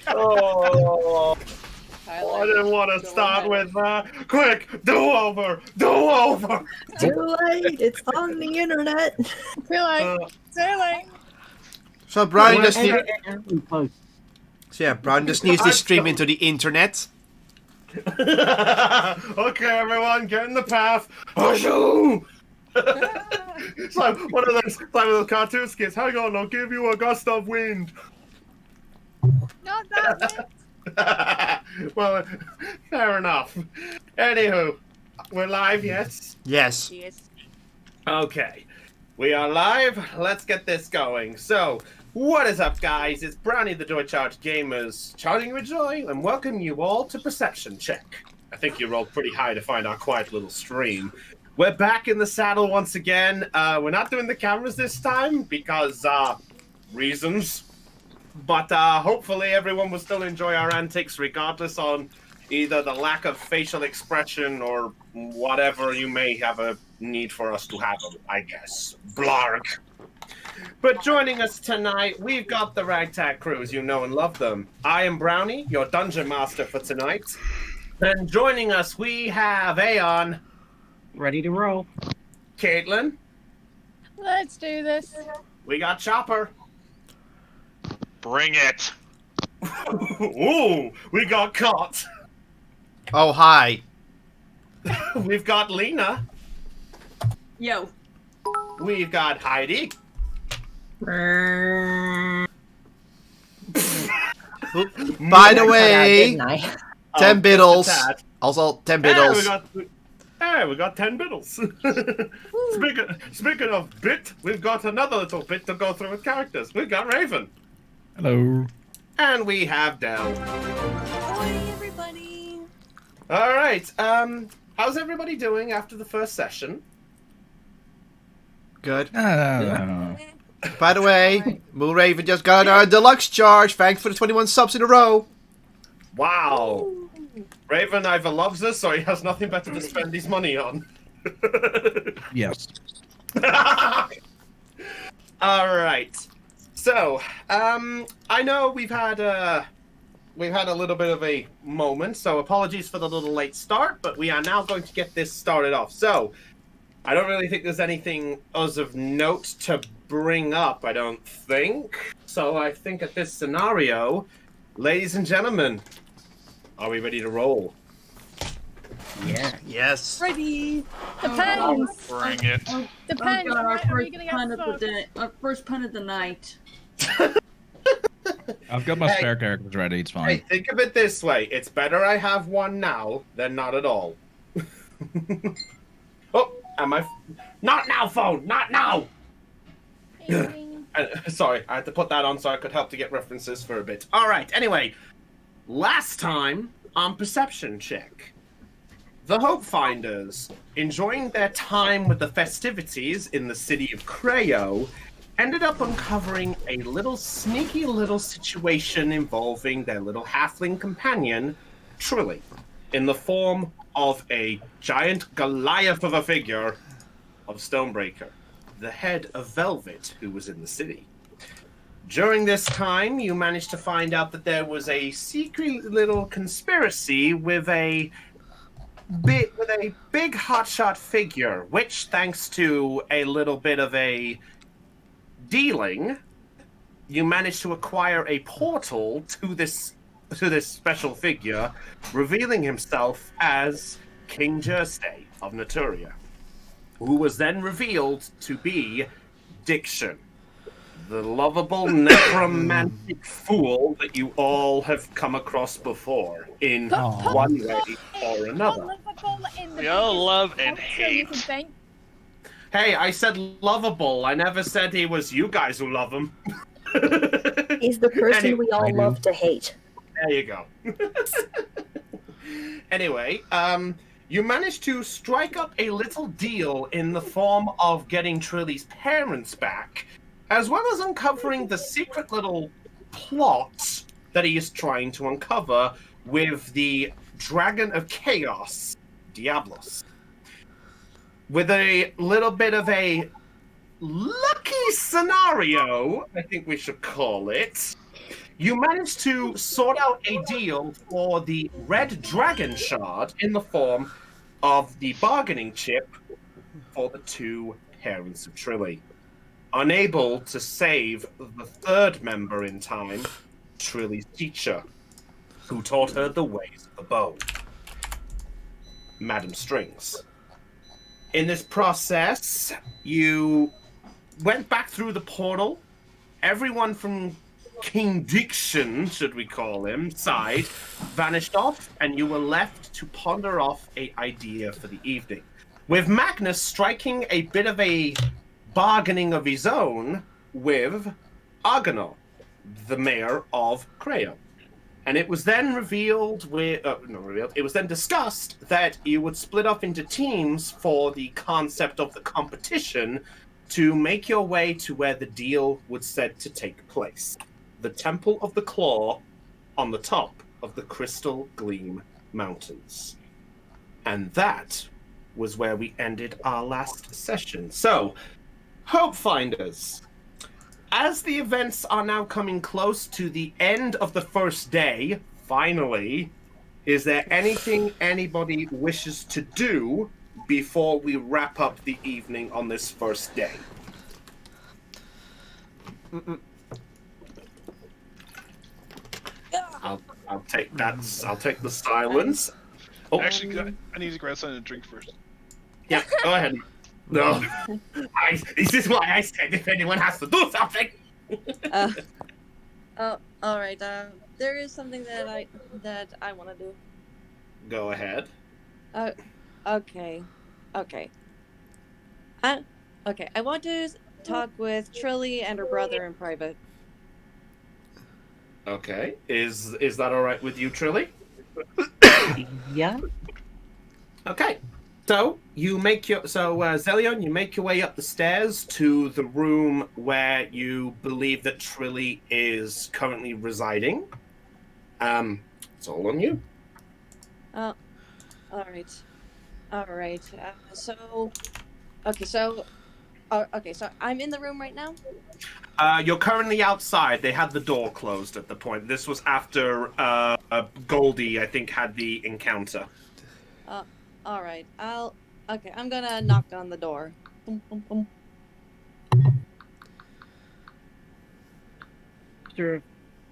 Oh, I didn't want to start with quick, do over. Too late. It's on the internet. Too late. So Brian just Post. Brian just needs to stream into the internet. Okay, everyone, get in the path. It's like one of those cartoon skits. Hang on, I'll give you a gust of wind. Not that way. Well, fair enough. Anywho, we're live, yes? Yes. Yes. Okay, we are live. Let's get this going. So, what is up, guys? It's Brownie the Joy Charge Gamers, charging with joy, and welcome you all to Perception Check. I think you rolled pretty high to find our quiet little stream. We're back in the saddle once again. We're not doing the cameras this time because reasons. But hopefully everyone will still enjoy our antics regardless on either the lack of facial expression or whatever you may have a need for us to have, I guess. Blarg. But joining us tonight, we've got the Ragtag crew, as you know and love them. I am Brownie, your Dungeon Master for tonight. And joining us, we have Aeon. Ready to roll. Caitlin. Let's do this. We got Chopper. Bring it. Ooh, we got Cot. Oh, hi. We've got Lena. Yo. We've got Heidi. By the way, 10 biddles. Tad. Also, 10 Hey, biddles. we got 10 biddles. Speaking of bit, we've got another little bit to go through with characters. We've got Raven. Hello. And we have Del. Hi, everybody. All right. How's everybody doing after the first session? Good. Ah. By the way, Moonraven just got our deluxe charge. Thanks for the 21 subs in a row. Wow. Raven either loves us or he has nothing better to spend his money on. Yes. All right. So, I know we've had a little bit of a moment, so apologies for the little late start, but we are now going to get this started off. So, I don't really think there's anything else of note to bring up, I don't think. So, I think at this scenario, ladies and gentlemen, are we ready to roll? Yeah. Yes. Ready. Depends. Bring it. Depends. Oh God, our Are we first gonna pun get of the stuck? day. Our first pun of the night. I've got my Hey. spare characters ready. It's Hey, fine. think of it this way. It's better I have one now than not at all. Oh, am I... Not now, phone! Not now! Sorry, I had to put that on so I could help to get references for a bit. Alright, anyway. Last time on Perception Check, the Hope Finders, enjoying their time with the festivities in the city of Creo, ended up uncovering a little sneaky little situation involving their little halfling companion, Trilly, in the form of a giant Goliath of a figure of Stonebreaker, the head of Velvet, who was in the city. During this time, you managed to find out that there was a secret little conspiracy with a big hotshot figure, which, thanks to a little bit of a dealing, you managed to acquire a portal to this special figure, revealing himself as King Jersey of Naturia, who was then revealed to be Diction, the lovable necromantic fool that you all have come across before in one way or another. We all love and hate. Hey, I said lovable. I never said he was you guys who love him. He's the person Anyway, we all love to hate. There you go. Anyway, you managed to strike up a little deal in the form of getting Trilly's parents back, as well as uncovering the secret little plot that he is trying to uncover with the Dragon of Chaos, Diablos. With a little bit of a lucky scenario, I think we should call it, you managed to sort out a deal for the Red Dragon Shard in the form of the bargaining chip for the two parents of Trilly. Unable to save the third member in time, Trilly's teacher, who taught her the ways of the bow, Madam Strings. In this process, you went back through the portal. Everyone from King Diction, should we call him, side, vanished off, and you were left to ponder off an idea for the evening. With Magnus striking a bit of a bargaining of his own with Argonaut, the mayor of Creo. And it was then it was then discussed that you would split up into teams for the concept of the competition to make your way to where the deal was said to take place. The Temple of the Claw on the top of the Crystal Gleam Mountains. And that was where we ended our last session. So, Hope Finders, as the events are now coming close to the end of the first day, finally, is there anything anybody wishes to do before we wrap up the evening on this first day? I'll take that. I'll take the silence. Oh, Actually, I need to grab something to drink first. yeah, go ahead. No, this is why I said if anyone has to do something. Oh, all right. There is something that I want to do. Go ahead. Okay. I want to talk with Trilly and her brother in private. Okay, is that all right with you, Trilly? Yeah. Okay. So Zelion, you make your way up the stairs to the room where you believe that Trilly is currently residing. It's all on you. All right. So I'm in the room right now. You're currently outside. They had the door closed at the point. This was after Goldie, I think, had the encounter. All right. I'm gonna knock on the door. Boom, boom, boom. After a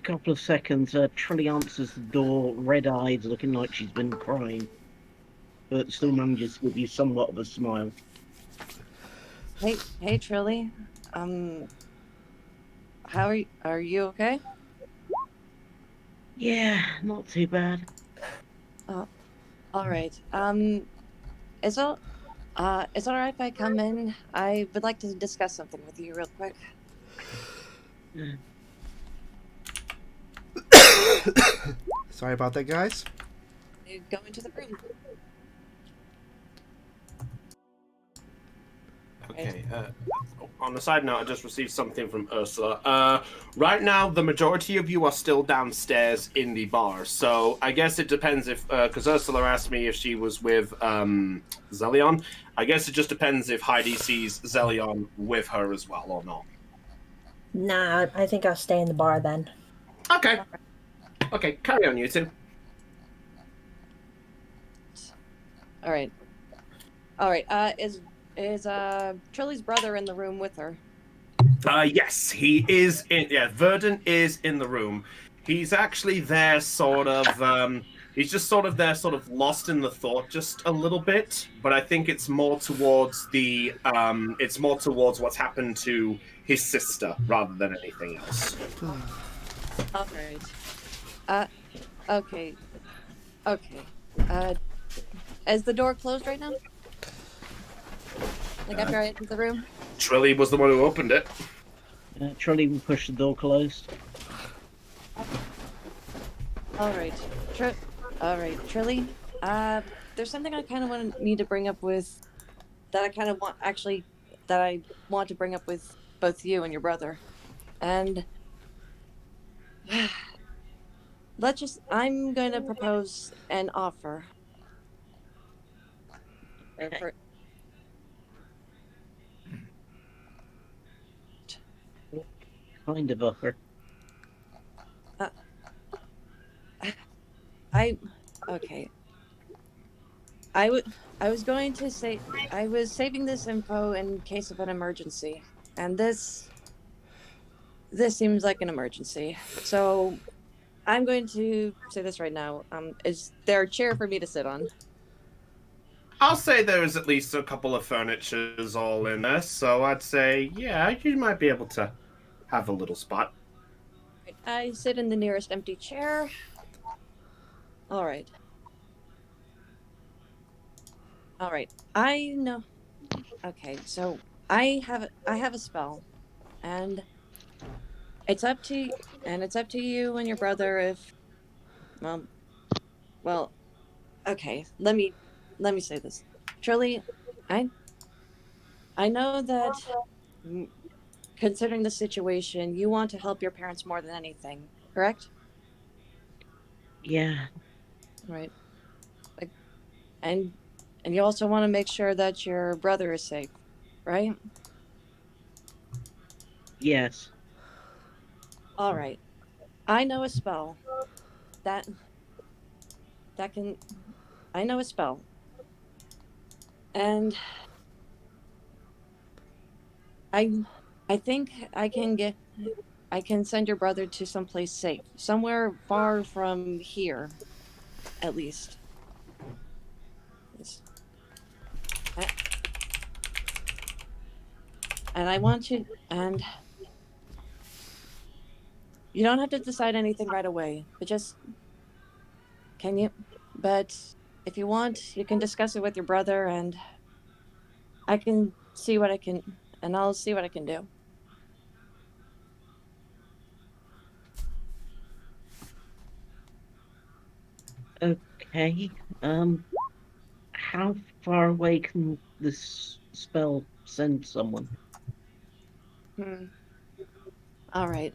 couple of seconds, Trilly answers the door, red-eyed, looking like she's been crying, but still manages to give you somewhat of a smile. Hey, Trilly. How are you? Are you okay? Yeah, not too bad. All right. It's all right if I come in. I would like to discuss something with you real quick. Sorry about that, guys. You go into the room. Okay. On the side note, I just received something from Ursula. Right now, the majority of you are still downstairs in the bar. So I guess it depends if, because Ursula asked me if she was with Zelion. I guess it just depends if Heidi sees Zelion with her as well or not. Nah, I think I'll stay in the bar then. Okay. Okay, carry on, you two. All right. Is Trilly's brother in the room with her? Yes, he is in. Yeah, Verdant is in the room. He's actually there, sort of. He's just sort of there, sort of lost in the thought, just a little bit. But I think it's more towards the. It's more towards what's happened to his sister rather than anything else. All right. Okay. Is the door closed right now? Like after I entered the room? Trilly was the one who opened it. Trilly will push the door closed. All right, Trilly. There's something I kind of need to bring up with. That I want to bring up with both you and your brother, and I'm going to propose an offer. kind of offer. Okay. I was going to say I was saving this info in case of an emergency, and this seems like an emergency. So I'm going to say this right now. Is there a chair for me to sit on? I'll say there's at least a couple of furnitures all in there, so I'd say, yeah, you might be able to have a little spot. I sit in the nearest empty chair. All right. All right. I know. Okay, so I have a spell, and it's up to it's up to you and your brother if um well okay let me say this. Truly, I I know that mm, considering the situation, you want to help your parents more than anything, correct? Yeah, Right. Like and you also want to make sure that your brother is safe, right? yes. All right. I know a spell that can I know a spell. And I I think I can send your brother to someplace safe, somewhere far from here, at least. Yes. I- And I want you, and you don't have to decide anything right away, but just, can you? But if you want, you can discuss it with your brother, and I can see what I can, and I'll see what I can do. Okay. Um, how far away can this spell send someone? Hmm. All right.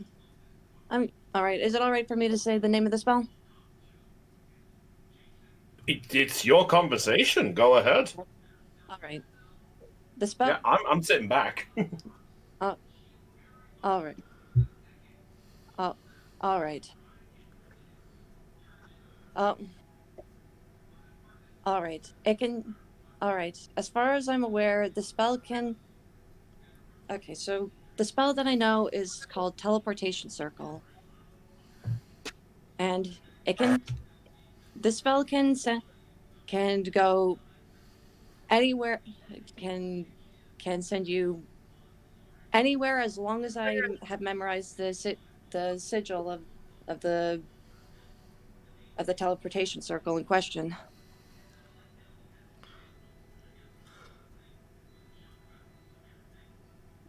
All right. Is it all right for me to say the name of the spell? It's your conversation. Go ahead. All right. The spell. Yeah, I'm sitting back. Uh, all right. Uh, all right. Um. All right. It can. All right. As far as I'm aware, the spell can. Okay, so the spell that I know is called Teleportation Circle, and it can. The spell can go anywhere. Can send you anywhere as long as I have memorized the sigil of the teleportation circle in question.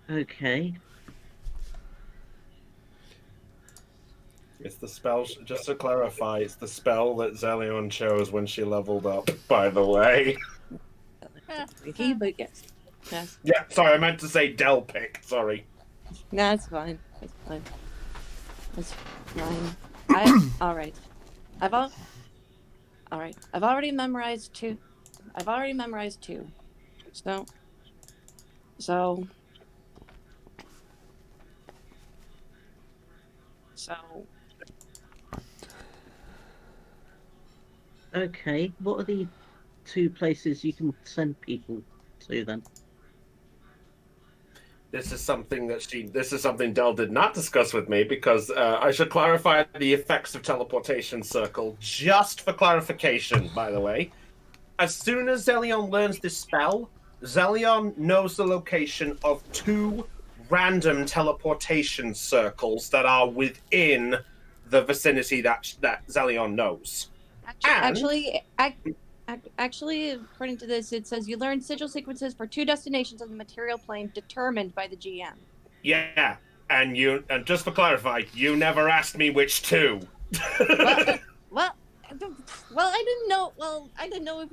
Okay. It's the spell, just to clarify, it's the spell that Zelion chose when she leveled up, by the way. He, but yes, yes, Yeah, sorry, I meant to say Del pick, sorry. no, that's fine. That's fine. That's fine. I all right. I've all right. I've already memorized two. I've already memorized two. So so so Okay. What are the two places you can send people to then? This is something Del did not discuss with me because I should clarify the effects of teleportation circle, just for clarification, by the way. As soon as Zelion learns this spell, Zelion knows the location of two random teleportation circles that are within the vicinity that Zelion knows. And actually, according to this, it says you learn sigil sequences for two destinations on the material plane determined by the GM. yeah, and just for clarify, you never asked me which two. Well, well, I didn't know. Well, I didn't know if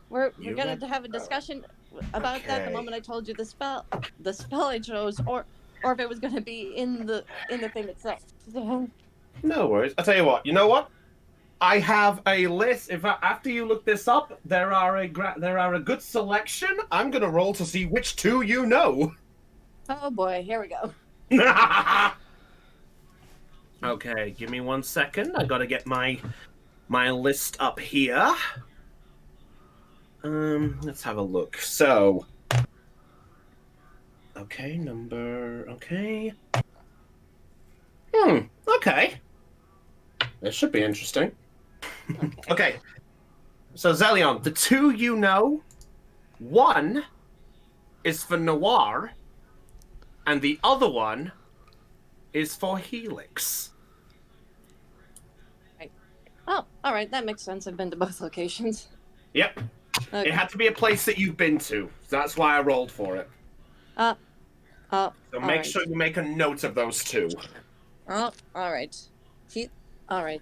we're You gonna got have a discussion about that the okay. moment I told you the spell I chose, or if it was gonna be in the thing itself. So, No worries. I'll tell you what. You know what? I have a list. If after you look this up, there are a good selection. I'm gonna roll to see which two you know. oh boy, here we go. Okay, give me 1 second. I gotta get my list up here. Let's have a look. So, okay, okay. Okay. This should be interesting. Okay. So, Zelion, the two you know, one is for Noir, and the other one is for Helix. Oh, all right. That makes sense. I've been to both locations. Yep. Okay. It had to be a place that you've been to. That's why I rolled for it. So all make right. sure you make a note of those two. Oh, all right. All right.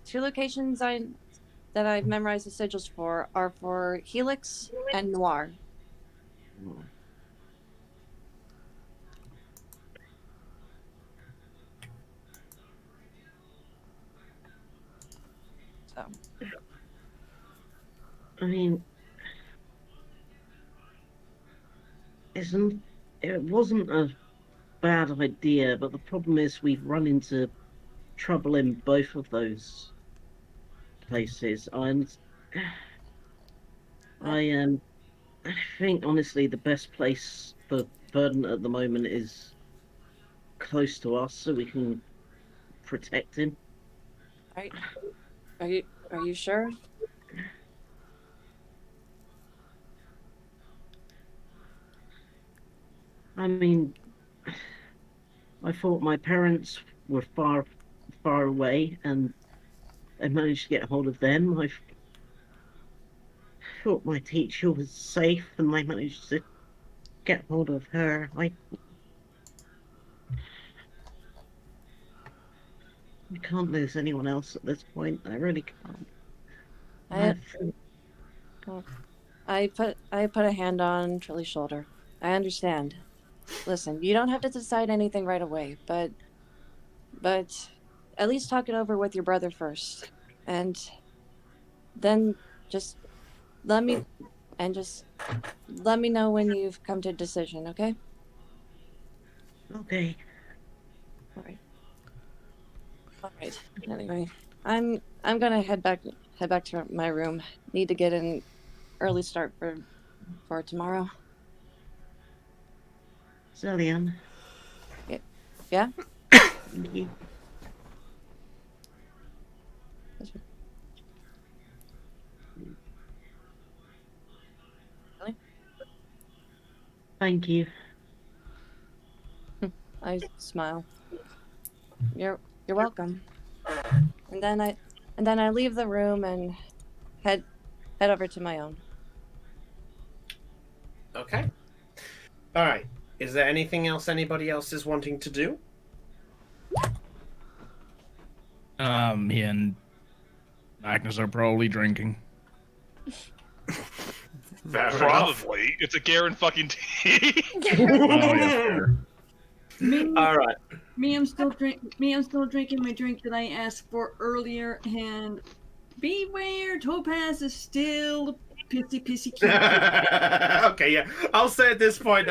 Two locations that I've memorized the sigils for are for Helix and Noir. So, I mean, it wasn't a bad idea, but the problem is we've run into trouble in both of those places. I think honestly the best place for Verdant at the moment is close to us, so we can protect him. are you sure? I mean, I thought my parents were far away, and I managed to get hold of them. I thought my teacher was safe, and I managed to get hold of her. I can't lose anyone else at this point. I really can't. I put a hand on Trilly's shoulder. I understand. Listen, you don't have to decide anything right away, but at least talk it over with your brother first, and then just let me know when you've come to a decision, okay? Okay. All right. All right. Anyway, I'm gonna head back to my room. Need to get an early start for tomorrow. Zillion. Yeah. Thank you. Really? Thank you. I smile. You're welcome. And then I leave the room and head over to my own. Okay. All right. Is there anything else anybody else is wanting to do? Me and Magnus are probably drinking. Fair enough. Probably. It's a Garen fucking tea. Oh, yeah, fair. All right. I'm still drinking my drink that I asked for earlier, and beware, Topaz is still pissy cute. Okay, yeah. I'll say at this point,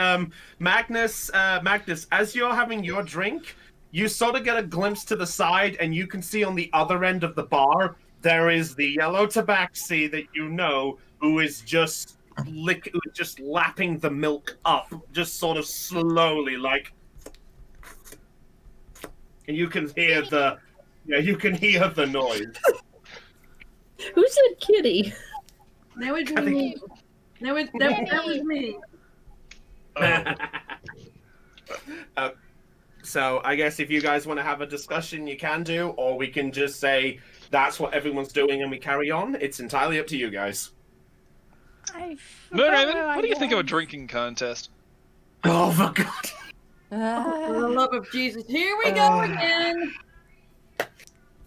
Magnus, as you're having your drink, you sort of get a glimpse to the side, and you can see on the other end of the bar there is the yellow tabaxi that you know, who is just lapping the milk up, just sort of slowly, like. And you can hear the noise. Who said kitty? That would be me. That was me. So I guess if you guys want to have a discussion, you can do, or we can just say that's what everyone's doing and we carry on. It's entirely up to you guys. Moonraven, what do you think of a drinking contest? Oh, for God. For the love of Jesus. Here we go again.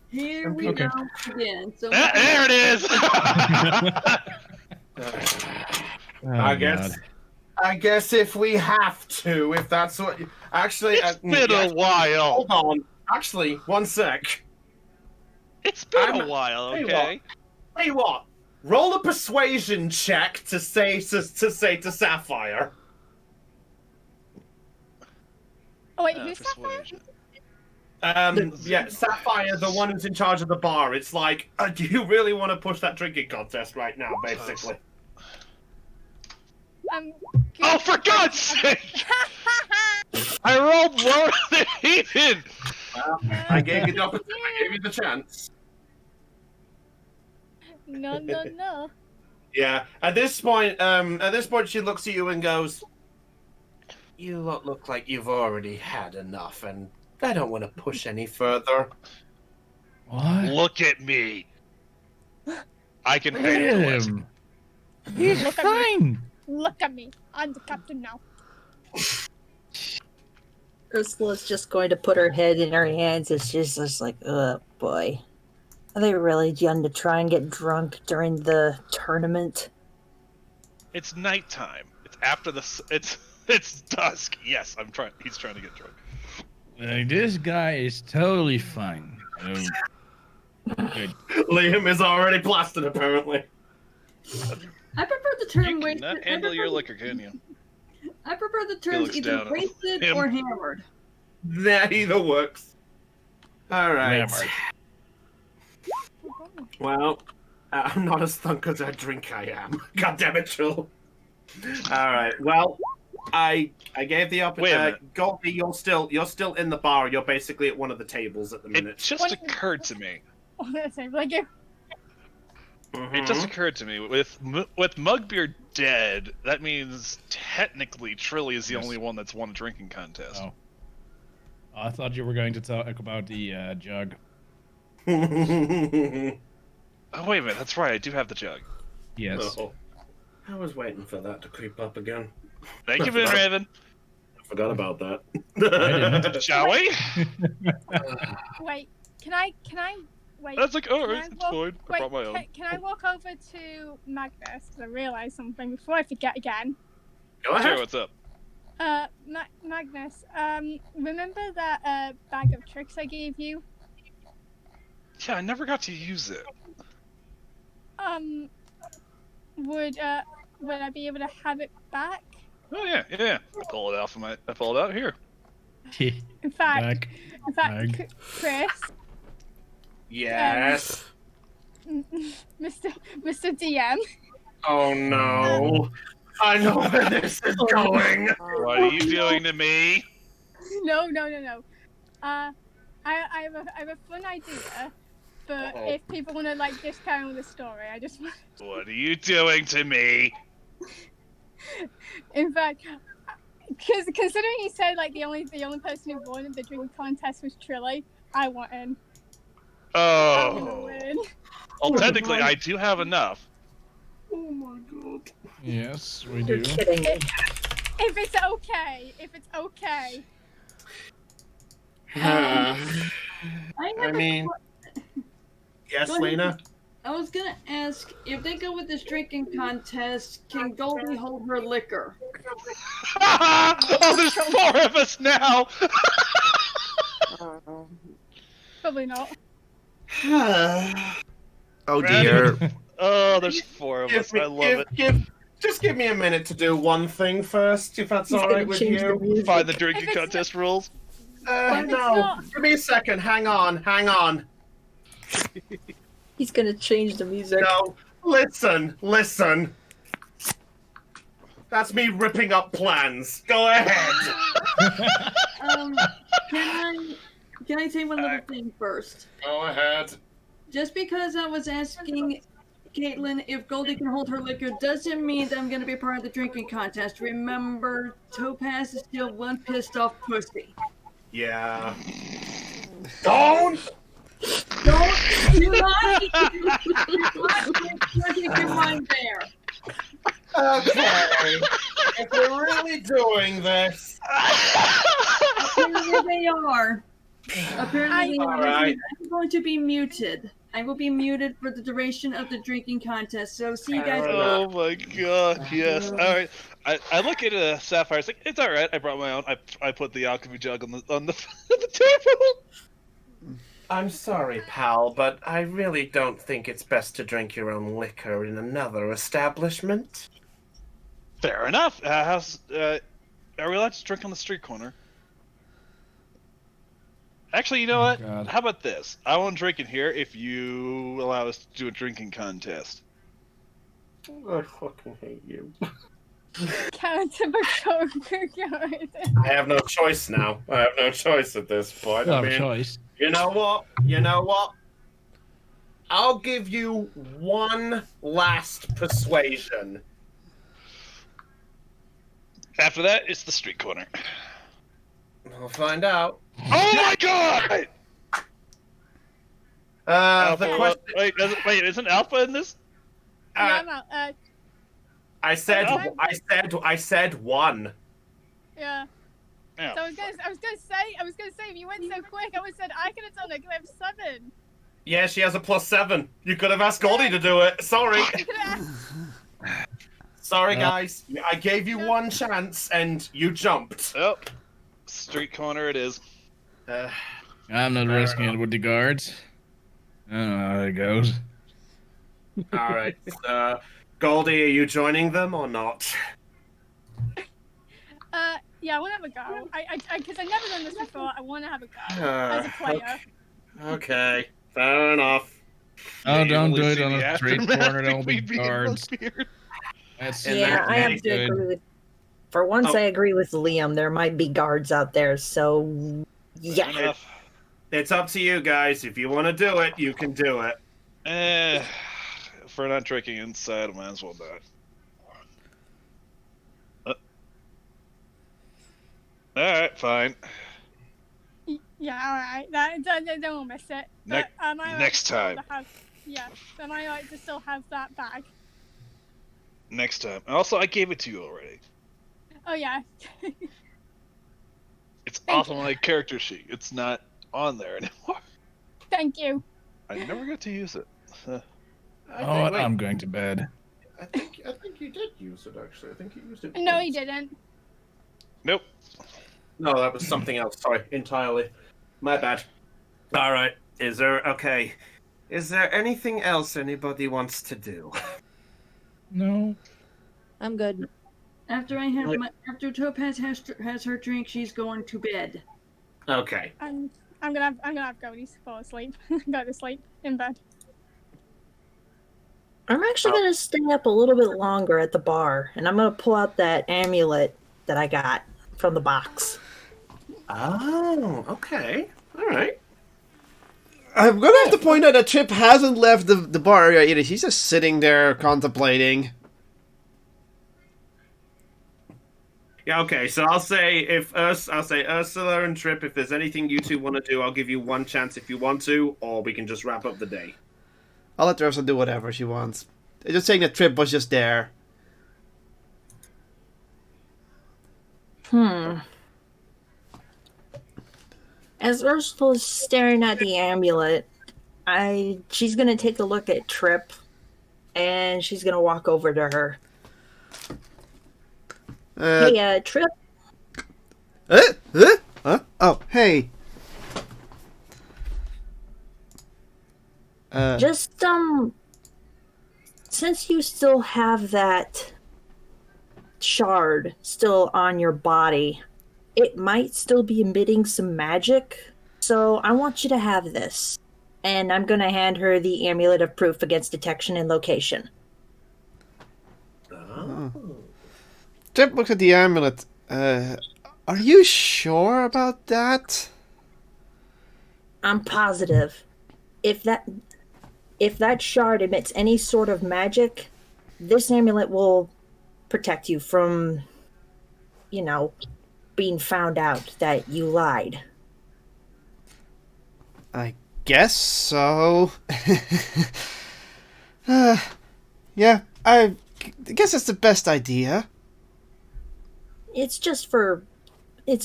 Here we go again. So There it is! I guess if we have to, if that's what. Actually, it's been a while. Hold on. Actually, 1 sec. It's been a while, okay? Tell you what. Roll a persuasion check to say to Sapphire. Oh wait, who's Sapphire? Persuasion. Yeah, Sapphire, the one who's in charge of the bar. It's like, do you really want to push that drinking contest right now, basically? Oh, for God's sake! I rolled lower than he did! Well, I gave you the chance. No, no, no. Yeah. At this point, she looks at you and goes, "You lot look like you've already had enough, and I don't want to push any further." What? Look at me! I can handle it. Him. He's Look at me. fine. Look at me. I'm the captain now. Ursula's just going to put her head in her hands and she's just like, oh boy. Are they really going to try and get drunk during the tournament? It's nighttime. It's after the. It's dusk. Yes, he's trying to get drunk. This guy is totally fine. Good. Liam is already plastered, apparently. I prefer the term You wasted. cannot handle your liquor, can you? I prefer the terms looks either down at wasted him. or hammered. That either works. All right. Hammered. Well, I'm not as drunk as I drink I am. God damn it, Trill. All right. Well, I gave the Wait a opportunity. minute. Goldie, you're still in the bar. You're basically at one of the tables at the It minute. just occurred to me. Like if It just occurred to me with Mugbeard dead, that means technically Trilly is the Yes. only one that's won a drinking contest. Oh. I thought you were going to talk about the jug. Oh wait a minute, that's right. I do have the jug. Yes. Oh, I was waiting for that to creep up again. Thank you, Raven. I forgot about that. I didn't. Shall we? wait, can I wait? That's like, can alright, I it's walk- fine. I Wait, brought my own. can I walk over to Magnus because I realised something before I forget again. Go Sure, ahead. what's up? Magnus, remember that bag of tricks I gave you? Yeah, I never got to use it. Would I be able to have it back? Oh yeah. I pull it out here. In fact, Back. Mag. Chris, Yes. Mr. DM. Oh no. I know where this is going. What are you doing to me? No. I have a fun idea, but Uh-oh. if people want to like discount the story, I just want. What are you doing to me? In fact, because considering he said like the only person who won the drinking contest was Trilly, I want in. I want to Oh. win. Well, technically, I do have enough. Oh my god. Yes, we You're do. kidding me. If it's okay. I have mean, yes, Go ahead. Lena. I was gonna ask if they go with this drinking contest, can Goldie hold her liquor? Oh, there's 4 of us now. Probably not. Oh dear. Oh, there's 4 of us. I love it. Just give me a minute to do one thing first, if that's He's all gonna right with change the you. music. Find the drinking If it's contest rules. But it's No. not- Give me a second. Hang on. He's gonna change the music. No. Listen. That's me ripping up plans. Go ahead. Can I say one little thing first? Go ahead. Just because I was asking Caitlin if Goldie can hold her liquor doesn't mean that I'm going to be part of the drinking contest. Remember, Topaz is still one pissed off pussy. Yeah. Don't. Do not keep your mind there. Okay. If we're really doing this. Apparently they are. Apparently they are. Alright. I'm going to be muted. I will be muted for the duration of the drinking contest. So see you guys. Oh my god, yes. Alright. I look at Sapphire, it's like, it's alright, I brought my own. I put the alchemy jug on the on the table. I'm sorry, pal, but I really don't think it's best to drink your own liquor in another establishment. Fair enough. Are we allowed to drink on the street corner? Actually, you know Oh, what? God. How about this? I won't drink in here if you allow us to do a drinking contest. I fucking hate you. Counter Joker card. I have no choice now. I have no choice at this point. You'll I have a mean, choice. you know what? You know what? I'll give you one last persuasion. After that, it's the street corner. We'll find out. Oh my god! The Alpha, question. wait, isn't Alpha in this? Yeah, I'm out. I said, Oh. I said one. Yeah. Yeah. So I was gonna say, if you went so quick, I would have said I could have done it. 'Cause I have 7. Yeah, she has a +7. You could have asked Goldie to do it. Sorry. Sorry, guys. I gave you one chance and you jumped. Oh, street corner it is. I'm not risking it with the guards. I don't know how it goes. All right. Goldie, are you joining them or not? Yeah, I want to have a go. Because I've never done this before. I want to have a go as a player. Okay. Fair enough. Oh, You've don't only do it seen on the a street aftermath corner. Don't be between me and guards. Mugbeard. That's Yeah, I have that's to good. agree with. For once, Oh. I agree with Liam. There might be guards out there, so yeah. Enough. It's up to you guys. If you want to do it, you can do it. If we're not drinking inside, I might as well not. Alright, fine. Yeah, alright. Don't miss it. Ne- But am I next time. Yeah. Am I right to still have that bag? Next time. Also, I gave it to you already. Oh, yeah. It's Thank off of my character sheet. It's not on there anymore. Thank you. I never got to use it. Oh, I'm going to bed. I think you did use it, actually. I think you used it. No, once. he didn't. Nope. No, that was something else. Sorry, entirely. My bad. All right. Is there anything else anybody wants to do? No. I'm good. After Topaz has her drink, she's going to bed. Okay. I'm gonna have Cody fall asleep. Go to sleep in bed. I'm actually gonna stay up a little bit longer at the bar, and I'm gonna pull out that amulet that I got from the box. Oh, okay. All right. I'm gonna have to point out that Trip hasn't left the bar area either. She's just sitting there contemplating. Yeah, okay, so I'll say Ursula and Trip, if there's anything you two want to do, I'll give you one chance if you want to, or we can just wrap up the day. I'll let Ursula do whatever she wants. They're just saying that Trip was just there. As Ursula's staring at the amulet, she's gonna take a look at Trip, and she's gonna walk over to her. Hey, Trip. Huh? Oh, hey. Just, since you still have that shard still on your body, it might still be emitting some magic, so I want you to have this. And I'm gonna hand her the Amulet of Proof against detection and location. Oh. Trip looks at the amulet. Are you sure about that? I'm positive. If that shard emits any sort of magic, this amulet will protect you from, being found out that you lied. I guess so. Yeah, I guess that's the best idea. It's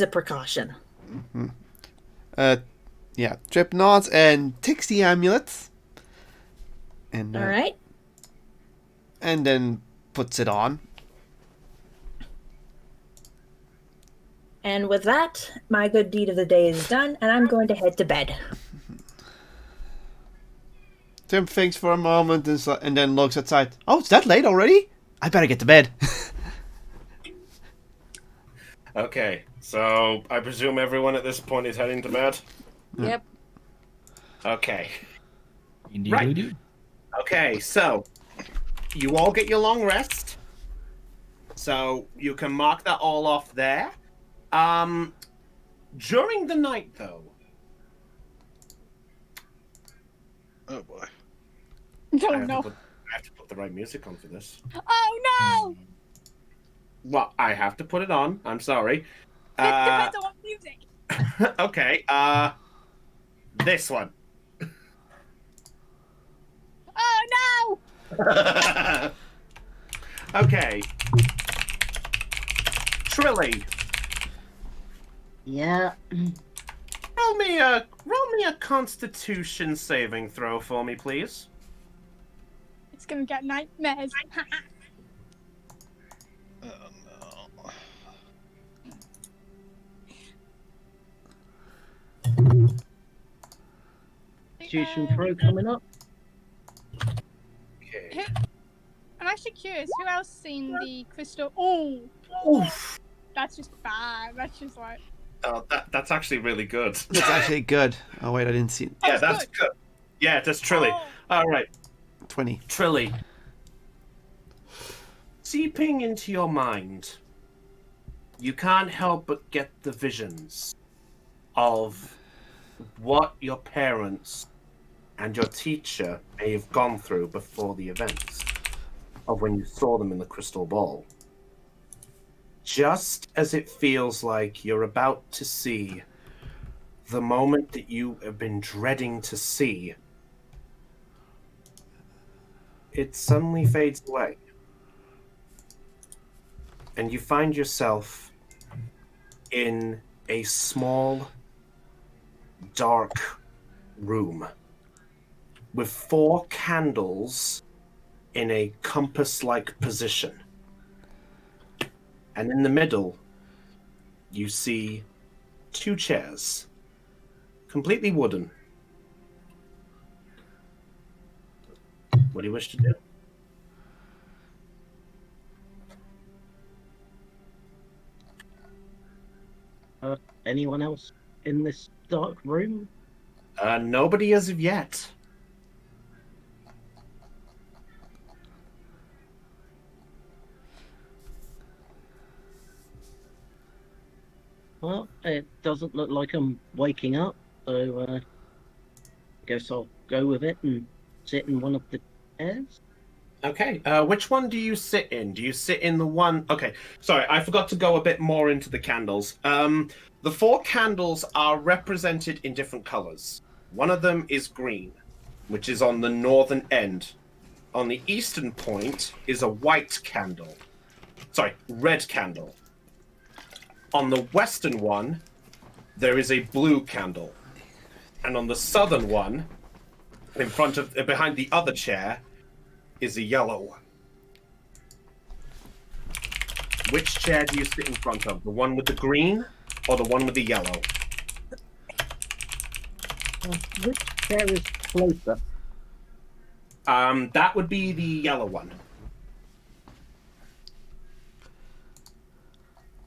a precaution. Yeah, Trip nods and takes the amulet. And, All right. And then puts it on. And with that, my good deed of the day is done, and I'm going to head to bed. Tim thinks for a moment and then looks outside. Oh, it's that late already? I better get to bed. Okay, so I presume everyone at this point is heading to bed? Yep. Okay. Indeed, Right. we do. Okay, so you all get your long rest. So you can mark that all off there. During the night, though. Oh boy. Oh I no. have to put the right music on for this. Oh no! Well, I have to put it on. I'm sorry. It depends on what music. Okay, this one. Oh no! Okay. Trilly, Yeah. roll me a Constitution saving throw for me, please. It's gonna get nightmares. Oh no. Constitution throw coming up. Okay. I'm actually curious, who else seen the crystal? Oh, Oof. that's just bad. That's just like. Oh, that's actually really good. That's actually good. Oh wait, I didn't see Yeah, Oh, that's good. Yeah, that's Trilly. Oh. All right, 20. Trilly. Seeping into your mind, you can't help but get the visions of what your parents and your teacher may have gone through before the events of when you saw them in the crystal ball. Just as it feels like you're about to see the moment that you have been dreading to see, it suddenly fades away. And you find yourself in a small, dark room with 4 candles in a compass-like position. And in the middle, you see 2 chairs, completely wooden. What do you wish to do? Anyone else in this dark room? Nobody as of yet. Well, it doesn't look like I'm waking up, so guess I'll go with it and sit in one of the chairs. Okay, which one do you sit in? Do you sit in the one... Okay, sorry, I forgot to go a bit more into the candles. The 4 candles are represented in different colors. One of them is green, which is on the northern end. On the eastern point is a white candle. Sorry, red candle. On the western one, there is a blue candle. And on the southern one, behind the other chair, is a yellow one. Which chair do you sit in front of? The one with the green or the one with the yellow? Which chair is closer? That would be the yellow one.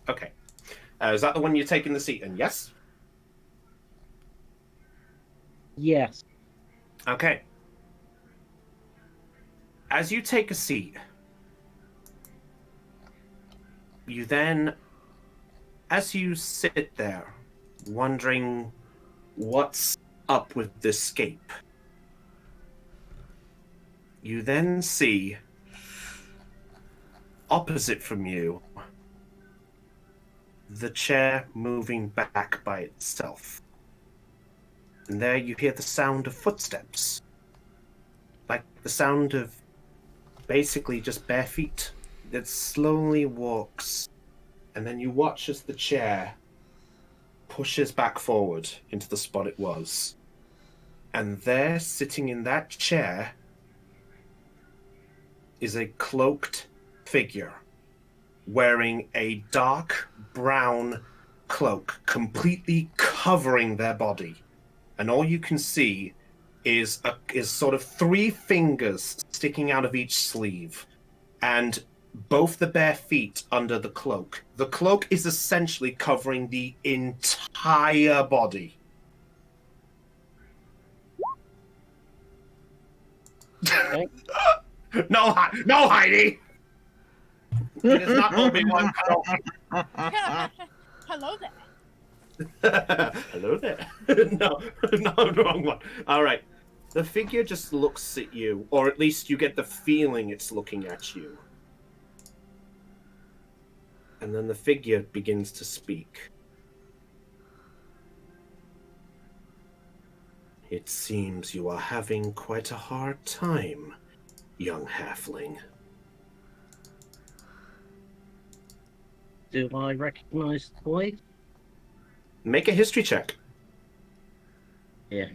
Okay. Is that the one you're taking the seat in? Yes? Yes. Okay. As you take a seat, you then, as you sit there, wondering what's up with this scape, you then see, opposite from you, the chair moving back by itself. And there you hear the sound of footsteps. Like the sound of basically just bare feet that slowly walks. And then you watch as the chair pushes back forward into the spot it was. And there, sitting in that chair, is a cloaked figure wearing a dark brown cloak completely covering their body. And all you can see is sort of 3 fingers sticking out of each sleeve, and both the bare feet under the cloak. The cloak is essentially covering the entire body. Okay. No, no, Heidi. It is not Obi-Wan Kenobi. Hello there. Hello there. No, no, wrong one. All right. The figure just looks at you, or at least you get the feeling it's looking at you. And then the figure begins to speak. It seems you are having quite a hard time, young halfling. Do I recognize the voice? Make a history check. Yeah.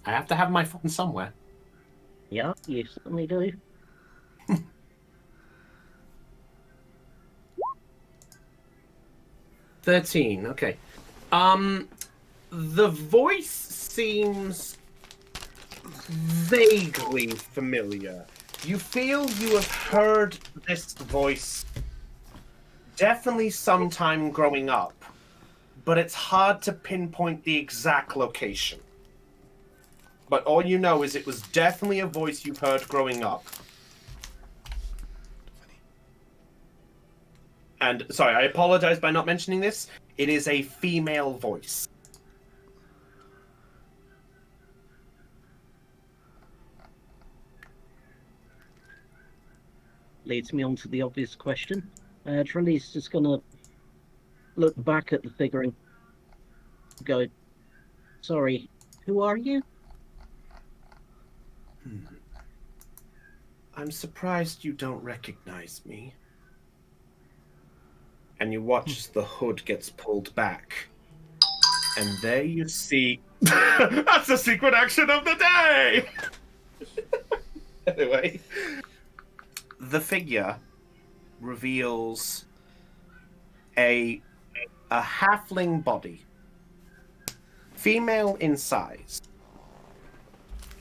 I have to have my phone somewhere. Yeah, you certainly do. $13. Okay. The voice seems vaguely familiar. You feel you have heard this voice definitely sometime growing up, but it's hard to pinpoint the exact location. But all you know is it was definitely a voice you've heard growing up. And, sorry, I apologize by not mentioning this. It is a female voice. Leads me on to the obvious question. Trilly's just gonna look back at the figure and go, sorry, who are you? I'm surprised you don't recognize me. And you watch the hood gets pulled back. And there you see... That's the secret action of the day! Anyway. The figure reveals a halfling body. Female in size.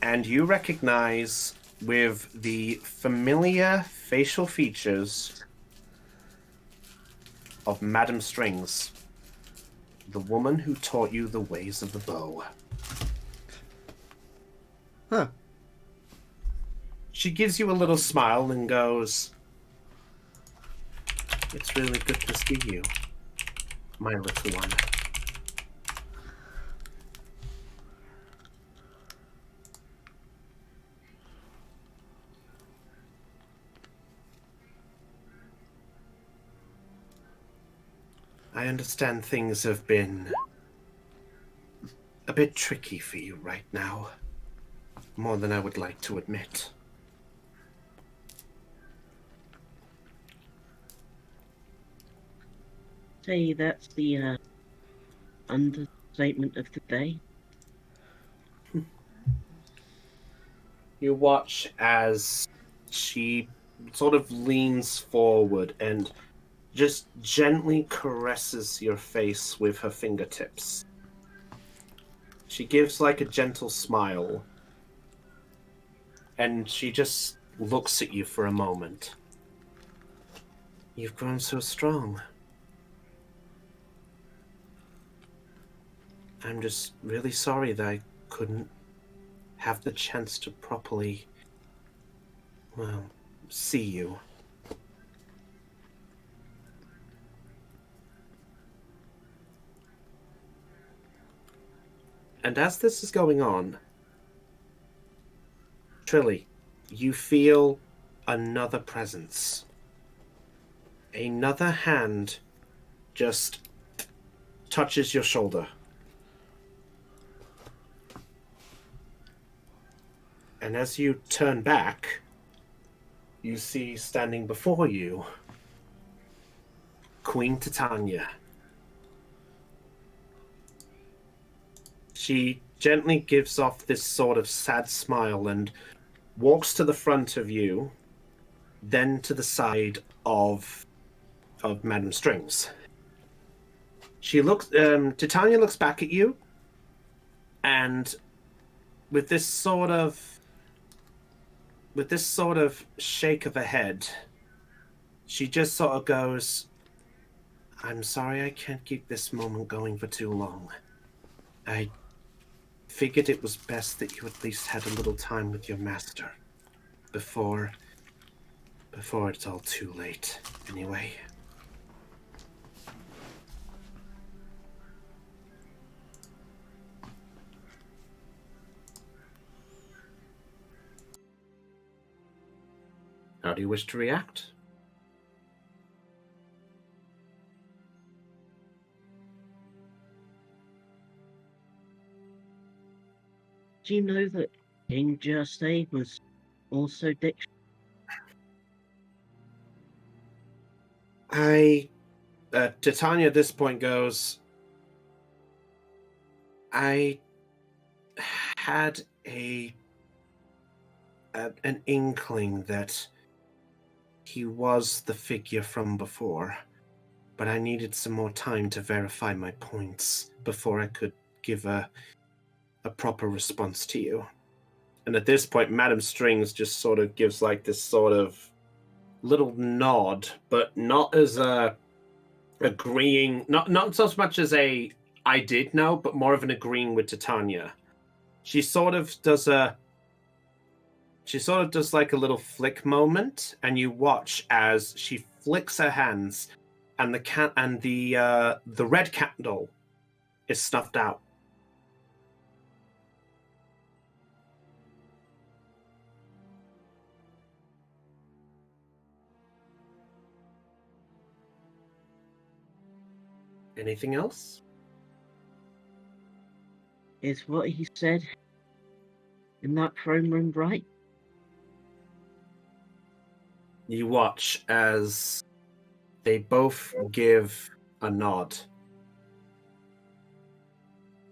And you recognize with the familiar facial features of Madame Strings, the woman who taught you the ways of the bow. Huh. She gives you a little smile and goes, "It's really good to see you, my little one." I understand things have been a bit tricky for you right now. More than I would like to admit. Say that's the understatement of the day. You watch as she sort of leans forward and just gently caresses your face with her fingertips. She gives like a gentle smile, and she just looks at you for a moment. You've grown so strong. I'm just really sorry that I couldn't have the chance to properly, well, see you. And as this is going on, Trilly, you feel another presence. Another hand just touches your shoulder. And as you turn back, you see standing before you Queen Titania. She gently gives off this sort of sad smile and walks to the front of you, then to the side of Madame Strings. She looks. Titania looks back at you, and with this sort of shake of her head, she just sort of goes, "I'm sorry I can't keep this moment going for too long. figured it was best that you at least had a little time with your master before it's all too late, anyway. How do you wish to react? Do you know that King Jersey was also Dick? Titania at this point goes, I had an inkling that he was the figure from before, but I needed some more time to verify my points before I could give a proper response to you. And at this point, Madam Strings just sort of gives like this sort of little nod, but not as agreeing, not so much as a I did know, but more of an agreeing with Titania. She sort of does like a little flick moment, and you watch as she flicks her hands, and the red candle is snuffed out. Anything else? Is what he said in that throne room right? You watch as they both give a nod.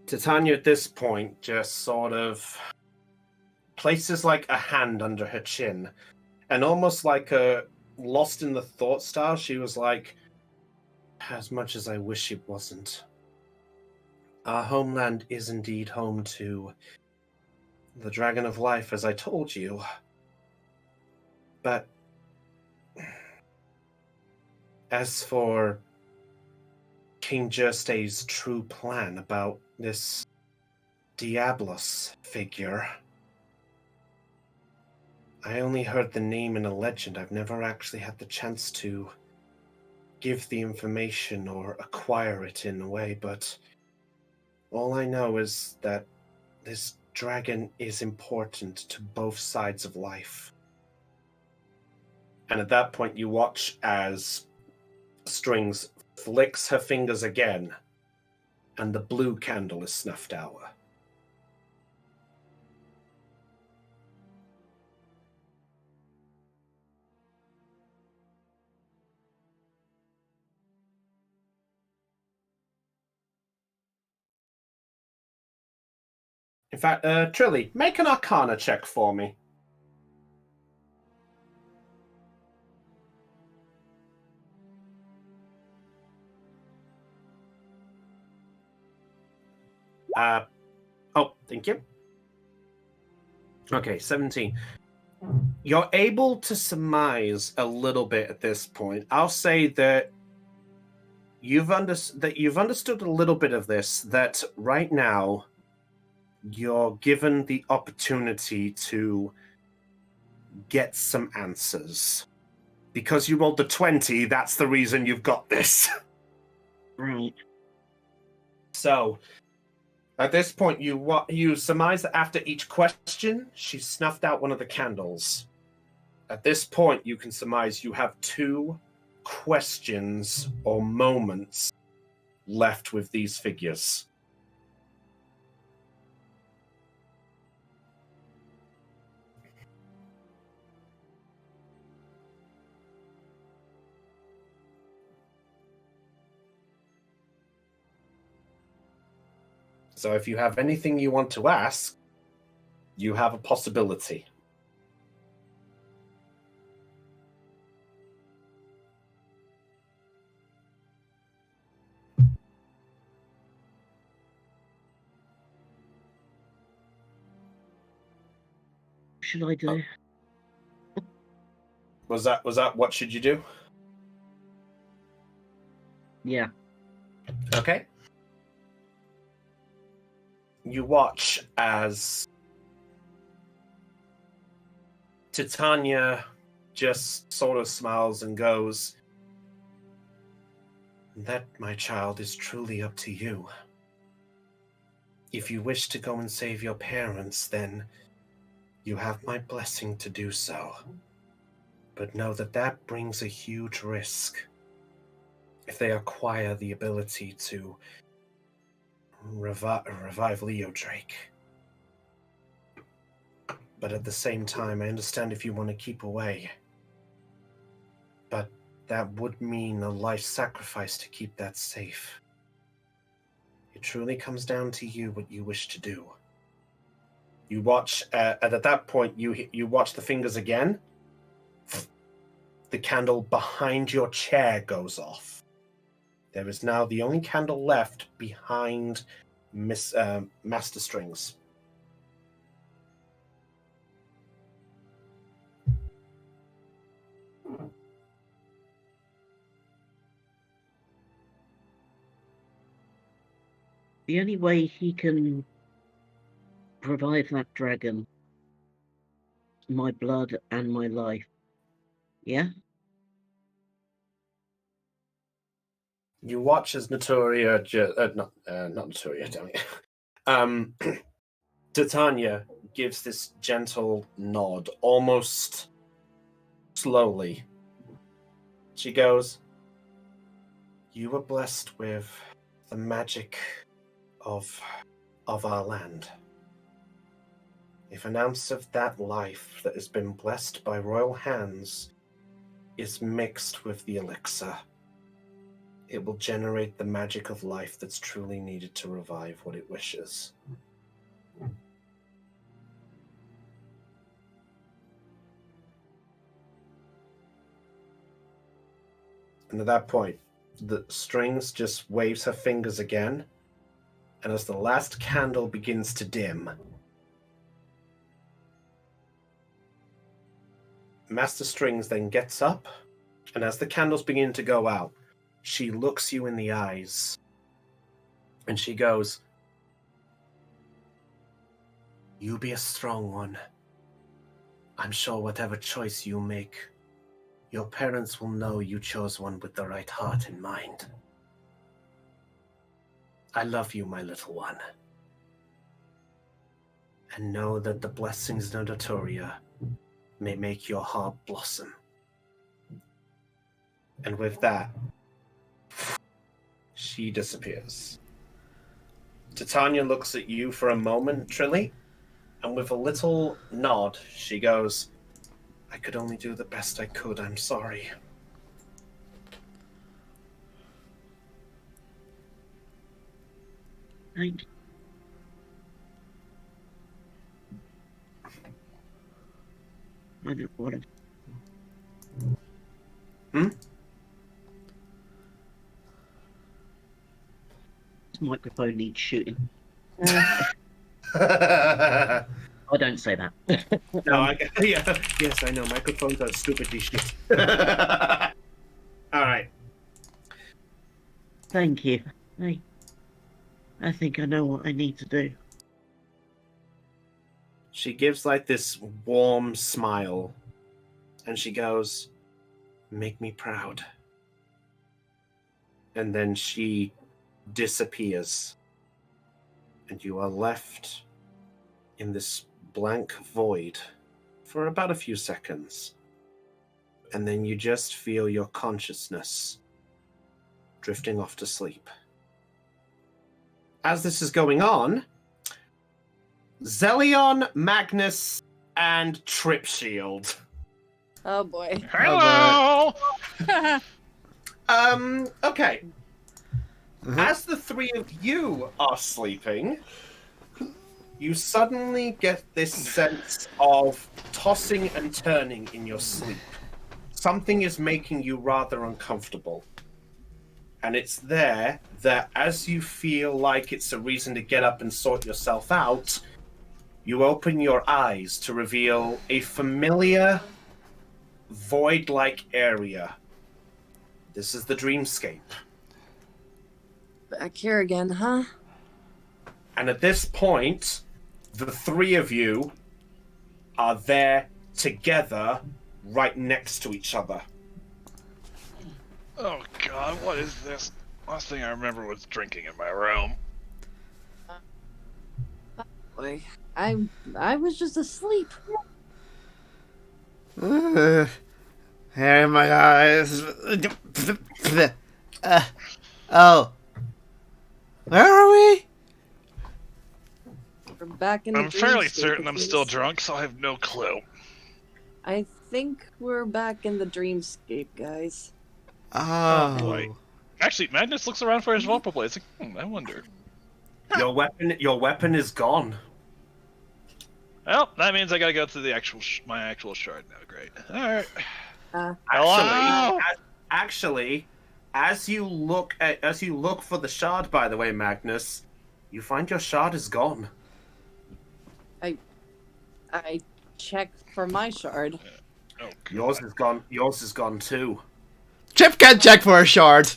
Titania at this point just sort of places like a hand under her chin, and almost like a lost in the thought style, she was like, as much as I wish it wasn't. Our homeland is indeed home to the Dragon of Life, as I told you. But as for King Jerstay's true plan about this Diablos figure, I only heard the name in a legend. I've never actually had the chance to give the information or acquire it in a way, but all I know is that this dragon is important to both sides of life. And at that point, you watch as Strings flicks her fingers again, and the blue candle is snuffed out. In fact, Trilly, make an Arcana check for me. Thank you. Okay, 17. You're able to surmise a little bit at this point. I'll say that you've understood a little bit of this, that right now you're given the opportunity to get some answers. Because you rolled the 20, that's the reason you've got this. Right. So, at this point, you surmise that after each question, she snuffed out one of the candles. At this point, you can surmise you have 2 questions or moments left with these figures. So if you have anything you want to ask, you have a possibility. What should I do? Was that what should you do? Yeah. Okay. you watch as Titania just sort of smiles and goes, "That, my child, is truly up to you. If you wish to go and save your parents, then you have my blessing to do so. But know that that brings a huge risk. If they acquire the ability to revive Leo Drake. But at the same time, I understand if you want to keep away. But that would mean a life sacrifice to keep that safe. It truly comes down to you what you wish to do." You watch, and at that point, you watch the fingers again. The candle behind your chair goes off. There is now the only candle left behind Master Strings. The only way he can revive that dragon, my blood and my life. Yeah? You watch as Notoria, not Notoria, damn it. Titania gives this gentle nod, almost slowly. She goes, "You were blessed with the magic of our land. If an ounce of that life that has been blessed by royal hands is mixed with the elixir, it will generate the magic of life that's truly needed to revive what it wishes." And at that point, the Strings just waves her fingers again, and as the last candle begins to dim, Master Strings then gets up, and as the candles begin to go out, she looks you in the eyes, and she goes, "You be a strong one. I'm sure whatever choice you make, your parents will know you chose one with the right heart in mind. I love you, my little one. And know that the blessings of Notoria may make your heart blossom." And with that, she disappears. Titania looks at you for a moment, Trilly, and with a little nod, she goes, "I could only do the best I could. I'm sorry." Thank you. I don't want to. This microphone needs shooting. I don't say that. No, yes, I know. Microphones are stupidly shit. All right. Thank you. I think I know what I need to do. She gives like this warm smile, and she goes, "Make me proud." And then she disappears, and you are left in this blank void for about a few seconds. And then you just feel your consciousness drifting off to sleep. As this is going on, Zelion, Magnus, and Tripshield. Oh boy. Hello! Okay. As the three of you are sleeping, you suddenly get this sense of tossing and turning in your sleep. Something is making you rather uncomfortable. And it's there that as you feel like it's a reason to get up and sort yourself out, you open your eyes to reveal a familiar, void-like area. This is the dreamscape. Back here again, huh? And at this point, the three of you are there together, right next to each other. Oh god, what is this? Last thing I remember was drinking in my room. Boy, I was just asleep. Hair in my eyes. Oh. Where are we? We're back in the I'm fairly dreamscape, certain it I'm still seems. drunk, so I have no clue. I think we're back in the dreamscape, guys. Oh. boy. Actually, Magnus looks around for his vault blade. Like, I wonder. Your weapon is gone. Well, that means I gotta go to the my actual shard now. Great. All right. Actually, as you look for the shard, by the way, Magnus, you find your shard is gone. I checked for my shard. Oh, Yours is gone. Yours is gone too. Chip can't check for a shard.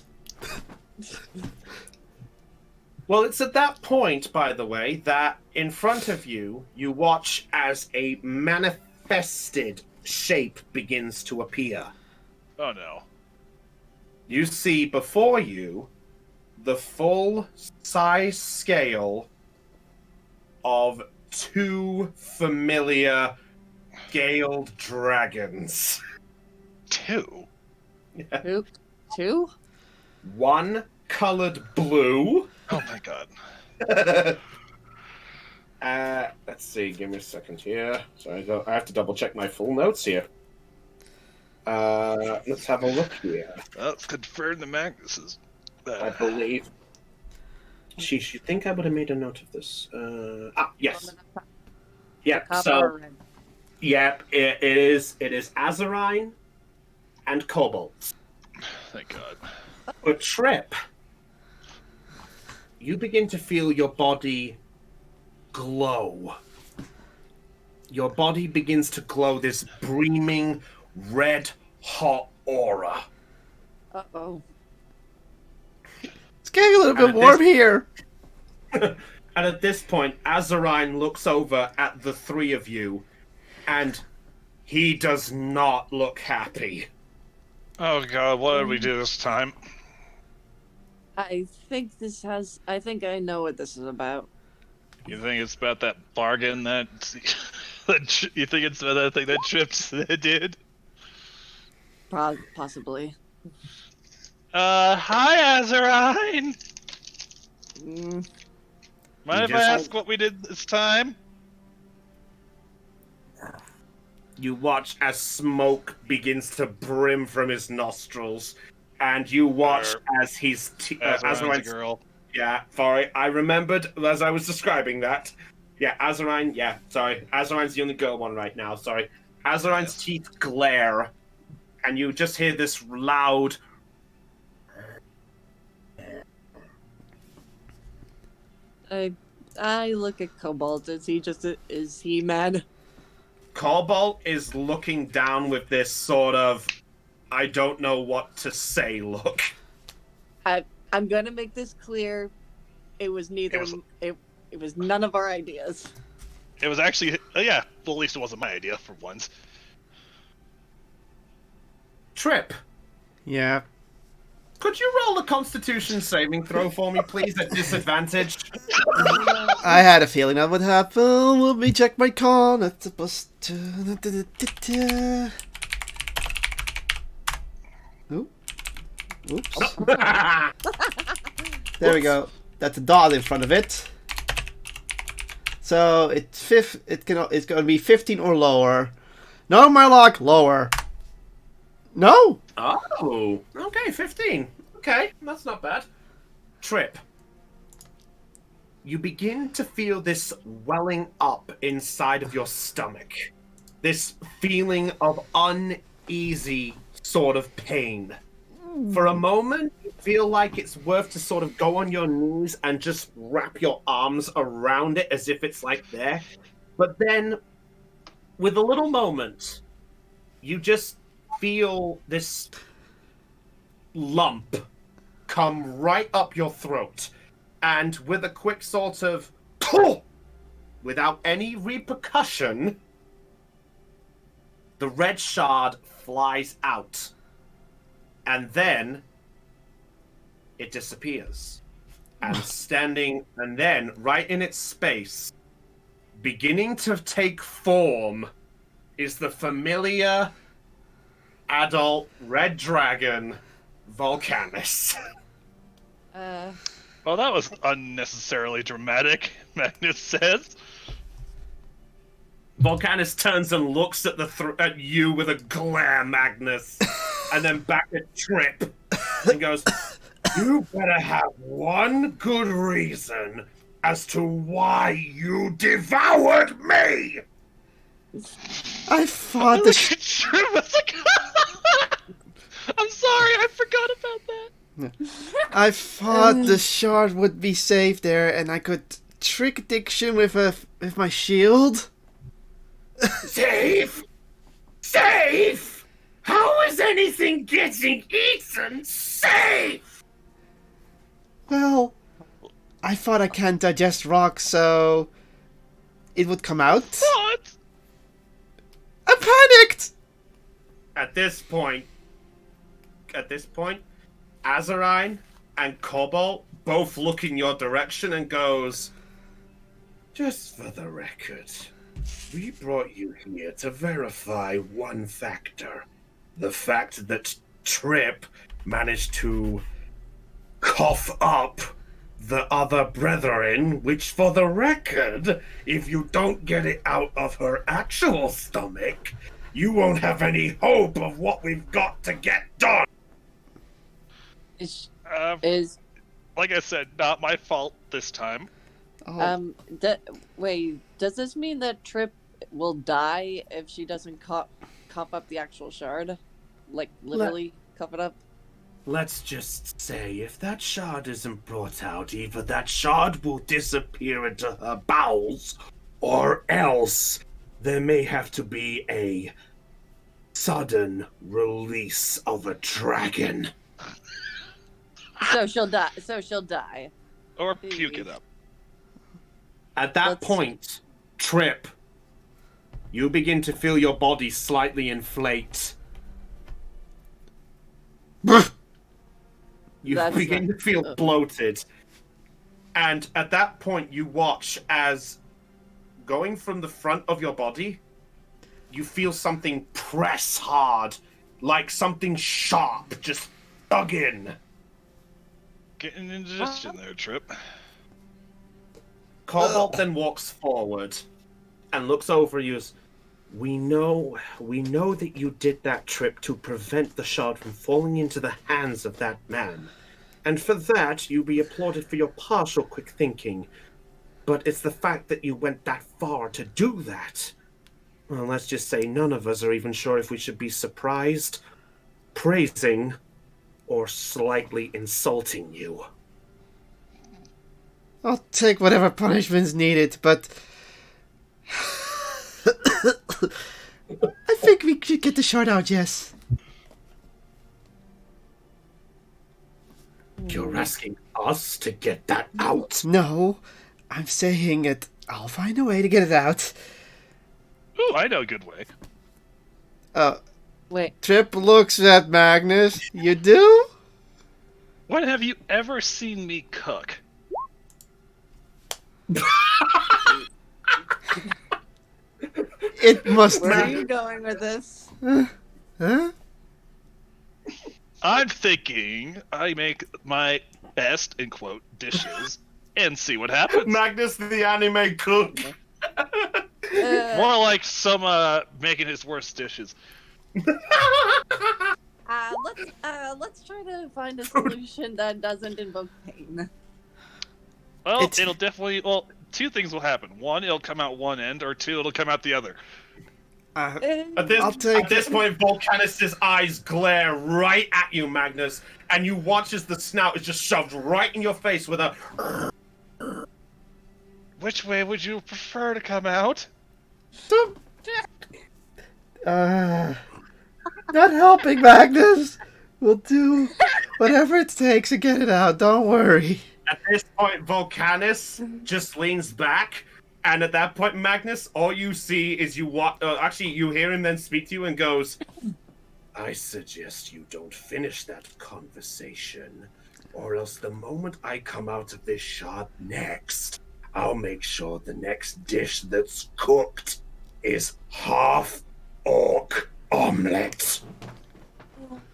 Well, it's at that point, by the way, that in front of you, you watch as a manifested shape begins to appear. Oh no. You see before you the full size scale of two familiar scaled dragons. Two? Two? One colored blue. Oh my god. Let's see, give me a second here. So I have to double check my full notes here. Let's have a look here. Let's confirm the Magnuses. I believe. Sheesh, you think I would have made a note of this? Yes. Yep. So, yep. It is Azarine and Cobalt. Thank God. But Trip, you begin to feel your body glow. Your body begins to glow this breaming, red hot aura. Uh-oh. It's getting a little bit warm here. And at this point, Azarine looks over at the three of you, and he does not look happy. Oh god, what did we do this time? I think I know what this is about. You think it's about that bargain that... you think it's about that thing that Trips did? Possibly. Hi, Azarine! Mm. Mind if I ask what we did this time? You watch as smoke begins to brim from his nostrils, and you watch as his Azarine's a girl. Yeah, sorry, I remembered as I was describing that. Yeah, Azarine. Yeah, sorry, Azarine's the only girl one right now. Sorry, Azarine's teeth glare, and you just hear this loud. I look at Cobalt. Is he mad? Cobalt is looking down with this sort of, I don't know what to say look. I'm gonna make this clear. It was neither. It was none of our ideas. It was actually, yeah. Well, at least it wasn't my idea for once. Trip. Yeah. Could you roll a Constitution saving throw for me, please, at disadvantage? I had a feeling that would happen. Let me check my con. It's supposed to. Oops. There we go. That's a dot in front of it. So it's it's going to be 15 or lower. No, my luck, lower. No. Oh, okay, 15. Okay, that's not bad. Trip. You begin to feel this welling up inside of your stomach. This feeling of uneasy sort of pain. For a moment, you feel like it's worth to sort of go on your knees and just wrap your arms around it as if it's like there. But then, with a little moment, you just feel this lump come right up your throat. And with a quick sort of without any repercussion, the red shard flies out. And then it disappears. And and then right in its space, beginning to take form, is the familiar adult red dragon, Volcanus. Well, that was unnecessarily dramatic, Magnus says. Volcanus turns and looks at at you with a glare, Magnus, and then back at Trip, and goes, "You better have one good reason as to why you devoured me." I thought the Trip was like, I'm sorry, I forgot about that. I thought the shard would be safe there, and I could trick Diction with my shield. Safe? Safe? How is anything getting eaten safe? Well, I thought I can't digest rock, so it would come out. What? I'm panicked! At this point, Azarine and Cobalt both look in your direction and goes, "Just for the record, we brought you here to verify one factor. The fact that Trip managed to cough up the other brethren, which for the record, if you don't get it out of her actual stomach, you won't have any hope of what we've got to get done." Is like I said, not my fault this time. Oh. Wait, does this mean that Trip will die if she doesn't cough up the actual shard? Like, literally cough it up? Let's just say, if that shard isn't brought out, either that shard will disappear into her bowels, or else there may have to be a sudden release of a dragon. So she'll die. Or puke it up. At that point, Trip, you begin to feel your body slightly inflate. You begin to feel bloated. And at that point, you watch as, going from the front of your body, you feel something press hard, like something sharp just dug in. Getting indigestion there, Trip. Cobalt then walks forward and looks over you as, we know that you did that Trip to prevent the shard from falling into the hands of that man. And for that, you be applauded for your partial quick thinking. But it's the fact that you went that far to do that. Well, let's just say none of us are even sure if we should be surprised, praising, or slightly insulting you. I'll take whatever punishment's needed, but I think we should get the shard out, yes. You're asking us to get that out? No, I'm saying it. I'll find a way to get it out. Ooh, I know a good way. Wait. Trip looks at Magnus. You do? When have you ever seen me cook? It must Where are you going with this? Huh? I'm thinking I make my best, in quote, dishes and see what happens. Magnus the anime cook. More like some making his worst dishes. Let's try to find a solution that doesn't invoke pain. Well, it'll definitely. Well, two things will happen. One, it'll come out one end, or two, it'll come out the other. At this point, Volcanus' eyes glare right at you, Magnus, and you watch as the snout is just shoved right in your face with a... Which way would you prefer to come out? Not helping, Magnus. We'll do whatever it takes to get it out. Don't worry. At this point, Volcanus just leans back, and at that point, Magnus, all you see is you hear him then speak to you and goes, I suggest you don't finish that conversation, or else the moment I come out of this shard next, I'll make sure the next dish that's cooked is half orc omelet.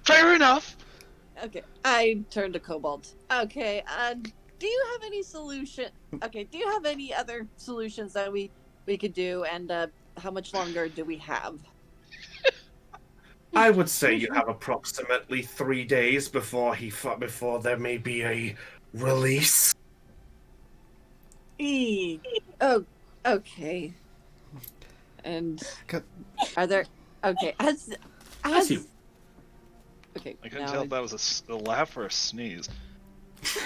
Fair enough. Okay, I turn to Cobalt. Okay, do you have any solution? Okay, do you have any other solutions that we could do, and how much longer do we have? I would say you have approximately 3 days before there may be a release. Oh, okay. And are there? Okay, as you. Okay, I couldn't tell if that was a laugh or a sneeze.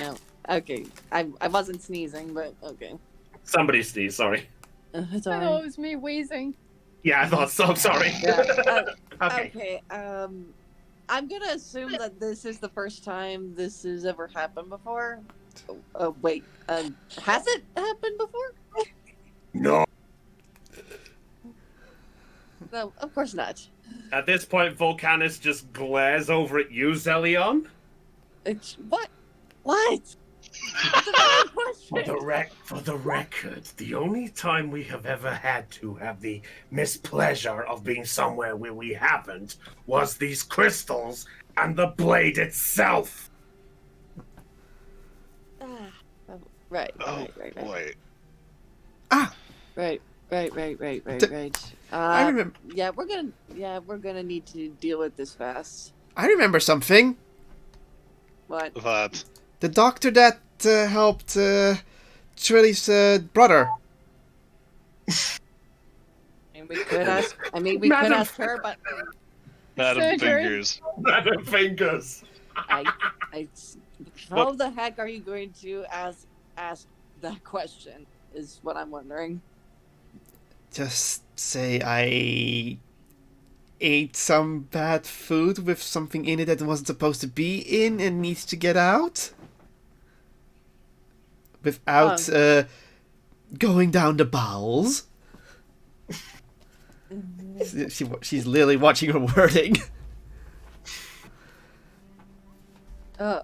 No. Okay, I wasn't sneezing, but okay. Somebody sneezed, sorry. It's I alright. thought it was me wheezing. Yeah, I thought so, sorry. Yeah, Okay. okay, I'm gonna assume that this is the first time this has ever happened before. Wait, has it happened before? No. No, of course not. At this point, Volcanus just glares over at you, Zelion. It's what? What? That's a valid question. For the record, the only time we have ever had to have the mispleasure of being somewhere where we haven't was these crystals and the blade itself. Right. Oh, right. boy. Right. I remember. Yeah, we're gonna need to deal with this fast. I remember something. What? That. The doctor that helped Trilly's brother. And we could ask. I mean, we could ask her, but Madam Surgery. Fingers. Madam Fingers. how the heck are you going to ask that question? Is what I'm wondering. Just say I ate some bad food with something in it that wasn't supposed to be in and needs to get out. Without going down the bowels. She's literally watching her wording. All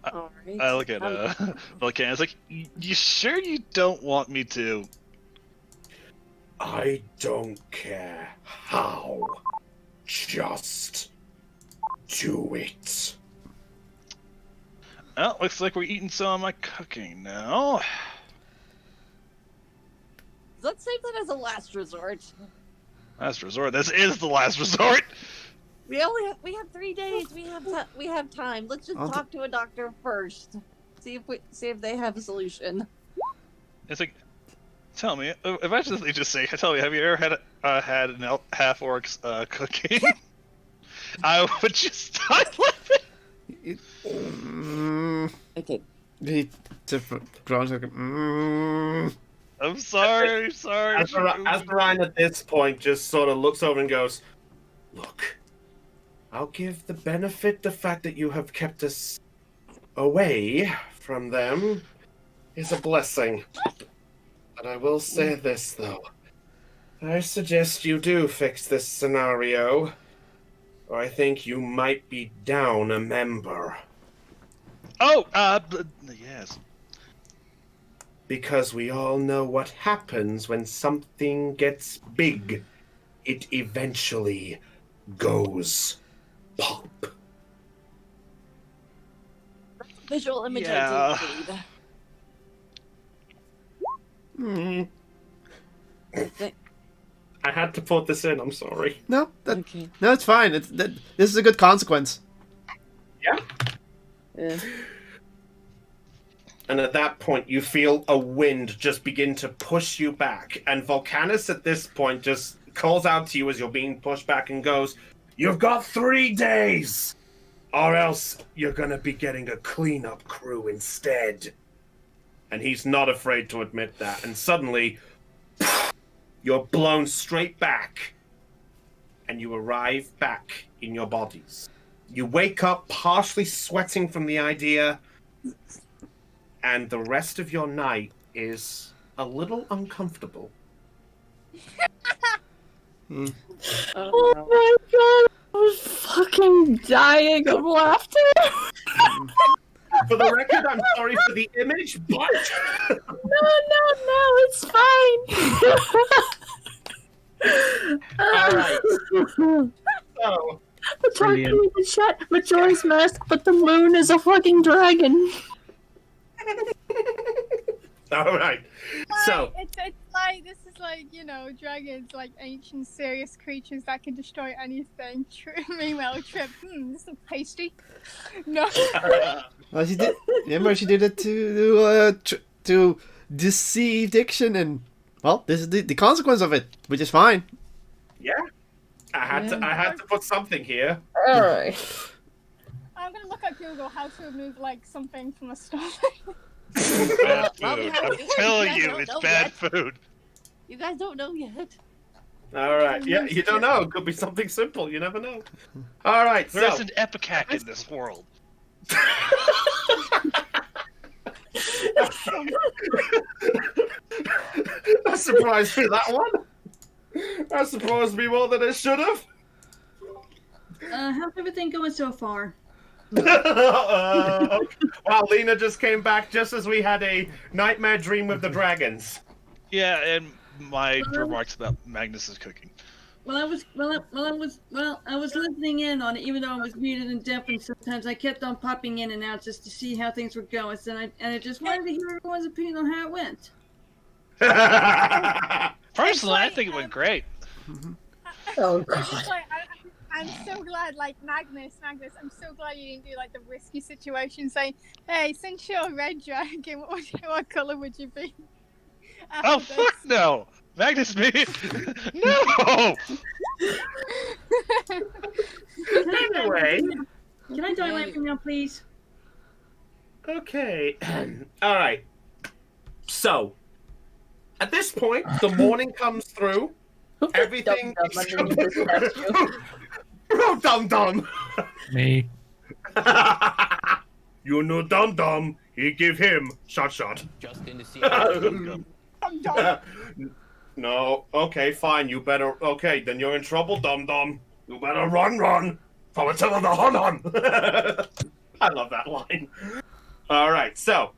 right. I look at Volcan. It's like, you sure you don't want me to? I don't care how. Just do it. Well, looks like we're eating some of my cooking now. Let's save that as a last resort. Last resort. This is the last resort. We have 3 days. We have time. Let's just talk to a doctor first. See if they have a solution. It's like, tell me. Imagine if they just say, "Tell me, have you ever had an half orc's cooking?" I would just start laughing. Okay. He groans like. I'm sorry. Azarine at this point just sort of looks over and goes, "Look, I'll give the benefit the fact that you have kept us away from them is a blessing. But I will say this, though. I suggest you do fix this scenario, or I think you might be down a member. Oh, yes. Because we all know what happens when something gets big. It eventually goes pop. Visual image Yeah. I did read. I had to put this in, I'm sorry. No, Okay. no, it's fine. This is a good consequence. Yeah? Yeah. And at that point, you feel a wind just begin to push you back. And Volcanus at this point just calls out to you as you're being pushed back and goes, "You've got 3 days! Or else you're going to be getting a cleanup crew instead." And he's not afraid to admit that. And suddenly, you're blown straight back. And you arrive back in your bodies. You wake up partially sweating from the idea and the rest of your night is a little uncomfortable. Oh my god, I was fucking dying of laughter. For the record, I'm sorry for the image, but No, it's fine. all right. So, I'm talking in the chat. Majora's Mask, but the moon is a fucking dragon. all right. So, it's like this is like, you know, dragons like ancient serious creatures that can destroy anything. Meanwhile, Trip, this is tasty. No. Well, she did. Remember, she did it to deceive Diction, and well, this is the consequence of it, which is fine. yeah, I had to put something here. Alright. I'm gonna look at Google how to remove like something from a stomach. Bad well, food. we have- I'm telling you you, guys it's don't bad know food. You guys don't know yet. All right. Yeah, you don't know. It could be something simple. You never know. All right. There's So, an epicac in this world. that surprised me. That one. That surprised me more than it should have. How's everything going so far? Wow, Lena just came back just as we had a nightmare dream with the dragons. Yeah, and my remarks about Magnus's cooking. Well, I was listening in on it, even though I was muted and deaf, and sometimes I kept on popping in and out just to see how things were going. So I just wanted to hear everyone's opinion on how it went. Personally, I think it went great. Oh It's god. just like, I'm so glad, like, Magnus, I'm so glad you didn't do, like, the risky situation, saying, hey, since you're a red dragon, what color would you be? Oh, fuck no! Magnus, me? No! Anyway, Can I die right now, please? okay. All right. So, at this point, the morning comes through. Everything is underneath the statue. Oh, dum dum. Me. You know dum dum. He give him shot. Just in to see. No. Okay, fine. You better. Okay, then you're in trouble, dum dum. You better run. For the till of the hun. I love that line. All right. So,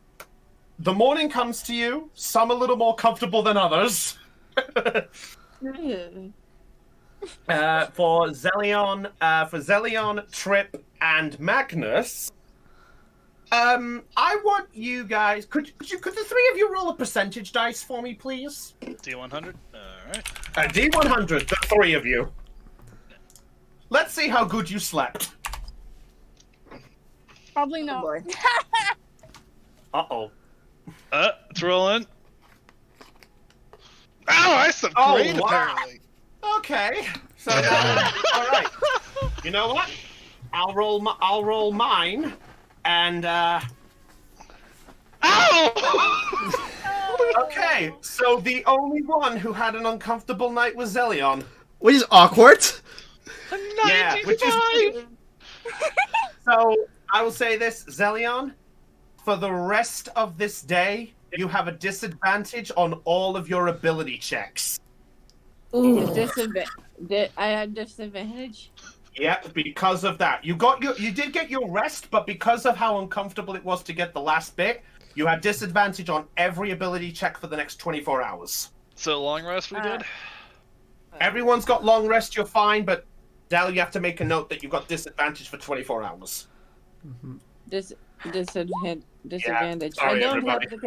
the morning comes to you. Some a little more comfortable than others. For Zelion, Trip, and Magnus, I want you guys. Could the three of you roll a percentage dice for me, please? D100? Alright. A D100, the three of you. Let's see how good you slept. Probably not. Uh-oh. It's rolling. Ow, I slept Oh, great, wow. apparently. Okay. So, all right. You know what? I'll roll mine, and Ow! Okay. So the only one who had an uncomfortable night was Zelion. Which is awkward. Yeah, which is. So I will say this, Zelion. For the rest of this day, you have a disadvantage on all of your ability checks. I had disadvantage. Yep, because of that. You did get your rest, but because of how uncomfortable it was to get the last bit, you had disadvantage on every ability check for the next 24 hours. So long rest we did? Everyone's got long rest, you're fine, but Dal, you have to make a note that you've got disadvantage for 24 hours. Disadvantage. sorry, I don't everybody. have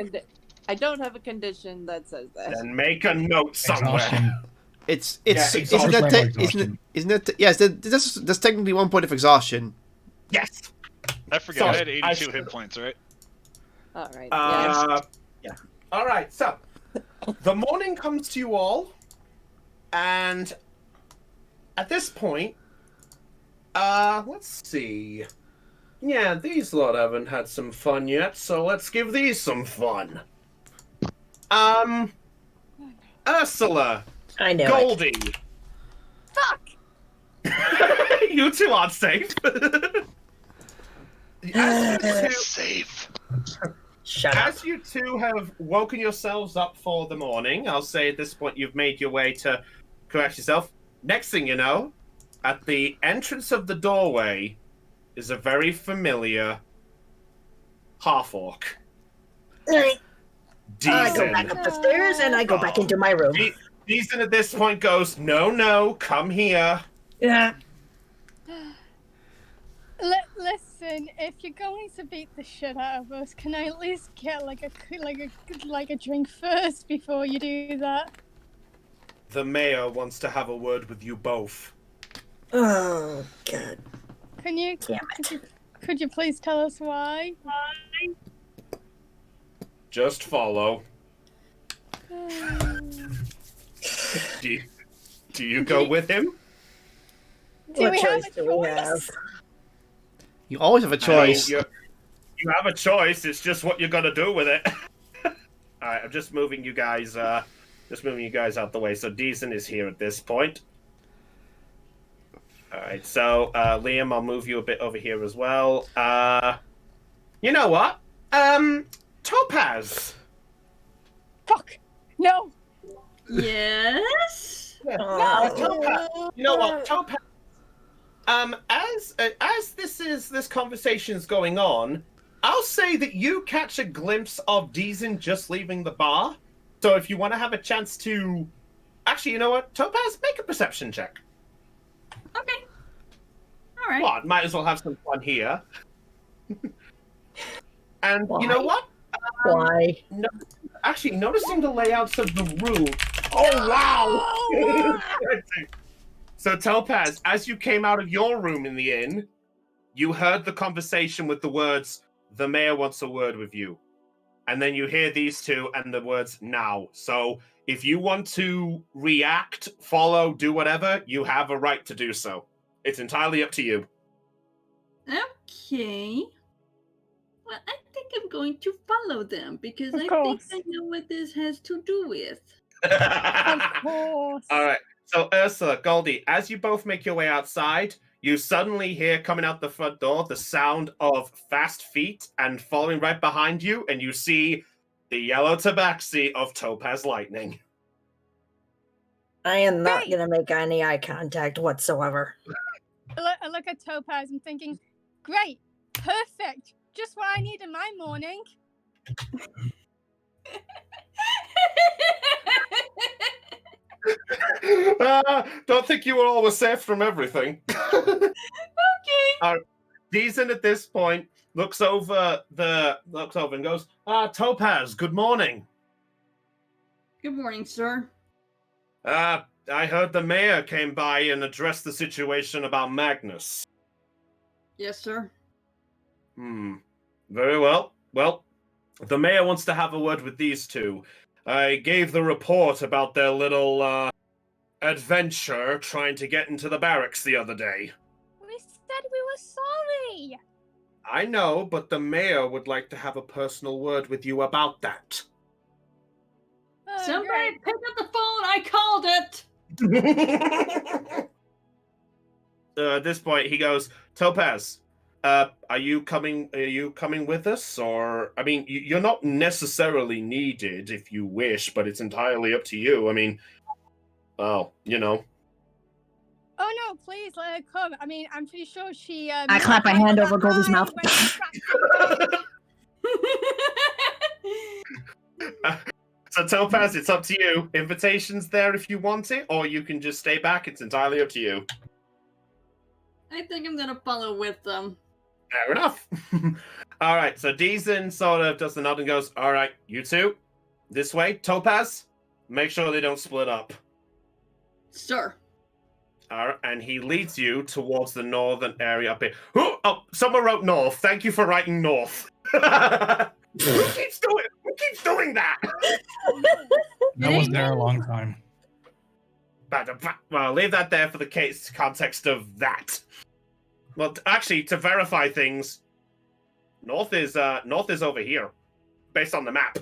I don't have a condition that says that. Then make a note somewhere. Exhaustion. It's Yeah, isn't exhaustion. that Exhaustion. isn't it yes that's technically 1 point of exhaustion. Yes. I forget, Sorry, I had 82 should- hit points, right? All right. Yeah. All right. So, the morning comes to you all, and at this point, let's see. Yeah, these lot haven't had some fun yet, so let's give these some fun. Ursula, I know. Goldie, Fuck! you two aren't safe. As you two- Safe. Shut up. As you two have woken yourselves up for the morning, I'll say at this point you've made your way to correct yourself. Next thing you know, at the entrance of the doorway is a very familiar half-orc. I go Deason. back up the stairs and I go back into my room. Deason at this point goes, no, come here. Yeah. Listen, if you're going to beat the shit out of us, can I at least get like a drink first before you do that? The mayor wants to have a word with you both. Oh, God. Can you? Damn it. Could you please tell us why? Just follow. Do you go with him? Do we have choice a do we choice? have? You always have a choice. You have a choice. It's just what you're gonna do with it. All right, I'm just moving you guys. Just moving you guys out the way. So Deason is here at this point. All right, so Liam, I'll move you a bit over here as well. You know what? Topaz. Fuck! No! Yes. Topaz. You know what, Topaz? As this conversation's going on, I'll say that you catch a glimpse of Deason just leaving the bar. So if you want to have a chance to, actually, you know what, Topaz, make a perception check. Okay. All right. Well, might as well have some fun here. And you know what? Why? No, actually, noticing the layouts of the room. Oh wow! So Topaz, as you came out of your room in the inn, you heard the conversation with the words, "The mayor wants a word with you." And then you hear these two and the words, "now." So if you want to react, follow, do whatever, you have a right to do so. It's entirely up to you. Okay. Well, I think I'm going to follow them because Of I course. think I know what this has to do with. Of course. All right. So Ursula, Goldie, as you both make your way outside, you suddenly hear coming out the front door the sound of fast feet, and following right behind you, and you see the yellow tabaxi of Topaz Lightning. I am not Great. going to make any eye contact whatsoever. I look at Topaz and thinking, great, perfect, just what I need in my morning. Don't think you were always safe from everything. Okay. Deason at this point looks over and goes, Topaz, good morning. Good morning, sir. I heard the mayor came by and addressed the situation about Magnus. Yes, sir. Very well. Well, the mayor wants to have a word with these two. I gave the report about their little, adventure trying to get into the barracks the other day. We said we were sorry. I know, but the mayor would like to have a personal word with you about that. Oh, Somebody great. pick up the phone. I called it. At this point, he goes, Topaz, are you coming with us? Or, I mean, you're not necessarily needed if you wish, but it's entirely up to you. I mean, well, you know. Oh no, please let her come. I mean, I'm pretty sure she. I clap my hand over Goldie's mouth. So Topaz, it's up to you. Invitation's there if you want it, or you can just stay back. It's entirely up to you. I think I'm gonna follow with them. Fair enough. All right, so Deason sort of does the nod and goes, all right, you two, this way. Topaz, make sure they don't split up. Sir. All right, and he leads you towards the northern area up here. Oh, someone wrote north. Thank you for writing north. Who keeps doing that? I was there a long time. Well, leave that there for the case context of that. Well, actually, to verify things, north is over here, based on the map.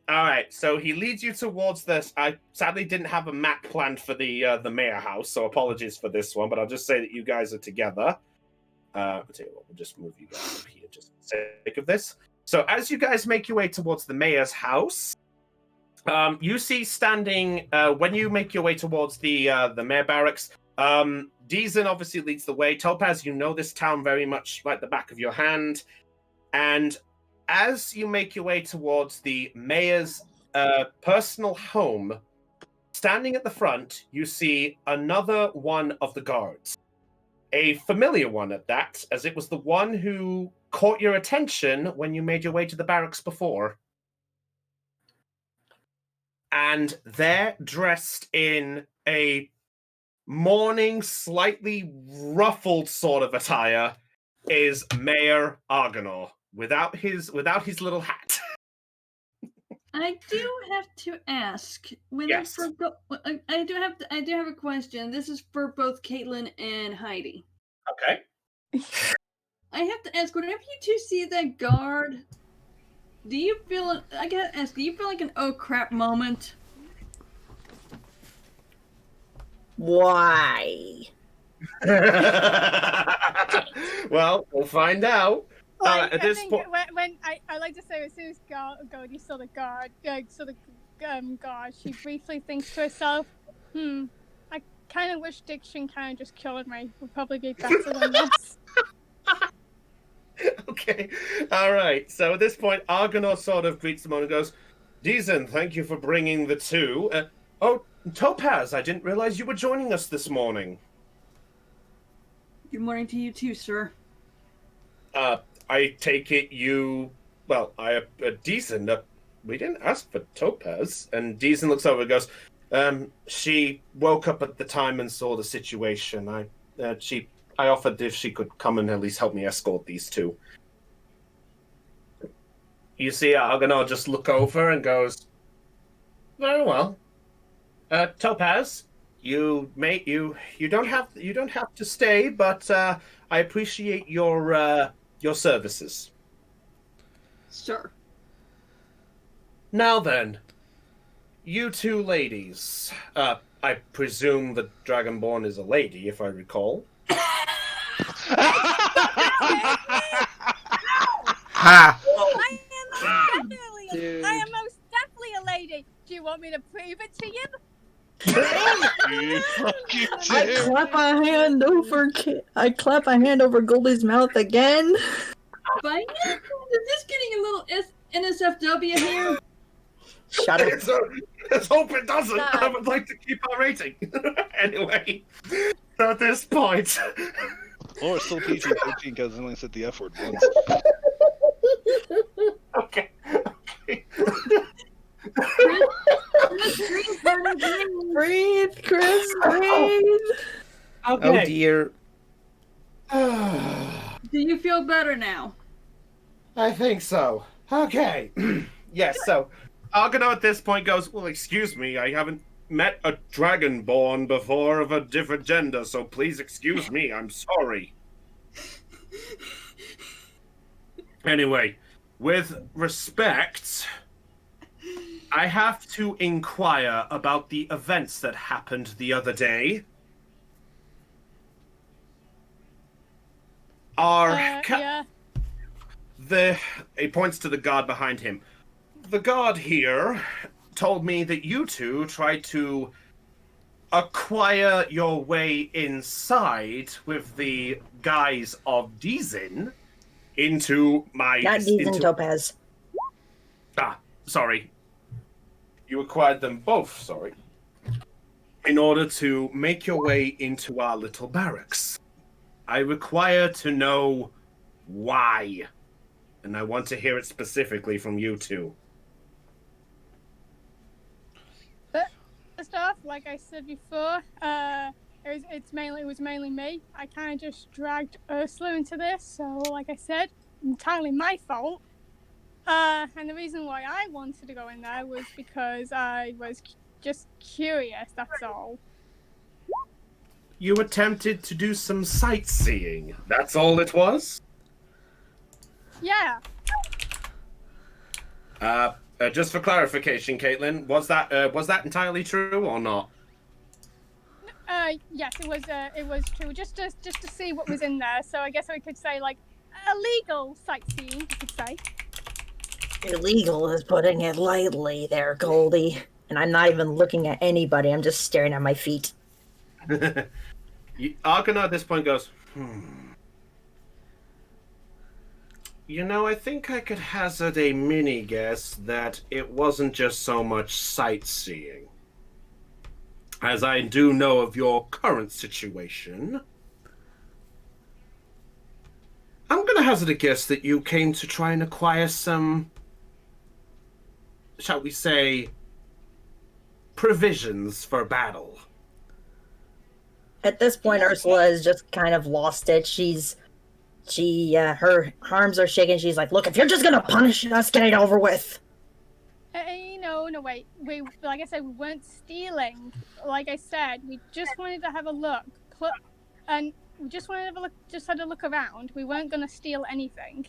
All right, so he leads you towards this. I sadly didn't have a map planned for the mayor house, so apologies for this one. But I'll just say that you guys are together. I'll tell you what, we'll just move you guys up here just a sake of this. So as you guys make your way towards the mayor's house, you see standing when you make your way towards the mayor barracks. Deezen obviously leads the way. Topaz, you know this town very much like the back of your hand, and as you make your way towards the mayor's personal home, standing at the front, you see another one of the guards. A familiar one at that, as it was the one who caught your attention when you made your way to the barracks before. And they're dressed in a mourning, slightly ruffled sort of attire, is Mayor Argonaut, without his little hat. I do have to ask. When Yes. I do have a question. This is for both Caitlin and Heidi. Okay. I have to ask. Whenever you two see that guard, do you feel? I gotta ask. Do you feel like an oh crap moment? Why? Well, we'll find out. Like, At I this think point, when I like to say, as soon as Goldie saw the guard, guard, she briefly thinks to herself, I kind of wish Diction kind of just killed me. Would probably be better than this. okay, all right. So at this point, Argonaut sort of greets them on and goes, "Deezen, thank you for bringing the two. Oh, Topaz, I didn't realize you were joining us this morning." Good morning to you too, sir. I take it you... Well, Deezen, we didn't ask for Topaz. And Deezen looks over and goes, she woke up at the time and saw the situation. I offered if she could come and at least help me escort these two. You see Argonaut just look over and goes, "Very well. Topaz, you don't have to stay, but I appreciate your services." Sure. Now then, you two ladies. I presume the Dragonborn is a lady, if I recall. Ha! I am most definitely a lady. Do you want me to prove it to you? You fucking I dare. clap my hand over Goldie's mouth again. But is this getting a little NSFW here? Shut up. Let's hope it doesn't. Stop. I would like to keep our rating. Anyway, at this point. Or it's still PG-13 because I only said the F word once. Okay. Breathe, Chris, breathe. Oh Okay. dear. Do you feel better now? I think so. Okay. Yes, so Argonaut at this point goes, "Well, excuse me, I haven't met a Dragonborn before of a different gender, so please excuse me, I'm sorry." Anyway, with respect, I have to inquire about the events that happened the other day. Yeah. He points to the guard behind him. The guard here told me that you two tried to acquire your way inside with the guise of Deezen into my... Not Deezen, Topaz. Sorry. You acquired them both, sorry. In order to make your way into our little barracks. I require to know why. And I want to hear it specifically from you two. First off, like I said before, it was mainly me. I kind of just dragged Ursula into this, so like I said, entirely my fault. And the reason why I wanted to go in there was because I was just curious, that's all. You attempted to do some sightseeing. That's all it was? Yeah. Just for clarification, Caitlin, was that entirely true or not? Yes, it was true. Just to see what was in there. So I guess I could say, like, illegal sightseeing, you could say. Illegal is putting it lightly there, Goldie. And I'm not even looking at anybody, I'm just staring at my feet. Argonaut at this point goes, You know, I think I could hazard a mini guess that it wasn't just so much sightseeing. As I do know of your current situation, I'm gonna hazard a guess that you came to try and acquire some, shall we say, provisions for battle. At this point, Ursula has just kind of lost it. Her arms are shaking. She's like, look, if you're just gonna punish us, get it over with. No, wait. Like I said, we weren't stealing. Like I said, we just wanted to have a look. And we just wanted to have a look, just had a look around. We weren't gonna steal anything.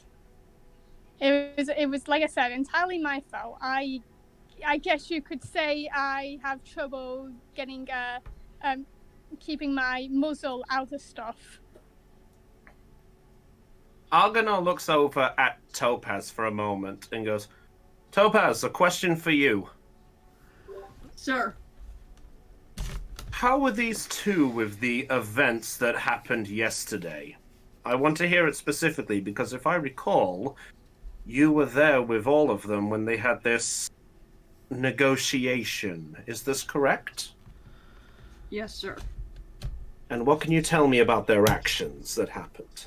It was like I said, entirely my fault. I guess you could say I have trouble getting keeping my muzzle out of stuff. Argonaut looks over at Topaz for a moment and goes, Topaz, a question for you. Sir. How were these two with the events that happened yesterday? I want to hear it specifically because if I recall, you were there with all of them when they had this negotiation. Is this correct? Yes, sir. And what can you tell me about their actions that happened?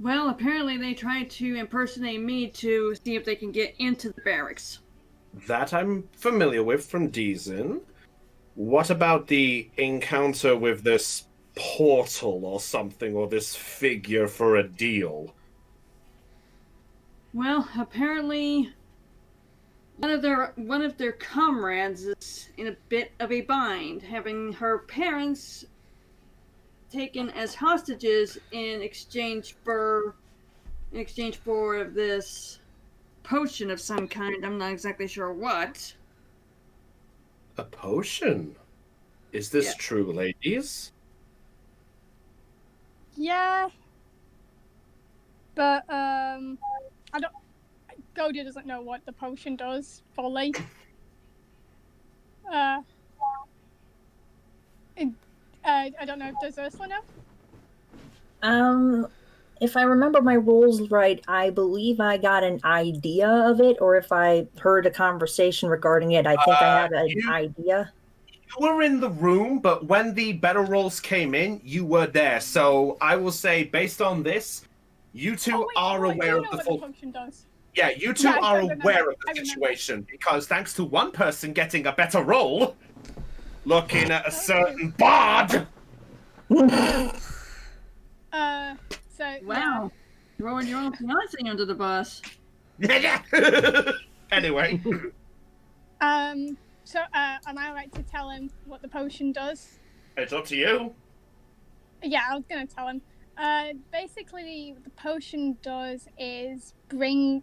Well, apparently they tried to impersonate me to see if they can get into the barracks. That I'm familiar with from Deezin. What about the encounter with this portal or something, or this figure for a deal? Well, apparently one of their comrades is in a bit of a bind, having her parents taken as hostages in exchange for this potion of some kind. I'm not exactly sure what. A potion? Is this true, ladies? Yeah. But Goldie doesn't know what the potion does fully. I don't know. Does Ursula know? If I remember my rules right, I believe I got an idea of it, or if I heard a conversation regarding it, I think I have an idea. You were in the room, but when the battle rolls came in, you were there. So I will say, based on this, you two are aware of the full. Potion does. Yeah, you two are aware of the situation because thanks to one person getting a better roll, looking at a certain bard. So wow, throwing your own fiance under the bus. Anyway. So am I right to tell him what the potion does? It's up to you. Yeah, I was gonna tell him. Basically, what the potion does is bring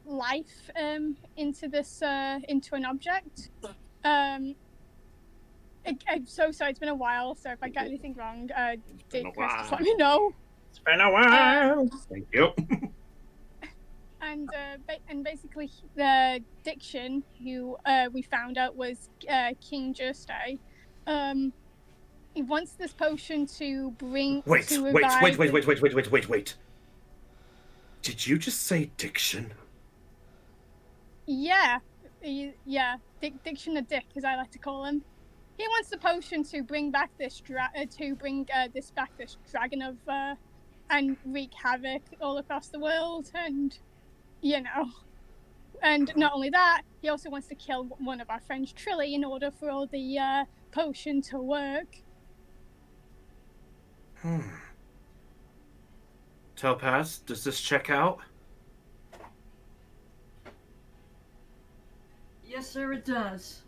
life into this into an object. I'm so sorry, it's been a while, so if I get anything wrong, Chris, just let me know. It's been a while. Thank you. And basically, the Diction, who we found out was King Jursday, he wants this potion to bring. Wait. Did you just say Diction? Yeah, Diction the Dick, as I like to call him. He wants the potion to bring back this this dragon of and wreak havoc all across the world, and and not only that, he also wants to kill one of our friends, Trilly, in order for all the potion to work. Topaz, does this check out? Yes, sir, it does.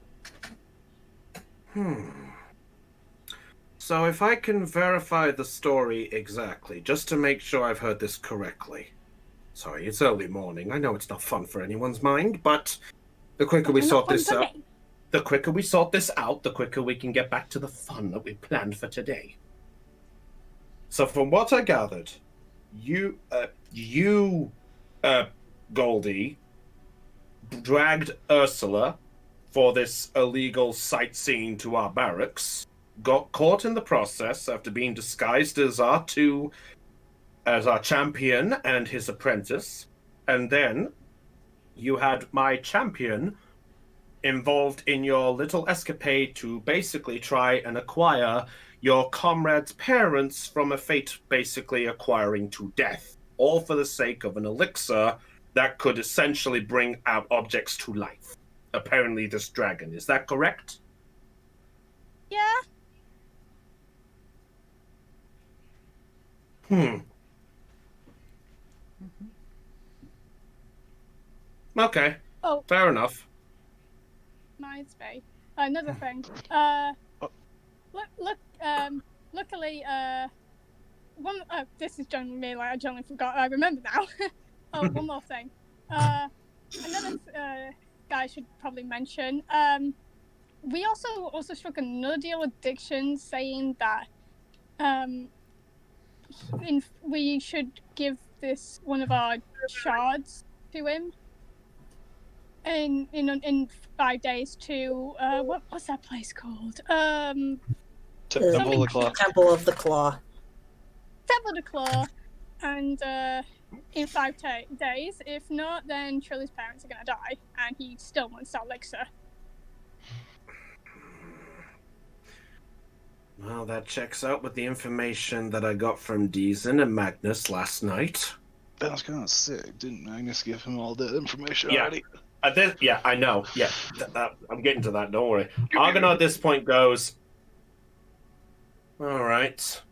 So if I can verify the story exactly, just to make sure I've heard this correctly. Sorry, it's early morning. I know it's not fun for anyone's mind, but the quicker we sort this out... the quicker we sort this out, the quicker we can get back to the fun that we planned for today. So from what I gathered, you, Goldie, dragged Ursula for this illegal sightseeing to our barracks, got caught in the process after being disguised as our champion and his apprentice, and then you had my champion involved in your little escapade to basically try and acquire your comrade's parents from a fate basically acquiring to death, all for the sake of an elixir that could essentially bring out objects to life. Apparently this dragon, is that correct? Yeah. Okay. Oh, Fair enough. reminds me. Another thing. Luckily, this is generally me, like, I generally forgot. I remember now. Oh, one more thing. Another guy I should probably mention. We also struck another deal with Diction, saying that we should give this one of our shards to him in 5 days to what's that place called? Temple of the Claw. Temple of the Claw. Temple of the Claw, and in 5 days. If not, then Trilly's parents are gonna die, and he still wants that elixir. Well, that checks out with the information that I got from Deezen and Magnus last night. That was kind of sick. Didn't Magnus give him all that information Yeah. already? Yeah, I know. Yeah, I'm getting to that. Don't worry. Argonaut at this point goes, all right.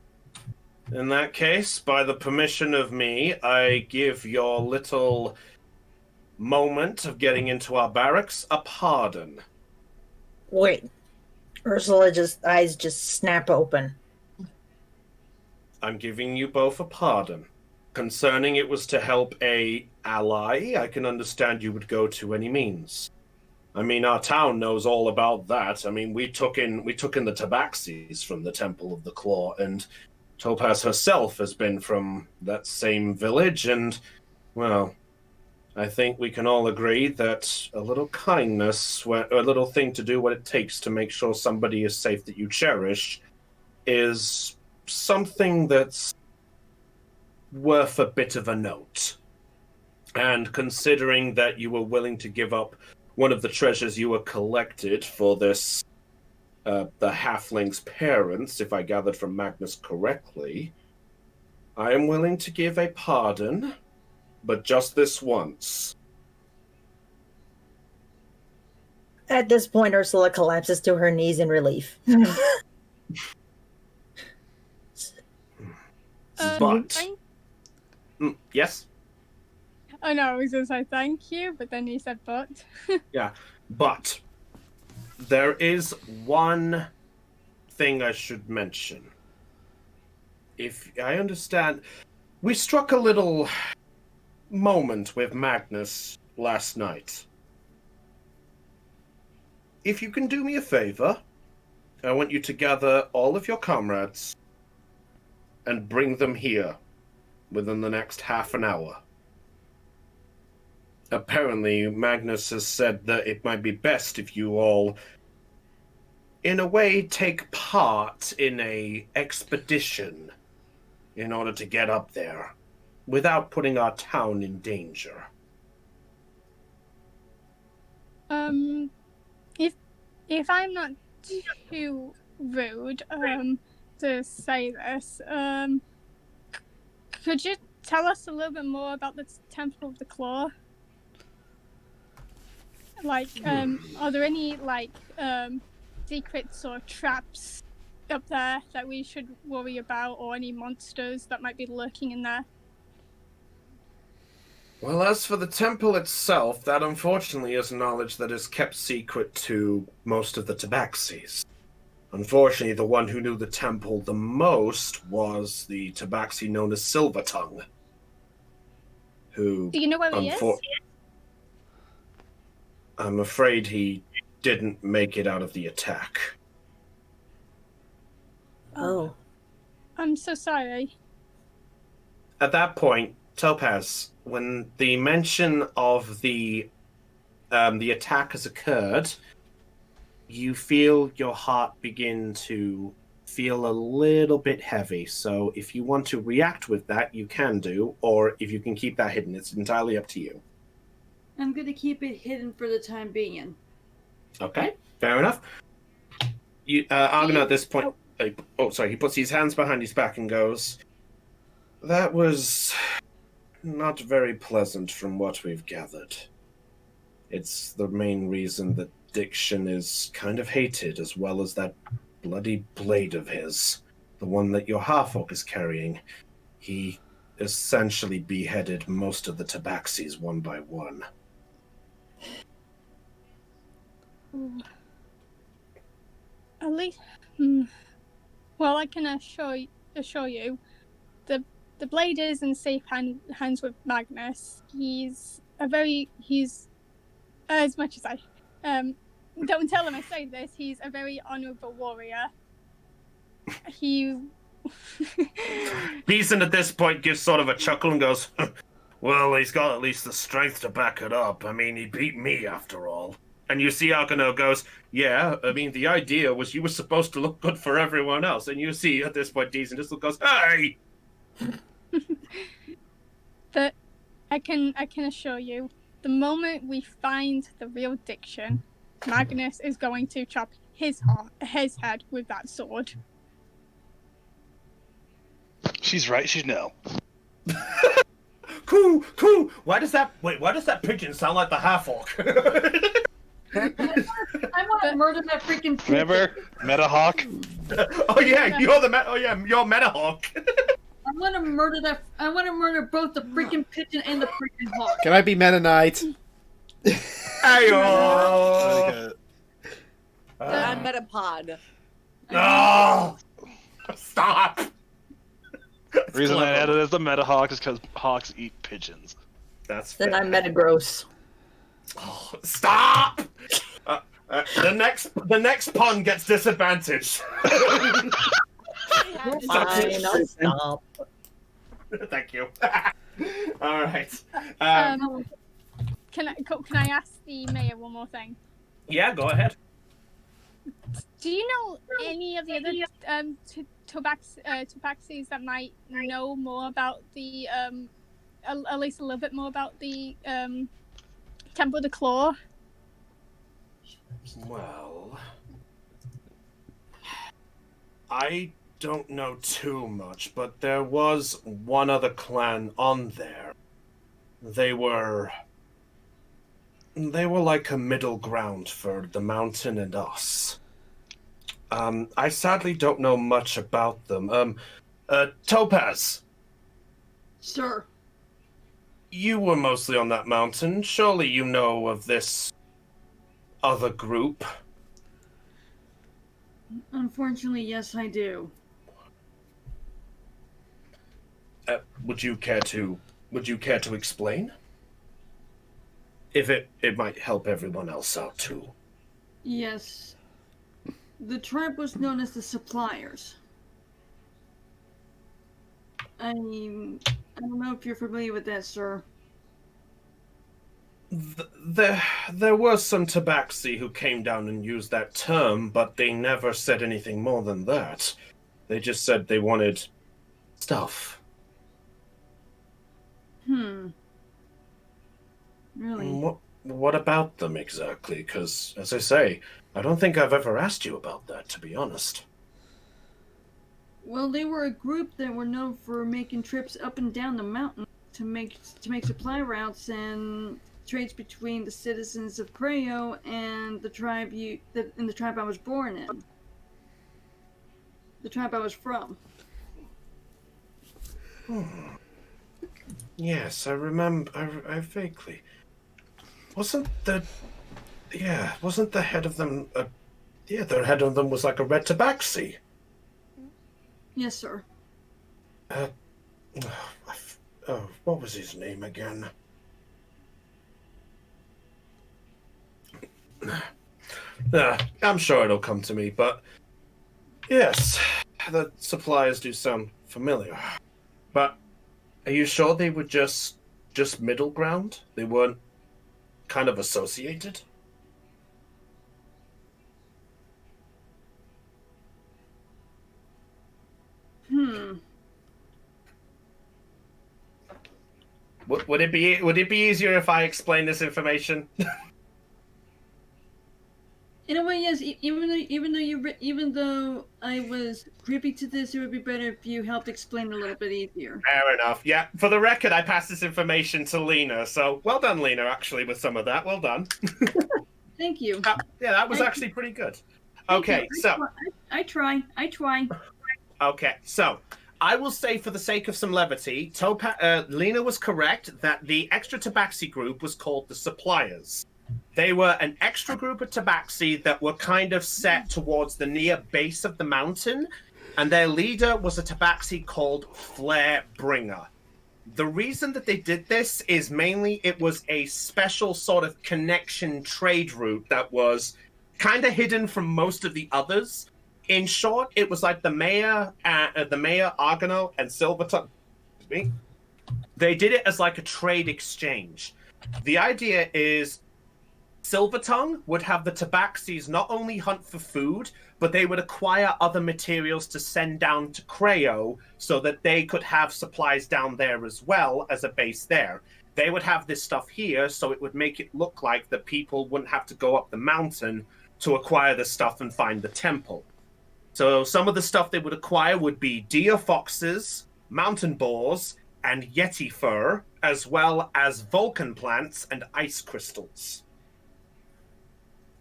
In that case, by the permission of me, I give your little moment of getting into our barracks a pardon. Wait. Ursula eyes just snap open. I'm giving you both a pardon. Concerning it was to help a ally, I can understand you would go to any means. I mean, our town knows all about that. I mean, we took in the Tabaxis from the Temple of the Claw, and Topaz herself has been from that same village, and, well, I think we can all agree that a little kindness, a little thing to do what it takes to make sure somebody is safe that you cherish, is something that's worth a bit of a note. And considering that you were willing to give up one of the treasures you were collected for this, the halfling's parents, if I gathered from Magnus correctly, I am willing to give a pardon, but just this once. At this point, Ursula collapses to her knees in relief. But yes? Oh no, I was gonna say thank you, but then you said but. Yeah, but there is one thing I should mention. If I understand, we struck a little moment with Magnus last night. If you can do me a favor, I want you to gather all of your comrades and bring them here within the next half an hour. Apparently, Magnus has said that it might be best if you all, in a way, take part in a expedition in order to get up there without putting our town in danger. If I'm not too rude, to say this, could you tell us a little bit more about the Temple of the Claw? Like, are there any, like, secrets or traps up there that we should worry about, or any monsters that might be lurking in there? Well, as for the temple itself, that unfortunately is knowledge that is kept secret to most of the Tabaxis. Unfortunately, the one who knew the temple the most was the Tabaxi known as Silvertongue. Who? Do you know where he is? I'm afraid he didn't make it out of the attack. Oh. I'm so sorry. At that point, Topaz, when the mention of the attack has occurred, you feel your heart begin to feel a little bit heavy. So if you want to react with that, you can do, or if you can keep that hidden, it's entirely up to you. I'm going to keep it hidden for the time being. Okay, fair enough. Argon at this point... he puts his hands behind his back and goes, "That was not very pleasant from what we've gathered. It's the main reason that Diction is kind of hated, as well as that bloody blade of his, the one that your half-orc is carrying. He essentially beheaded most of the Tabaxis one by one." At least, well, I can assure you, the blade is in safe hands with Magnus. He's as much as I don't tell him I say this. He's a very honorable warrior. He. Beeson at this point gives sort of a chuckle and goes, "Well, he's got at least the strength to back it up. I mean, he beat me after all." And you see Arkano goes, "Yeah, I mean, the idea was you were supposed to look good for everyone else." And you see at this point, Beeson just goes, "Hey!" But I can assure you, the moment we find the real Diction, Magnus is going to chop his head with that sword. She's right. She's no. Cool. Why does that pigeon sound like the half-orc? I want to murder that freaking pigeon. Remember, Metahawk. Oh yeah, you're Metahawk. I want to murder that. I want to murder both the freaking pigeon and the freaking hawk. Can I be Mennonite? Ayo! I'm Metapod. Oh! Stop! The reason I added as the Metahawk is because hawks eat pigeons. That's fair. Then I'm Metagross. Oh, stop! The next pun gets disadvantaged. Fine, I'll stop. Thank you. All right. Can I ask the mayor one more thing? Yeah, go ahead. Do you know any of the other Tabaxis that might know more about the at least a little bit more about the Temple of the Claw? Well, I don't know too much, but there was one other clan on there. They were like a middle ground for the mountain and us. I sadly don't know much about them. Topaz. Sir. You were mostly on that mountain. Surely you know of this other group. Unfortunately, yes, I do. Would you care to explain? If it might help everyone else out too. Yes. The tribe was known as the Suppliers. I don't know if you're familiar with that, sir. There were some Tabaxi who came down and used that term, but they never said anything more than that. They just said they wanted stuff. Really? What about them exactly? Because, as I say, I don't think I've ever asked you about that, to be honest. Well, they were a group that were known for making trips up and down the mountain to make supply routes and trades between the citizens of Prayo and the tribe the tribe I was born in. The tribe I was from. Yes, I remember. I vaguely. Wasn't the head of them? The head of them was like a red tabaxi. Yes, sir. What was his name again? I'm sure it'll come to me, but yes, the suppliers do sound familiar. But are you sure they were just middle ground? They weren't kind of associated? Would it be easier if I explain this information? In a way, yes. Even though I was privy to this, it would be better if you helped explain a little bit easier. Fair enough. Yeah. For the record, I passed this information to Lena. So well done, Lena. Actually, with some of that, well done. Thank you. Yeah, that was actually pretty good. Okay, so I try. okay, so I will say, for the sake of some levity, Lena was correct that the extra tabaxi group was called the Suppliers. They were an extra group of tabaxi that were kind of set towards the near base of the mountain, and their leader was a tabaxi called Flare Bringer. The reason that they did this is mainly it was a special sort of connection trade route that was kind of hidden from most of the others. In short, it was like the mayor, Argonaut, and Silvertongue. They did it as like a trade exchange. The idea is Silvertongue would have the tabaxis not only hunt for food, but they would acquire other materials to send down to Creo so that they could have supplies down there as well as a base there. They would have this stuff here, so it would make it look like the people wouldn't have to go up the mountain to acquire the stuff and find the temple. So some of the stuff they would acquire would be deer foxes, mountain boars, and yeti fur, as well as Vulcan plants and ice crystals.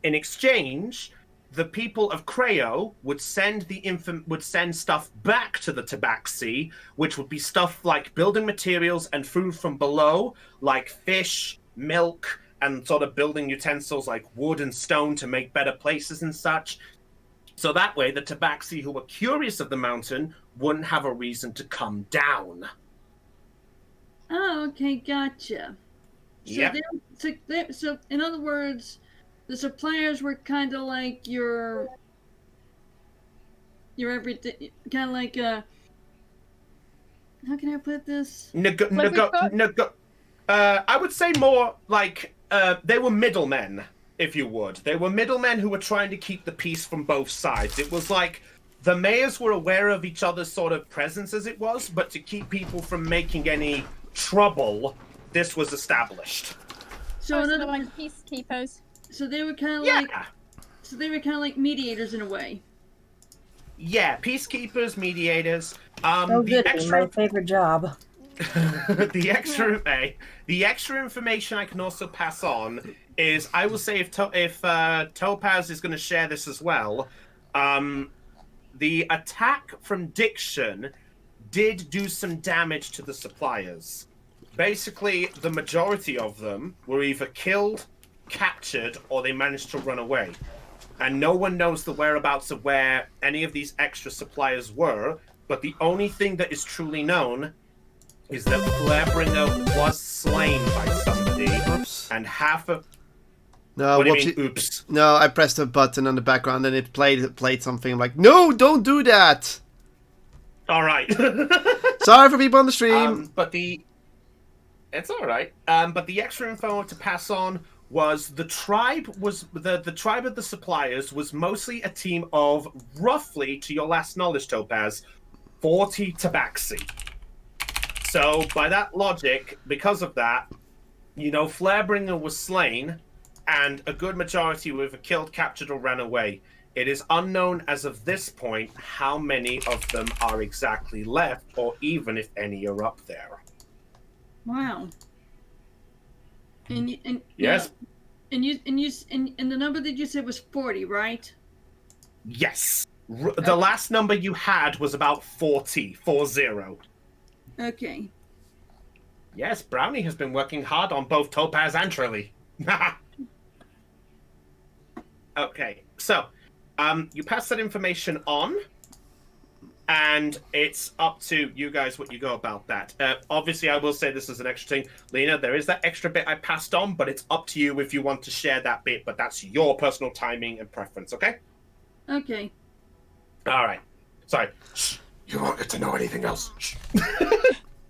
In exchange, the people of Creo would send stuff back to the tabaxi, which would be stuff like building materials and food from below, like fish, milk, and sort of building utensils like wood and stone to make better places and such. So that way, the tabaxi who were curious of the mountain wouldn't have a reason to come down. Oh, okay, gotcha. Yep. So in other words, the suppliers were kind of like your everyday, kind of like how can I put this? I would say more like they were middlemen, if you would. They were middlemen who were trying to keep the peace from both sides. It was like the mayors were aware of each other's sort of presence as it was, but to keep people from making any trouble, this was established. So another like peacekeepers. So they were kind of like mediators in a way. Yeah, peacekeepers, mediators. My favorite job. The extra information I can also pass on is, I will say, if Topaz is going to share this as well, the attack from Diction did do some damage to the suppliers. Basically, the majority of them were either killed, captured, or they managed to run away. And no one knows the whereabouts of where any of these extra suppliers were, but the only thing that is truly known is that Flarebringer was slain by somebody. Oops. And half of... No, what do you mean, oops? No, I pressed a button on the background and it played something. I'm like, no, don't do that! Alright. Sorry for people on the stream. It's alright. But the extra info to pass on was the tribe of the suppliers was mostly a team of roughly, to your last knowledge, Topaz, 40 tabaxi. So by that logic, because of that, Flarebringer was slain, and a good majority were either killed, captured, or ran away. It is unknown as of this point how many of them are exactly left, or even if any are up there. Wow. And yes. And the number that you said was 40, right? Yes. The last number you had was about 40. Okay. Yes, Brownie has been working hard on both Topaz and Trilly. Okay, so you pass that information on. and it's up to you guys what you go about that. Obviously, I will say this is an extra thing. Lena, there is that extra bit I passed on, but it's up to you if you want to share that bit, but that's your personal timing and preference, okay? Okay. All right. Sorry. Shh. You won't get to know anything else. Shh.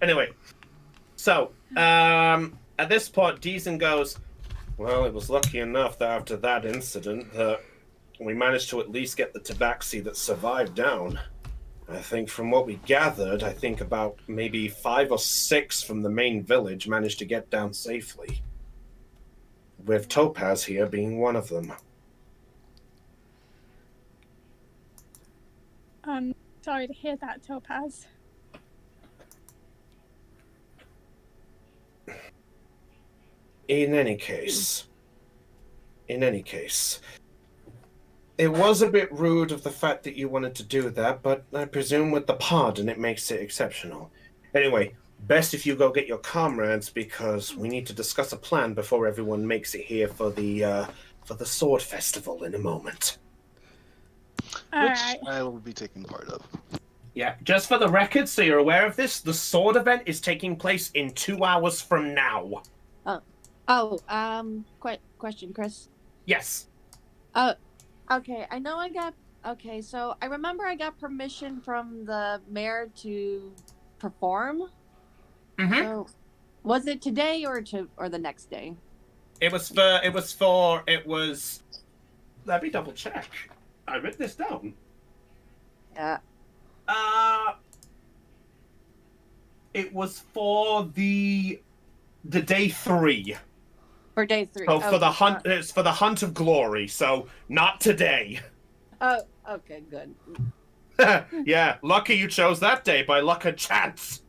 Anyway, so, at this point, Deason goes, well, it was lucky enough that after that incident that we managed to at least get the tabaxi that survived down. I think from what we gathered, I think about maybe 5 or 6 from the main village managed to get down safely. With Topaz here being one of them. Sorry to hear that, Topaz. In any case, it was a bit rude of the fact that you wanted to do that, but I presume with the pardon it makes it exceptional. Anyway, best if you go get your comrades because we need to discuss a plan before everyone makes it here for the sword festival in a moment. Alright. Which I will be taking part of. Yeah, just for the record, so you're aware of this, the sword event is taking place in 2 hours from now. Question, Chris. Yes. Okay, I know I got. Okay, so I remember I got permission from the mayor to perform. Mm-hmm. So, was it today or the next day? It was. Let me double check. I wrote this down. Yeah. It was for the day 3. For day 3. Oh, for the hunt. It's for the hunt of glory. So not today. Oh, okay, good. Yeah, lucky you chose that day by luck and chance.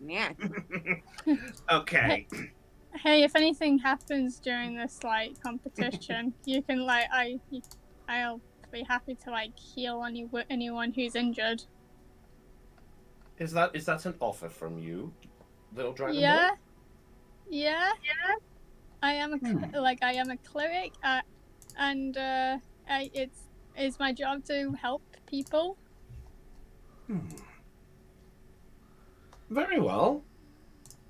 Yeah. Okay. Hey, if anything happens during this competition, you can I'll be happy to heal anyone who's injured. Is that an offer from you, little dragon Yeah. boy? Yeah. I am a cleric, and it's my job to help people. Very well.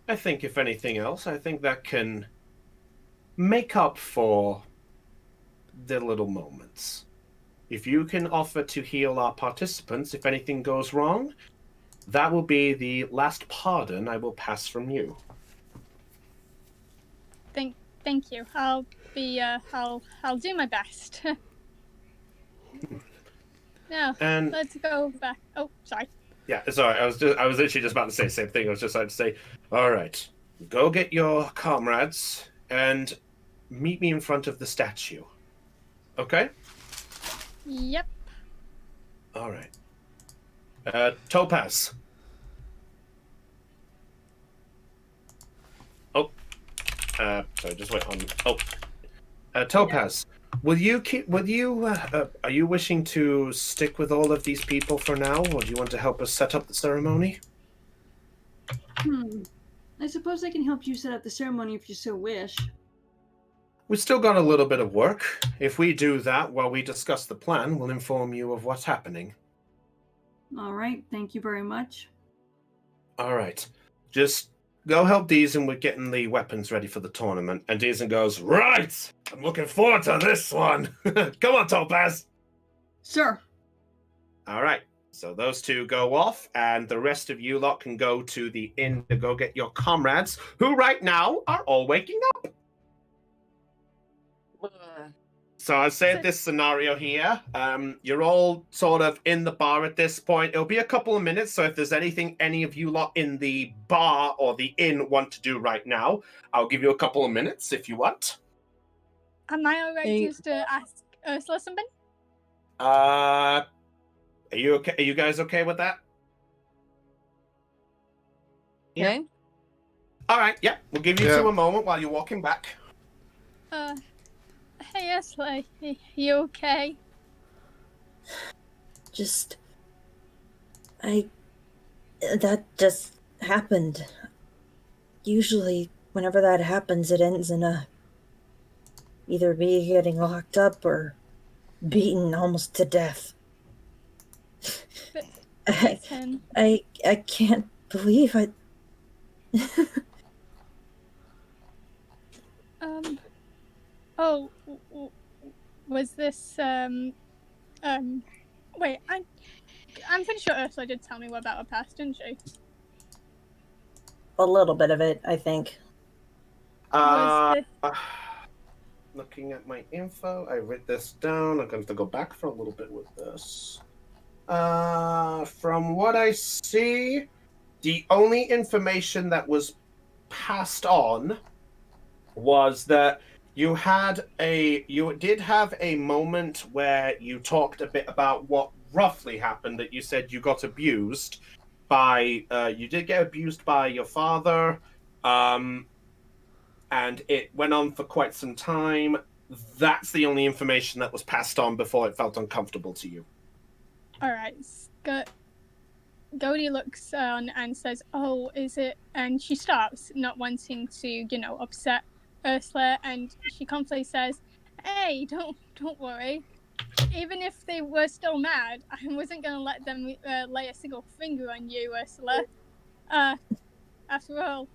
I think if anything else, I think that can make up for the little moments. If you can offer to heal our participants if anything goes wrong, that will be the last pardon I will pass from you. Thank you. I'll do my best. Now, And let's go back. Oh, sorry. yeah, sorry. I was literally just about to say the same thing. I was just about to say, all right, go get your comrades and meet me in front of the statue. Okay? Yep. All right. Topaz. Oh. Sorry, just wait on. Oh. Topaz. Will you are you wishing to stick with all of these people for now, or do you want to help us set up the ceremony? I suppose I can help you set up the ceremony if you so wish. We've still got a little bit of work. If we do that while we discuss the plan, we'll inform you of what's happening. All right, thank you very much. All right. Just go help Deason with getting the weapons ready for the tournament. And Deason goes, right! I'm looking forward to this one. Come on, Topaz. Sure. All right. So those two go off, and the rest of you lot can go to the inn to go get your comrades, who right now are all waking up. So I'll say this scenario here. You're all sort of in the bar at this point. It'll be a couple of minutes, so if there's anything any of you lot in the bar or the inn want to do right now, I'll give you a couple of minutes if you want. Am I alright just to ask Ursula something? Are you okay? Are you guys okay with that? Okay. Yeah. All right. Yeah, we'll give you two a moment while you're walking back. Hey Ursula, you okay? That just happened. Usually, whenever that happens, it ends in either me getting locked up or beaten almost to death. Ethan. I can't believe I. Oh, was this wait, I'm pretty sure Ursula did tell me about her past, didn't she? A little bit of it, I think. Was this Looking at my info, I wrote this down. I'm going to have to go back for a little bit with this. From what I see, the only information that was passed on was that you did have a moment where you talked a bit about what roughly happened. That you said you got abused by, you did get abused by your father, and it went on for quite some time. That's the only information that was passed on before it felt uncomfortable to you. alright? Goldie looks on and says, "Oh, is it?" And she stops, not wanting to, upset Ursula, and she confidently says, "Hey, don't worry. Even if they were still mad, I wasn't going to let them lay a single finger on you, Ursula. After all,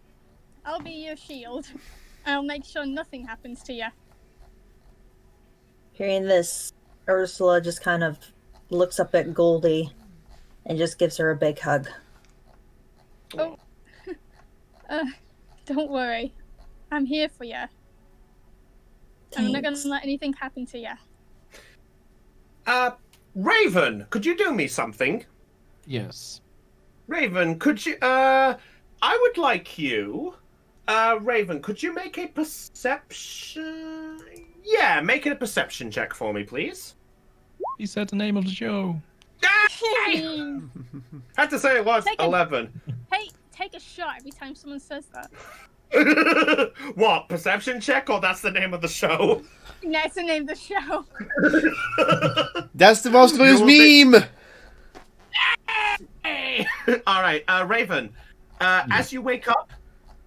I'll be your shield. I'll make sure nothing happens to you." Hearing this, Ursula just kind of looks up at Goldie and just gives her a big hug. Oh, don't worry. I'm here for you. I'm not going to let anything happen to you. Raven, could you do me something? Yes. Raven, could you, I would like you, Raven, could you make a perception? Yeah, make it a perception check for me, please. He said the name of the show. I had to say it was 11. Hey, take a shot every time someone says that. What, perception check, or that's the name of the show? That's the name of the show. That's the most used meme! Alright, Raven, as you wake up,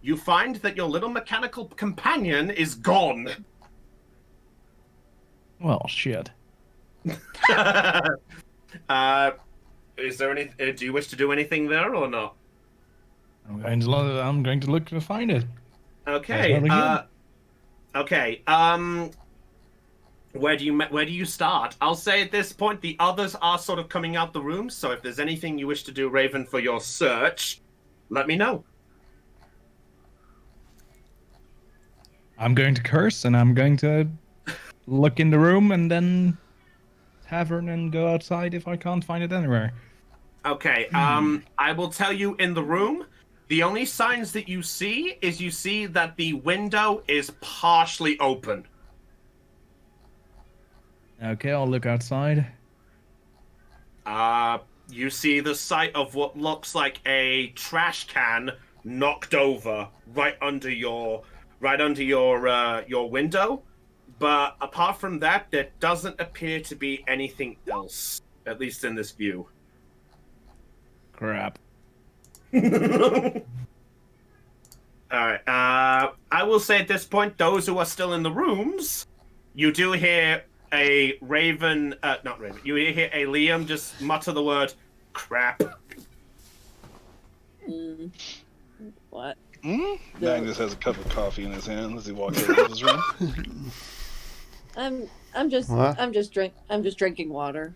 you find that your little mechanical companion is gone. Well, shit. Is there any? Do you wish to do anything there or not? I'm going to look to find it. Okay. Okay. Where do you start? I'll say at this point the others are sort of coming out the room. So if there's anything you wish to do, Raven, for your search, let me know. I'm going to curse and I'm going to look in the room and then tavern and go outside if I can't find it anywhere. Okay, I will tell you in the room, the only signs that you see that the window is partially open. Okay, I'll look outside. You see the sight of what looks like a trash can knocked over right under your window. But apart from that, there doesn't appear to be anything else, at least in this view. Crap. Alright, I will say at this point, those who are still in the rooms, you do hear a Raven, not Raven, you hear a Liam just mutter the word, crap. What? Magnus has a cup of coffee in his hand as he walks out of his room. I'm just drinking water.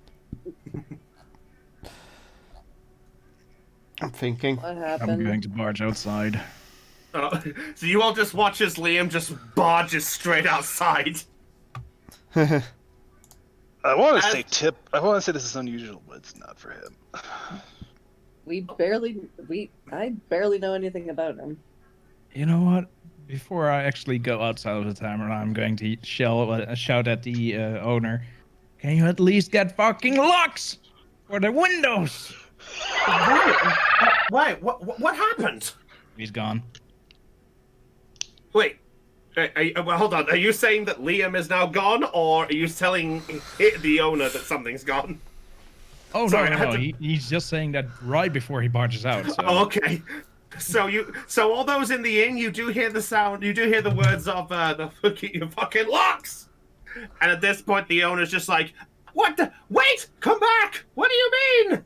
I'm thinking. What happened? I'm going to barge outside. So you all just watch as Liam just barges straight outside. I want to say this is unusual, but it's not for him. I barely know anything about him. You know what? Before I actually go outside of the tavern, I'm going to shout at the owner. Can you at least get fucking locks for the windows? Wait, what happened? He's gone. Wait, well, hold on. Are you saying that Liam is now gone, or are you telling the owner that something's gone? Oh, Sorry, no, he's just saying that right before he barges out. So. Oh, okay. So all those in the inn, you do hear the sound, you do hear the words of the fucking locks. And at this point, the owner's just like, "What the? Wait, come back! What do you mean?"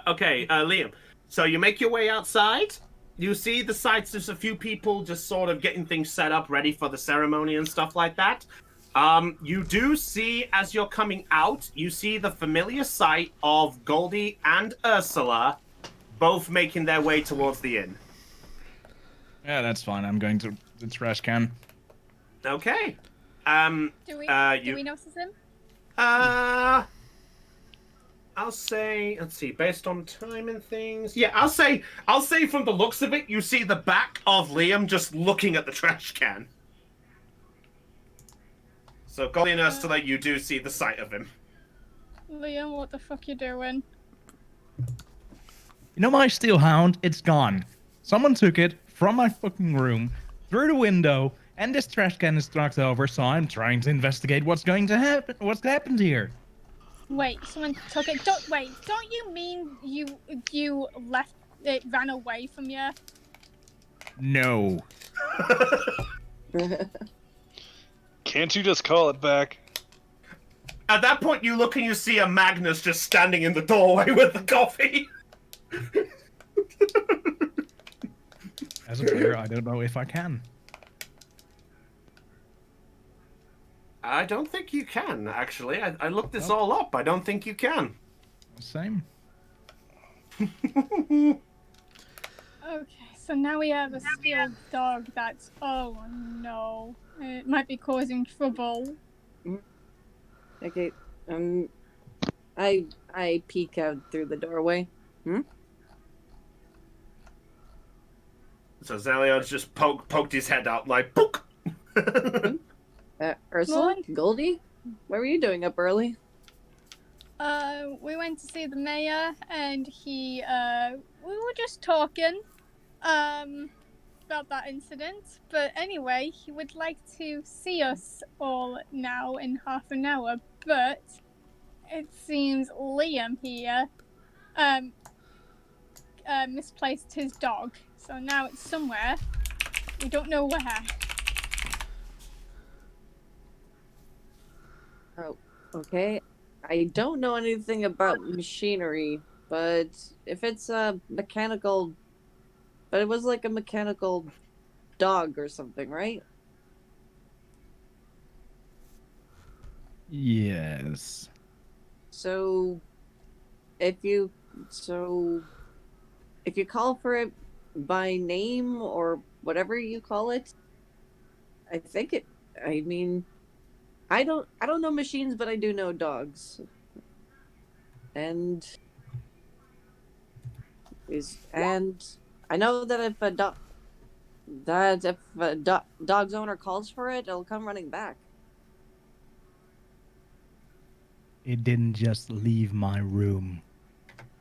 Okay, Liam. So you make your way outside. You see the sights. There's a few people just sort of getting things set up, ready for the ceremony and stuff like that. You do see, as you're coming out, you see the familiar sight of Goldie and Ursula both making their way towards the inn. Yeah, that's fine. I'm going to the trash can. Okay. Do we notice him? I'll say, let's see, based on time and things. Yeah, I'll say from the looks of it, you see the back of Liam just looking at the trash can. So, Goldie and Ursula, you do see the sight of him. Liam, what the fuck you doing? You know my steel hound? It's gone. Someone took it from my fucking room, through the window, and this trash can is knocked over, so I'm trying to investigate what's going to happen. What's happened here? Wait, someone took it. Don't you mean you left it, ran away from you? No. Can't you just call it back? At that point, you look and you see a Magnus just standing in the doorway with the coffee. As a player, I don't know if I can. I don't think you can, actually. I looked this all up. I don't think you can. Same. Okay, so now we have a steel dog that's... Oh, no. It might be causing trouble. Okay, I peek out through the doorway. So Zelion's just poked his head out like, poke! Ursula? What? Goldie? What were you doing up early? We went to see the mayor, and we were just talking, about that incident. But anyway, he would like to see us all now in half an hour, but it seems Liam here, misplaced his dog. So now it's somewhere. We don't know where. Oh, okay. I don't know anything about machinery, but if it's a mechanical... But it was like a mechanical dog or something, right? Yes. So, if you call for it by name or whatever you call it, I think it... I mean... I don't know machines, but I do know dogs. And I know that if a dog's owner calls for it, it'll come running back. It didn't just leave my room.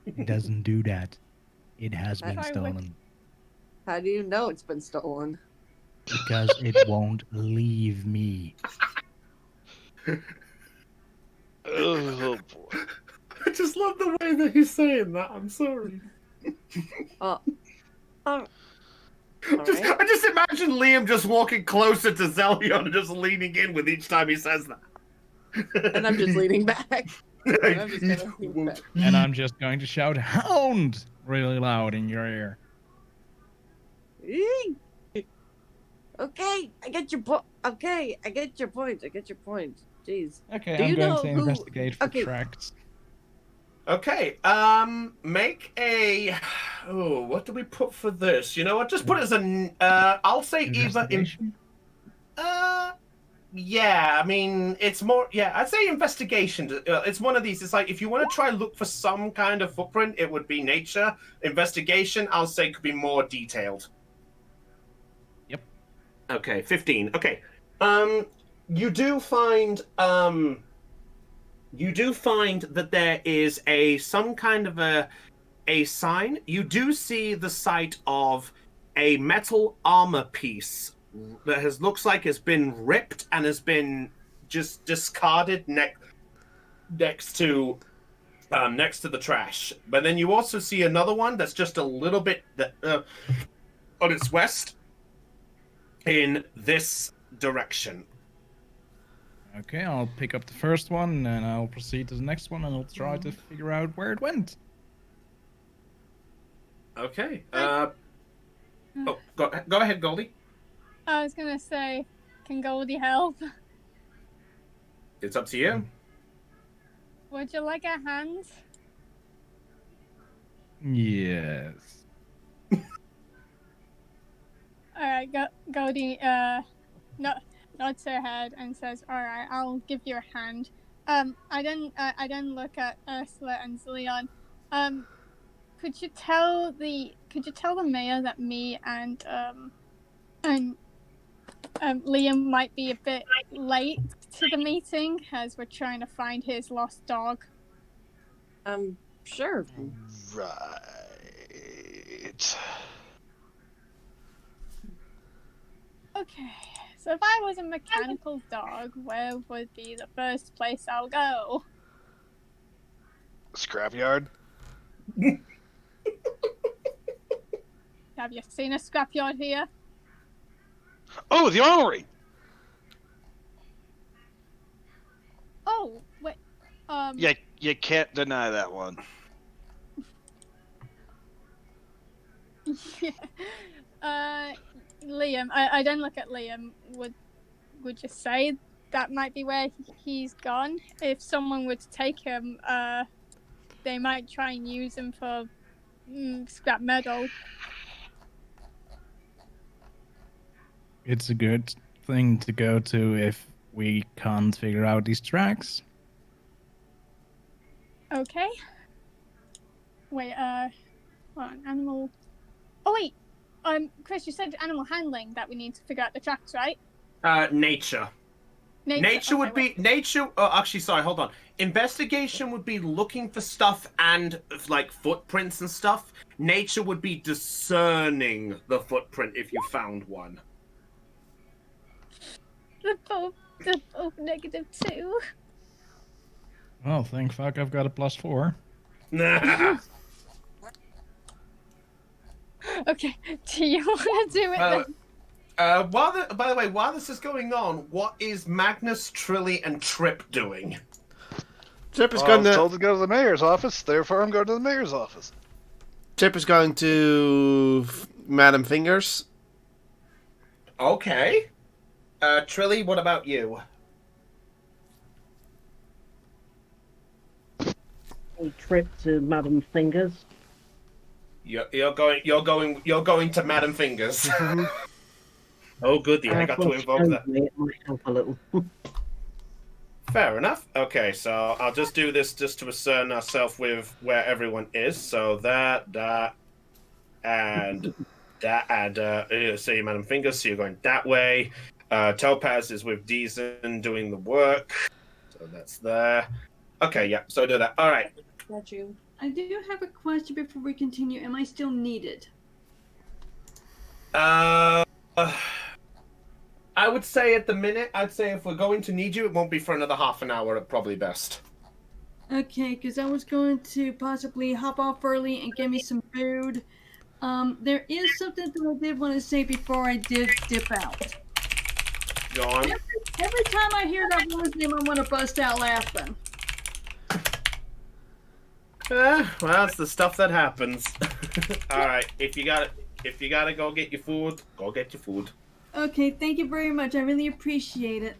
It doesn't do that. It has been stolen. How do you know it's been stolen? Because it won't leave me. Oh boy. I just love the way that he's saying that. I'm sorry. All I right. just imagine Liam just walking closer to Zelion and just leaning in with each time he says that. And I'm just leaning back. And I'm just gonna lean back. And I'm just going to shout, "Hound!" really loud in your ear. Okay, I get your point. Okay, I get your point. Jeez. Okay, Do I'm you going know to who- investigate for okay. tracks. Okay, make a... Oh, what do we put for this? You know what, just put it as a... I'll say either... Investigation? Yeah, I mean, it's more... Yeah, I'd say investigation. It's one of these. It's like, if you want to try and look for some kind of footprint, it would be nature. Investigation, I'll say, could be more detailed. Yep. Okay, 15. Okay. You do find that there is some kind of a sign. You do see the sight of a metal armor piece that looks like it's been ripped and has been just discarded next to the trash. But then you also see another one that's just a little bit on its west in this direction. Okay, I'll pick up the first one, and I'll proceed to the next one, and I'll try to figure out where it went. Okay. Oh, go ahead, Goldie. I was gonna say, can Goldie help? It's up to you. Would you like a hand? Yes. Alright, Goldie, nods her head and says, alright, I'll give you a hand. I then look at Ursula and Leon. Could you tell the mayor that me and Liam might be a bit late to the meeting as we're trying to find his lost dog? Sure. Right. Okay, so if I was a mechanical dog, where would be the first place I'll go? Scrapyard. Have you seen a scrapyard here? Oh, the armory. Oh, wait. Yeah, you can't deny that one. Liam, I then look at Liam. Would you say that might be where he's gone? If someone were to take him, they might try and use him for scrap metal. It's a good thing to go to if we can't figure out these tracks. Okay. Wait, hold on, animal. Oh wait, Chris, you said animal handling that we need to figure out the tracks, right? Nature. Nature would be nature. Oh, actually, sorry. Hold on. Investigation would be looking for stuff and like footprints and stuff. Nature would be discerning the footprint if you found one. They're both -2. Well, thank fuck I've got a +4. Okay, do you want to do it then? By the way, while this is going on, what is Magnus, Trilly, and Trip doing? Trip is I going was to. told to go to the mayor's office, therefore I'm going to the mayor's office. Trip is going to Madam Fingers. Okay. Trilly, what about you? A trip to Madam Fingers. You're going to Madam Fingers. Oh, goody! I got to invoke that. It might help a little. Fair enough. Okay, so I'll just do this just to ascertain ourselves with where everyone is. So that, and that, and see Madam Fingers. So you're going that way. Topaz is with Deezen doing the work. So that's there. Okay, yeah. So do that. All right. Got you. I do have a question before we continue. Am I still needed? I would say at the minute, I'd say if we're going to need you, it won't be for another half an hour at probably best. Okay, because I was going to possibly hop off early and get me some food. There is something that I did want to say before I did dip out. Go on. Every time I hear that woman's name, I want to bust out laughing. Well, it's the stuff that happens. All right, if you gotta go get your food, go get your food. Okay, thank you very much. I really appreciate it.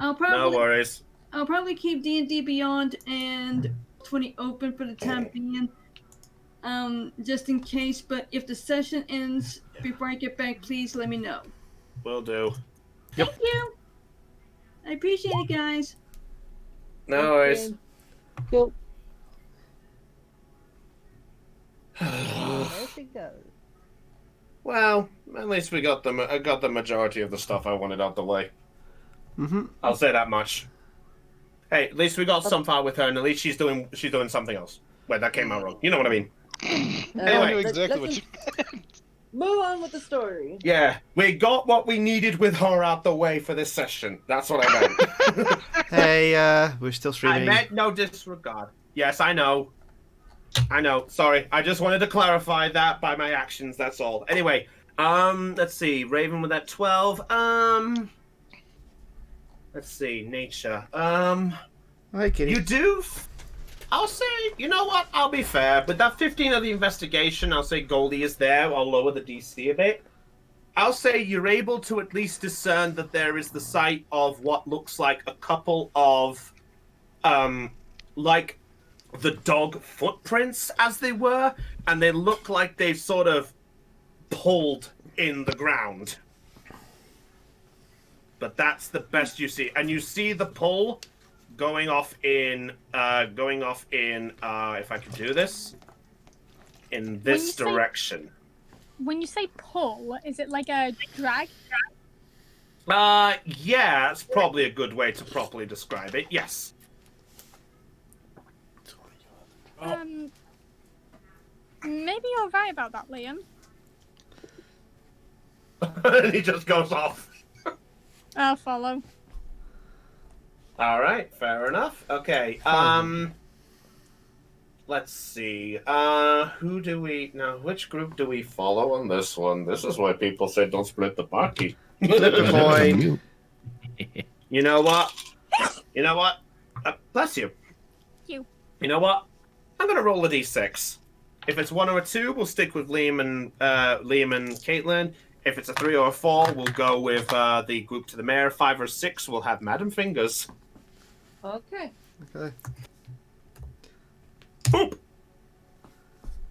No worries. I'll probably keep D&D Beyond and 20 open for the time being, just in case. But if the session ends before I get back, please let me know. Will do. Thank you. I appreciate it, guys. No worries. Cool. Well, at least we got the majority of the stuff I wanted out the way. Mm-hmm. I'll say that much. Hey, at least we got some far with her, and at least she's doing something else. Wait, that came out wrong. You know what I mean? I Anyway, knew exactly what let's you meant. Move on with the story. Yeah, we got what we needed with her out the way for this session. That's what I meant. Hey, we're still I streaming. meant no disregard. Yes, I know. Sorry. I just wanted to clarify that by my actions, that's all. Anyway, let's see. Raven with that 12. Let's see. Nature. Hi, Kitty. You do I'll say, you know what? I'll be fair. With that 15 of the investigation, I'll say Goldie is there. I'll lower the DC a bit. I'll say you're able to at least discern that there is the site of what looks like a couple of, like the dog footprints, as they were, and they look like they've sort of pulled in the ground. But that's the best you see, and you see the pull going off in, if I could do this, in this direction. When you say pull, is it like a drag? Yeah, it's probably a good way to properly describe it. Yes. Maybe you're right about that, Liam. And he just goes off. I'll follow. All right, fair enough. Okay. Let's see. Who do we now? Which group do we follow on this one? This is why people say don't split the party. Coin. You know what? You know what? Bless you. You. You know what? I'm gonna roll a d6. If it's 1 or a 2, we'll stick with Liam and Caitlin. If it's a 3 or a 4, we'll go with the group to the mayor. 5 or 6, we'll have Madam Fingers. Okay. Okay. Boop.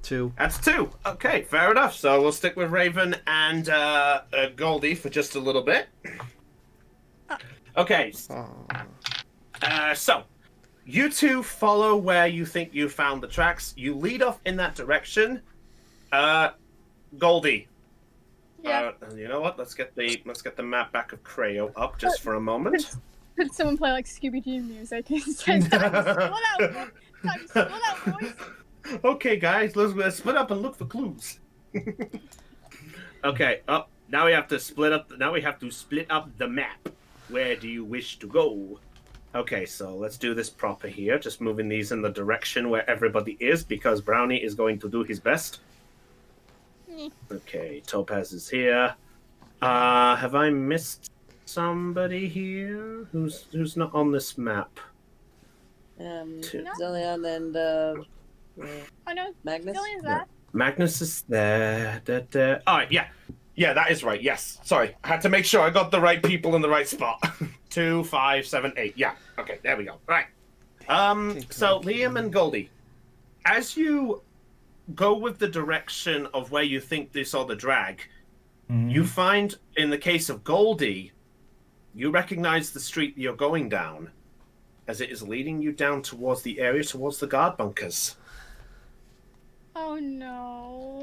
2. That's 2. Okay, fair enough. So we'll stick with Raven and Goldie for just a little bit. Okay. So you two follow where you think you found the tracks. You lead off in that direction. Goldie. Yeah. You know what? Let's get the map back of Creo up just for a moment. Could someone play like Scooby-Doo music instead? Time to split out, boys. Okay, guys, let's split up and look for clues. Okay. Now we have to split up. Now we have to split up the map. Where do you wish to go? Okay, so let's do this proper here. Just moving these in the direction where everybody is, because Brownie is going to do his best. Okay, Topaz is here. Have I missed somebody here? Who's not on this map? Zillion and I know. Magnus. Zillion's there. Magnus is there. All right, yeah, that is right. Yes, sorry, I had to make sure I got the right people in the right spot. 2, 5, 7, 8. Yeah, okay, there we go. Right. So Liam and Goldie, as you go with the direction of where you think they saw the drag, you find, in the case of Goldie, you recognize the street you're going down, as it is leading you down towards the area, towards the guard bunkers. Oh no.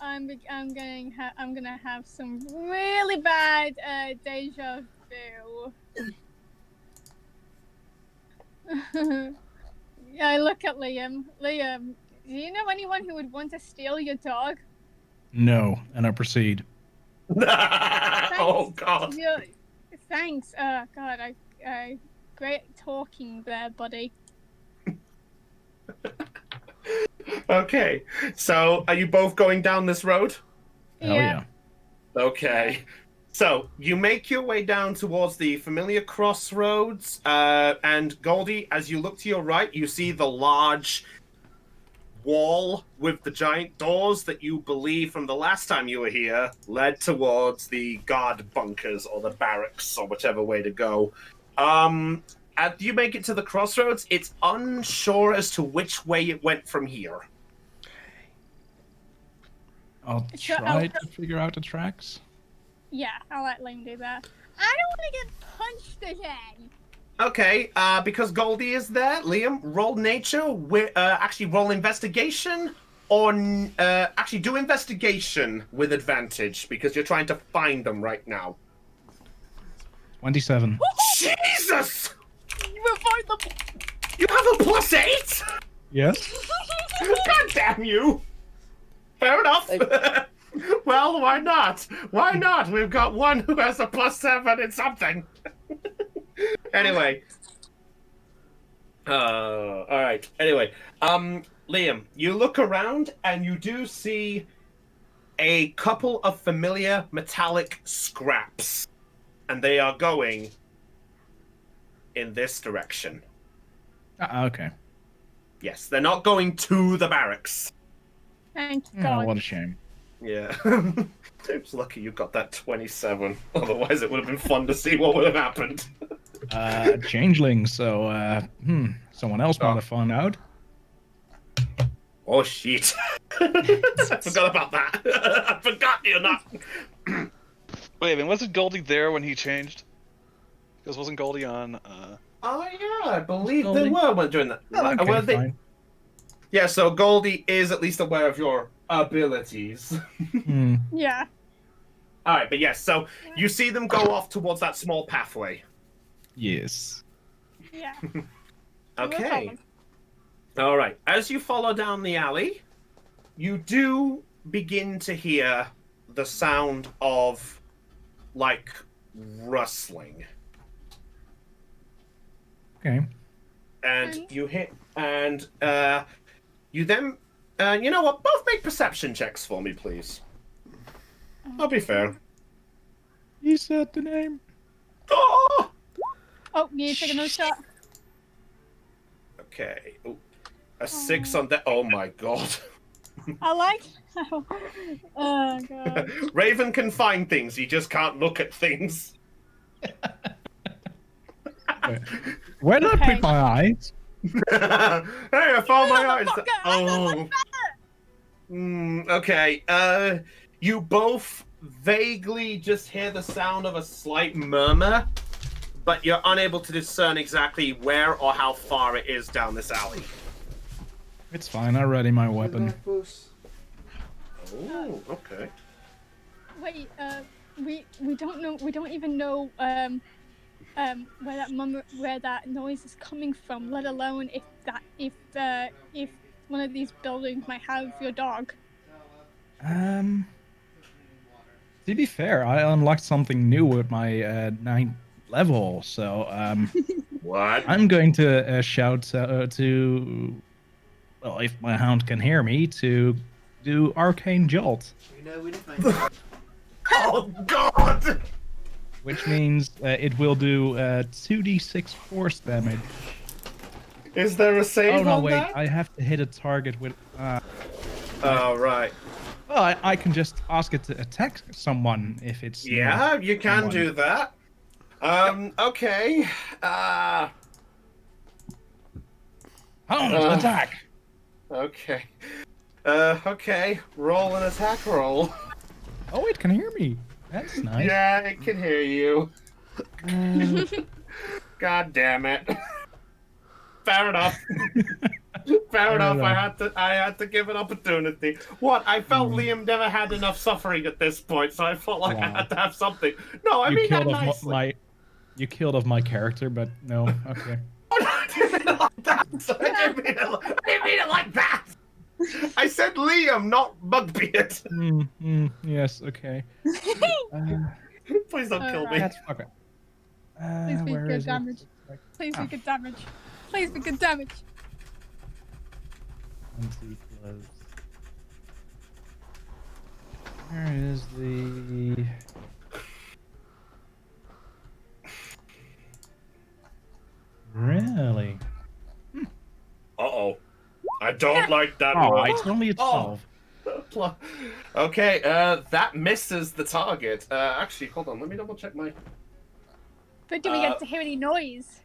I'm gonna have some really bad deja vu. I look at Liam. Liam, do you know anyone who would want to steal your dog? No, and I proceed. Oh God. Thanks. God, I great talking there, buddy. Okay, so are you both going down this road? Hell yeah. Okay. So you make your way down towards the familiar crossroads, and Goldie, as you look to your right, you see the large wall with the giant doors that you believe from the last time you were here led towards the guard bunkers or the barracks or whichever way to go. As you make it to the crossroads, it's unsure as to which way it went from here. I'll try to figure out the tracks. Yeah, I'll let Liam do that. I don't want to get punched again. Okay, because Goldie is there, Liam, roll nature, actually roll investigation, or actually do investigation with advantage, because you're trying to find them right now. 27. Jesus! You You have a +8? Yes? God damn you! Fair enough. Well, why not? Why not? We've got one who has a +7 in something. Anyway. All right. Anyway, Liam, you look around and you do see a couple of familiar metallic scraps, and they are going in this direction. Okay. Yes, they're not going to the barracks. Thank Oh, God. what a shame. Yeah. It's lucky you got that 27. Otherwise, it would have been fun to see what would have happened. Changeling, so, someone else might have found out. Oh, shit. I forgot about that. I forgot you're not. Wait a minute, wasn't Goldie there when he changed? Because wasn't Goldie on? Oh, yeah, I believe Goldie? they were when doing that. Oh, okay, Were they... fine. Yeah, so Goldie is at least aware of your abilities. Yeah. Alright, but yes, so you see them go off towards that small pathway. Yes. Yeah. Okay. Alright, as you follow down the alley, you do begin to hear the sound of, like, rustling. Okay. And you hit, and you then, you know what? Both make perception checks for me, please. I'll be fair. You said the name. Oh! Oh, you take another shot. Okay. Ooh. A 6 on that. Oh my god. I like. Oh God. Raven can find things. He just can't look at things. Where did I Okay. put my eyes? Hey, I found my eyes. Motherfucker, I know Oh. Okay. You both vaguely just hear the sound of a slight murmur, but you're unable to discern exactly where or how far it is down this alley. It's fine, I ready my weapon. Oh, okay. Wait. We don't know. We don't even know. Where that noise is coming from. Let alone if one of these buildings might have your dog. To be fair, I unlocked something new with my 9th level, so What? I'm going to shout to, well, if my hound can hear me, to do Arcane Jolt, Oh god! which means it will do 2d6 force damage. Is there a save Oh no, on wait, that? I have to hit a target with. Oh right. Well, I can just ask it to attack someone if it's. near Yeah, you can someone. do that. Okay. Hound, Uh. attack! Okay. Okay. Roll an attack roll. Oh, it can hear me. That's nice. Yeah, it can hear you. God damn it. Fair enough. Fair enough. I had to give an opportunity. What? I felt Liam never had enough suffering at this point, so I felt like I Wow. had to have something. No, I You mean that killed off nicely. you killed off my character, but no. Okay. Oh, no, I didn't mean it like that. I didn't mean it like that. I said Liam, not Bugbeard. Yes. Okay. Please don't kill me. That's okay. Please be Where good is damage. it? Please Ah. be good damage. Please be good damage. 20 plus. Where is the? Really? Uh-oh. I don't like that Oh, roll. it's only a 12. Okay, that misses the target. Actually, hold on, let me double check my... But do we get to hear any noise?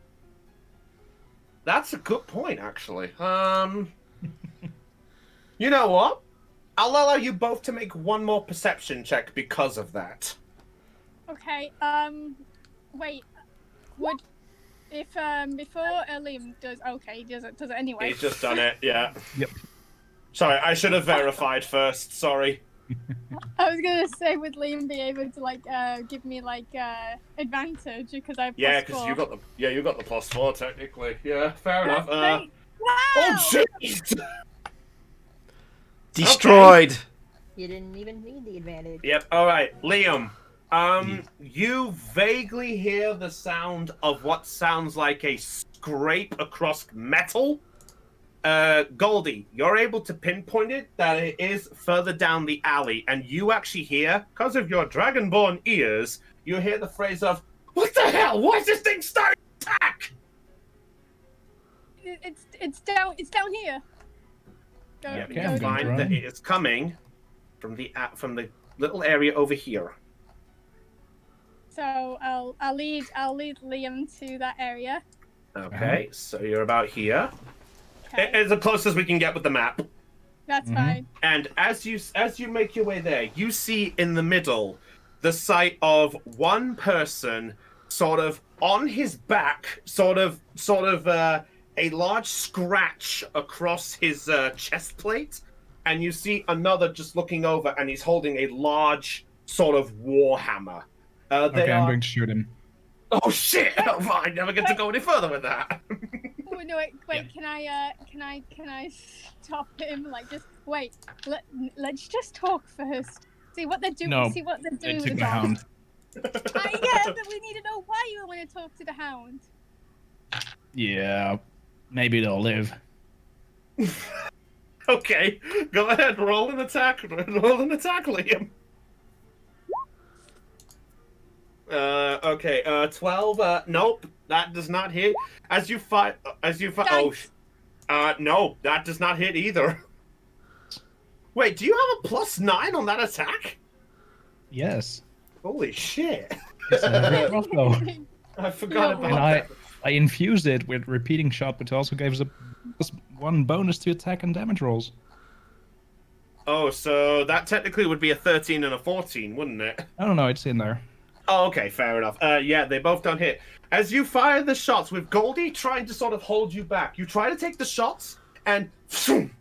That's a good point, actually. You know what? I'll allow you both to make one more perception check because of that. Okay. Wait. Would if before Liam does he does it anyway. He's just done it, yeah. Yep. Sorry, I should have verified first, sorry. I was gonna say, would Liam be able to give me advantage because I have Yeah, plus because 4? you got the you got the +4 technically. Yeah, fair That's enough. great. Oh jeez! Destroyed. You didn't even need the advantage. Yep. All right, Liam. You vaguely hear the sound of what sounds like a scrape across metal. Goldie, you're able to pinpoint it that it is further down the alley, and you actually hear, because of your dragonborn ears, you hear the phrase of, "What the hell? Why is this thing starting to attack?" It's down here. Go, Yeah, Okay, go I'm gonna find run. that it is coming from the little area over here. So I'll lead Liam to that area. Okay, so you're about here. Okay, It's the closest we can get with the map. that's Mhm. fine. And as you make your way there, you see in the middle the sight of one person, sort of on his back, sort of a large scratch across his chest plate, and you see another just looking over, and he's holding a large sort of war hammer. They Okay, I'm are. going to shoot him. Oh shit! I never get to go any further with that. Oh no! Wait. Can I stop him? Like, just wait. Let's just talk first. See what they're doing. No, See what they're They doing took with my the dog. hound. Yeah, but we need to know why you want to talk to the hound. Yeah, maybe they'll live. Okay, go ahead. Roll an attack. Roll an attack, Liam. Okay, 12, nope, that does not hit. As you fight, oh, no, that does not hit either. Wait, do you have a +9 on that attack? Yes. Holy shit. It's a heavy crossbow. I forgot about And that. I infused it with repeating shot, which also gives a +1 bonus to attack and damage rolls. Oh, so that technically would be a 13 and a 14, wouldn't it? I don't know, it's in there. Oh, okay, fair enough. Yeah, they both don't hit. As you fire the shots, with Goldie trying to sort of hold you back, you try to take the shots, and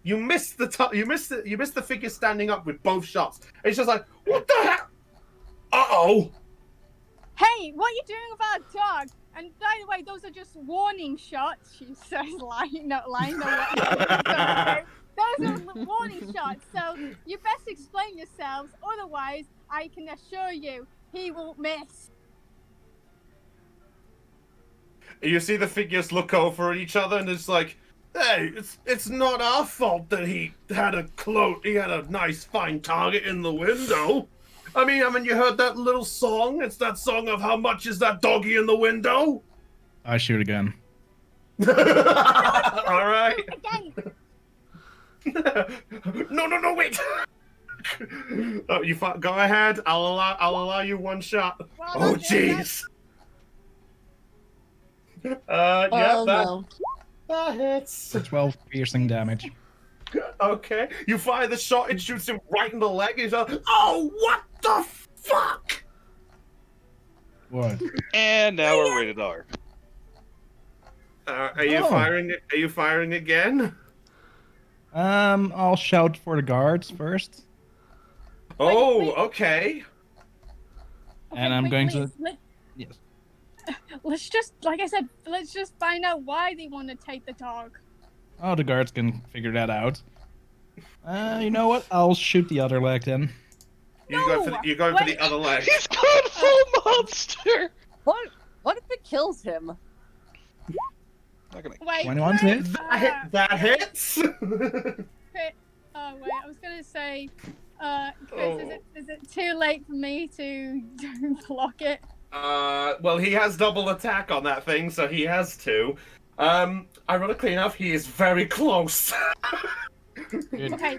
you miss the figure standing up with both shots. And it's just like, what the heck? Uh-oh. Hey, what are you doing with our dog? And by the way, those are just warning shots. She says, lying, not lying. No, those are warning shots. So you best explain yourselves. Otherwise, I can assure you, he won't miss. You see the figures look over at each other, and it's like, hey, it's not our fault that he had a nice fine target in the window. I mean, haven't you heard that little song? It's that song of how much is that doggy in the window? I shoot again. All right. Again. No, wait. Oh, go ahead. I'll allow you one shot. Well, Oh, that's it, jeez. Yeah, Oh no. that hits. For 12 piercing damage. Okay, you fire the shot, it shoots him right in the leg. He's like, oh, what the fuck? What? And now we're rated R. Are you Oh. firing? Are you firing again? I'll shout for the guards first. Oh, wait. okay. And I'm going to- Let, Yes. let's just, like I said, let's just find out why they want to take the dog. Oh, the guards can figure that out. You know what? I'll shoot the other leg then. You're going for the wait. other leg. He's gone full monster! What if it kills him? Not gonna. Wait, 21 Chris, hits? That hits. Chris, oh wait, I was gonna say, Chris, is it too late for me to block it? Well, he has double attack on that thing, so he has to. Ironically enough, he is very close. Good. Okay,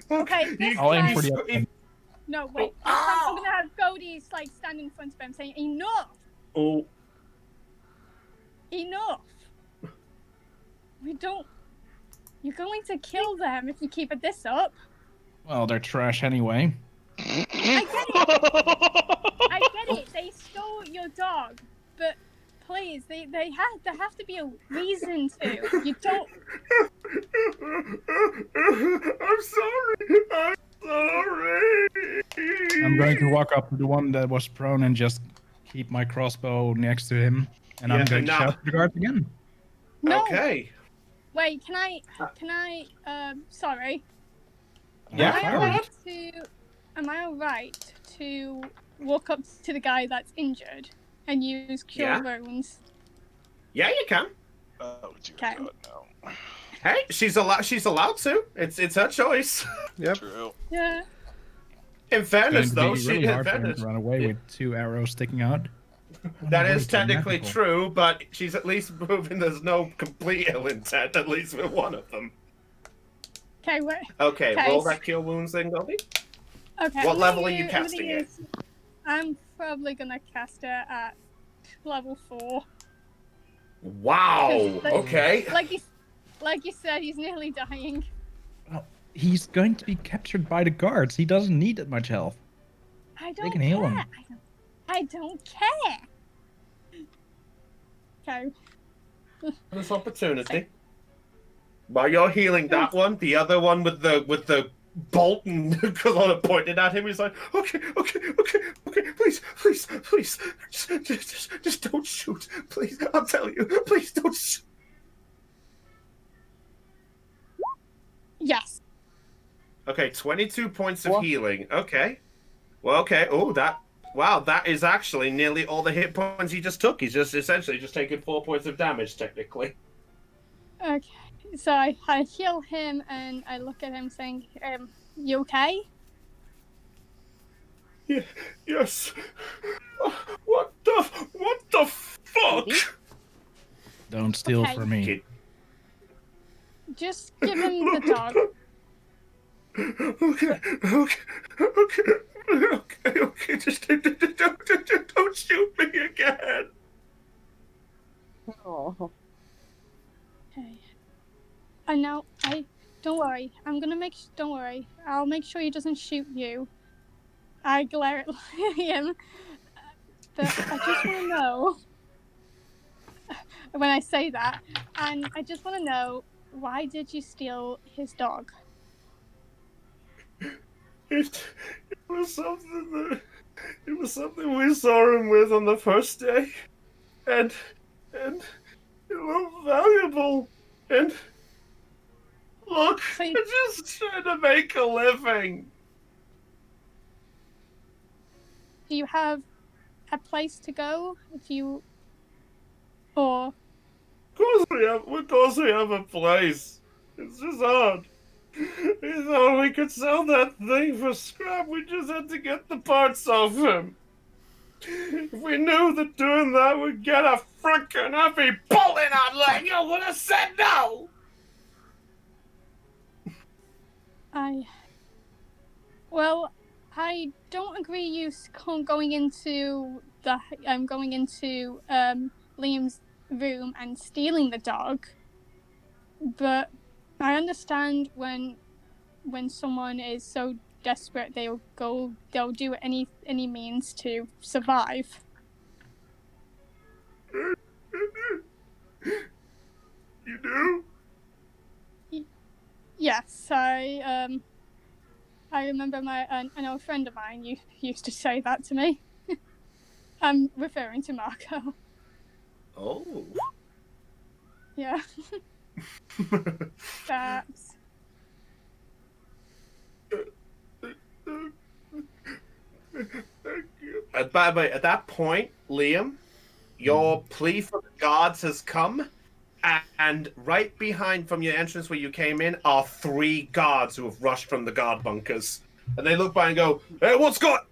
this I'll aim guy- for the other one. No, wait, I'm gonna have Goldie's like standing in front of him saying, enough! Oh, Enough! You're going to kill them if you keep this up. Well, they're trash anyway. I get it. They stole your dog, but please, there have to be a reason to. You don't. I'm sorry. I'm going to walk up to the one that was prone and just keep my crossbow next to him. And I'm Yeah, going to no. shout for the guards again. No. Okay. Wait, can I? Sorry. Yeah. Am I alright to walk up to the guy that's injured and use cure Yeah. wounds? Yeah, you can. Oh, dear Okay. God, no. Hey, she's allowed to. It's her choice. Yep. True. Yeah. In It's fairness, going though, to be really in hard for him fairness, to run away with 2 arrows sticking out. That what is is technically magical? true, but she's at least proving there's no complete ill intent, at least with one of them. Okay, wait. Okay, Okay. roll that cure wounds thing, Goldie. Okay. What I'm level gonna are you use- casting it? I'm probably gonna cast it at level 4. Wow. Like- Okay. Like you said, he's nearly dying. Well, he's going to be captured by the guards. He doesn't need that much health. I They don't can heal care. him. I don't care. Okay. This opportunity. While you're healing that one, the other one with the bolt and Colonna pointed at him, he's like, okay, please, just don't shoot, please. I'll tell you, please don't shoot. Yes. Okay, 22 points of healing. Okay. Well, okay. Oh, wow, that is actually nearly all the hit points he just took. He's just essentially just taken 4 points of damage, technically. Okay. So I heal him and I look at him saying, you okay? Yeah, yes. What the fuck? Don't steal Okay. from me. Kid. Just give him the dog. Okay. Just don't shoot me again. Oh. Okay. And now, don't worry. Don't worry. I'll make sure he doesn't shoot you. I glare at him. But I just want to know, when I say that, and I just want to know, why did you steal his dog? It was something we saw him with on the first day, and it looked valuable, and look, I'm just trying to make a living. Do you have a place to go? Or Of course we have a place. It's just hard. We thought we could sell that thing for scrap. We just had to get the parts off him. If we knew that doing that would get a frickin' heavy bullet in our leg, I would have said no. I don't agree you going into Liam's room and stealing the dog, but I understand when someone is so desperate they'll do any means to survive. You do? Yes, I remember an old friend of mine used to say that to me. I'm referring to Marco. Oh. Yeah. Perhaps. By the way, at that point, Liam, your plea for the guards has come, and right behind from your entrance where you came in are 3 guards who have rushed from the guard bunkers. And they look by and go, hey, what's got...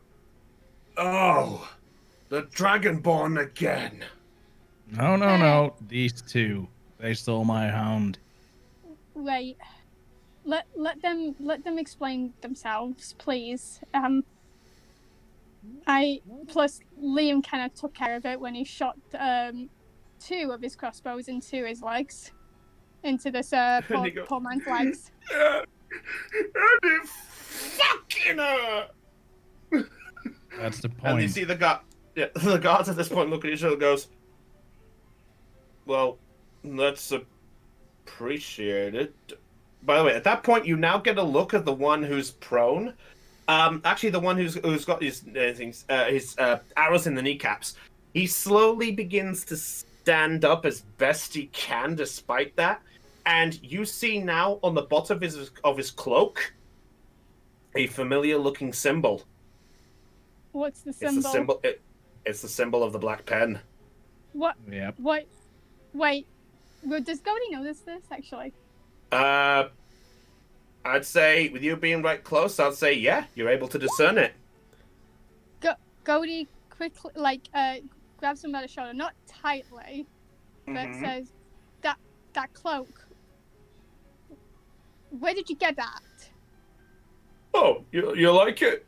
Oh, the Dragonborn again. No. These two. They stole my hound. Wait. Let them explain themselves, please. Plus Liam kind of took care of it when he shot 2 of his crossbows into his legs, into this poor man's legs. And it fucking hurt. That's the point. And you see the guards at this point look at each other and goes, well, that's appreciated. By the way, at that point, you now get a look at the one who's prone. Actually, the one who's got his arrows in the kneecaps. He slowly begins to stand up as best he can, despite that. And you see now on the bottom of his cloak a familiar-looking symbol. What's the symbol? It's the symbol of the Black Pen. What? Yep. What? Wait. Well, does Goldie notice this actually? I'd say, with you being right close, I'd say, yeah, you're able to discern it. Goldie quickly, grabs him by the shoulder, not tightly, but says, "That cloak. Where did you get that?" Oh, you like it?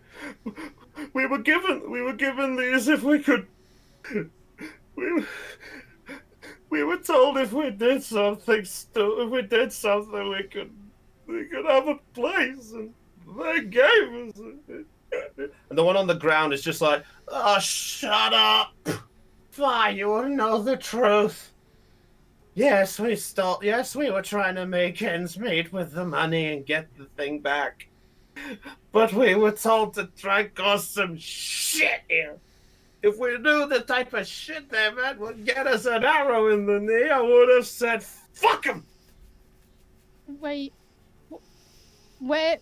We were given these if we could. We were told if we did something, we could have a place, and they gave us it. And the one on the ground is just like, oh, shut up! Fine, you wouldn't know the truth. Yes, we were trying to make ends meet with the money and get the thing back. But we were told to try and cause some shit here. If we knew the type of shit they meant would get us an arrow in the knee, I would have said, fuck them! Wait, where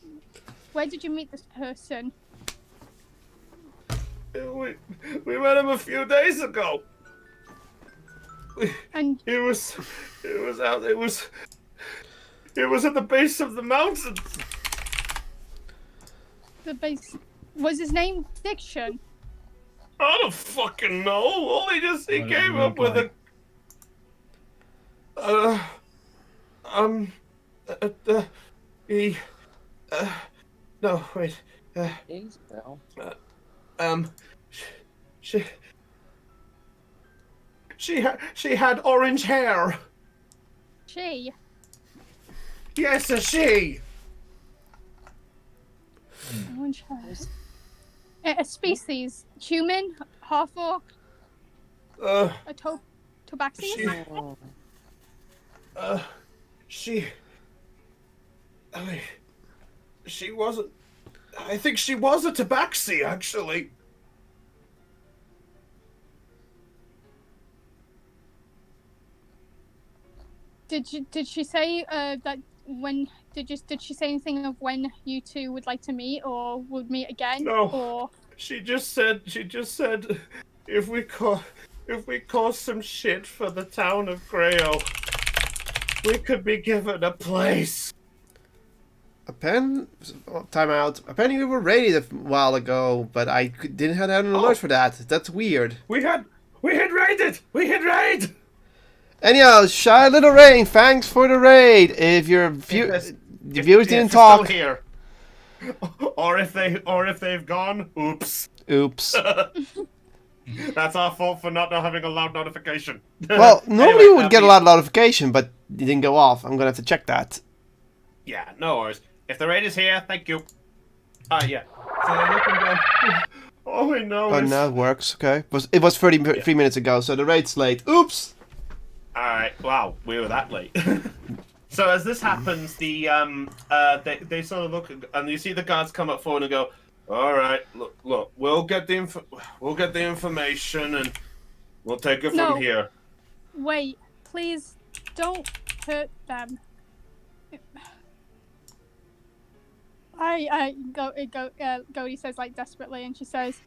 did you meet this person? We met him a few days ago. And it was at the base of the mountain. The base, was his name Diction? I don't fucking know. He came up with no, wait. She had orange hair. She? Yes, a she. Orange hair. A species? Human? Half-orc? A Tabaxi? She wasn't. I think she was a Tabaxi, actually. Did she say that when did she say anything of when you two would like to meet or would meet again? No. Or She just said if we cause some shit for the town of Grayo, we could be given a place. Time out. Apparently we were raided a while ago, but I didn't have an alert for that. That's weird. We had raided. We had raid. Anyhow, Shy Little Rain, thanks for the raid. If your viewers didn't talk, still here. or if they've gone, oops. That's our fault for not having a loud notification. Well, normally we would get a loud notification, but it didn't go off. I'm gonna have to check that. Yeah, no worries. If the raid is here, thank you. Yeah. So we can go. All we know is. Oh, now it works. Okay. It was 33 minutes ago, so the raid's late. Oops. Alright, wow, we were that late. So as this happens, they sort of look, and you see the guards come up forward and go, "Alright, look, we'll get the information and we'll take it from here." Wait, please don't hurt them. Goldie says like desperately, and she says,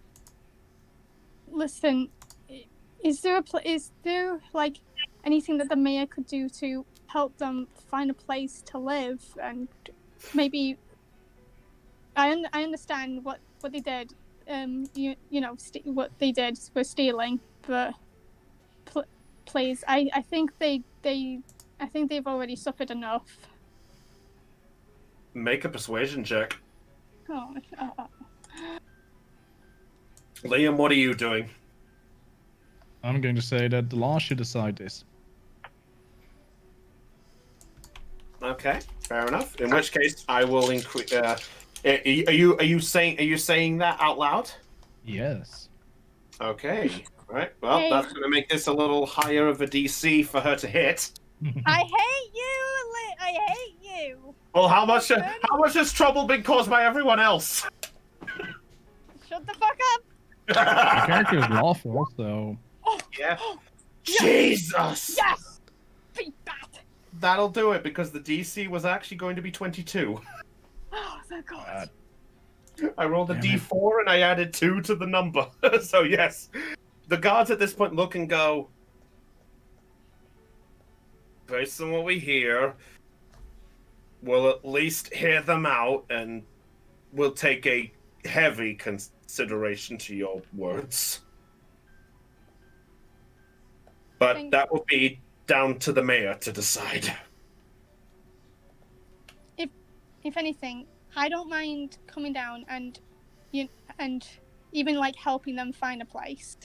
"Listen, is there like anything that the mayor could do to help them find a place to live? And maybe I understand what they did. What they did was stealing, but please, I think they've already suffered enough." Make a persuasion check. Oh. Liam, what are you doing? I'm going to say that the law should decide this. Okay, fair enough. In which case, I will increase. Are you saying that out loud? Yes. Okay. Right. Well, that's going to make this a little higher of a DC for her to hit. I hate you, I hate you. Well, how much has trouble been caused by everyone else? Shut the fuck up. My character is lawful, so. Yeah. Jesus. Yes. Beat that. That'll do it because the DC was actually going to be 22. Oh, thank God. I rolled a D4 and I added 2 to the number. So yes, the guards at this point look and go, based on what we hear, we'll at least hear them out and we'll take a heavy consideration to your words. But Thank- that will be down to the mayor to decide. If anything, I don't mind coming down and even like helping them find a place.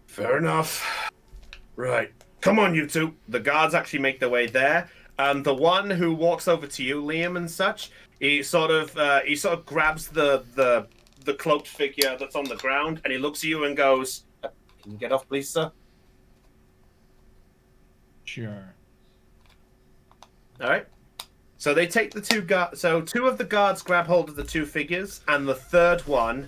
Fair enough. Right. Come on, you two. The guards actually make their way there. The one who walks over to you, Liam, and such, he sort of grabs the cloaked figure that's on the ground, and he looks at you and goes, "Can you get off, please, sir?" Sure. All right. So they take the two guards. So two of the guards grab hold of the two figures, and the third one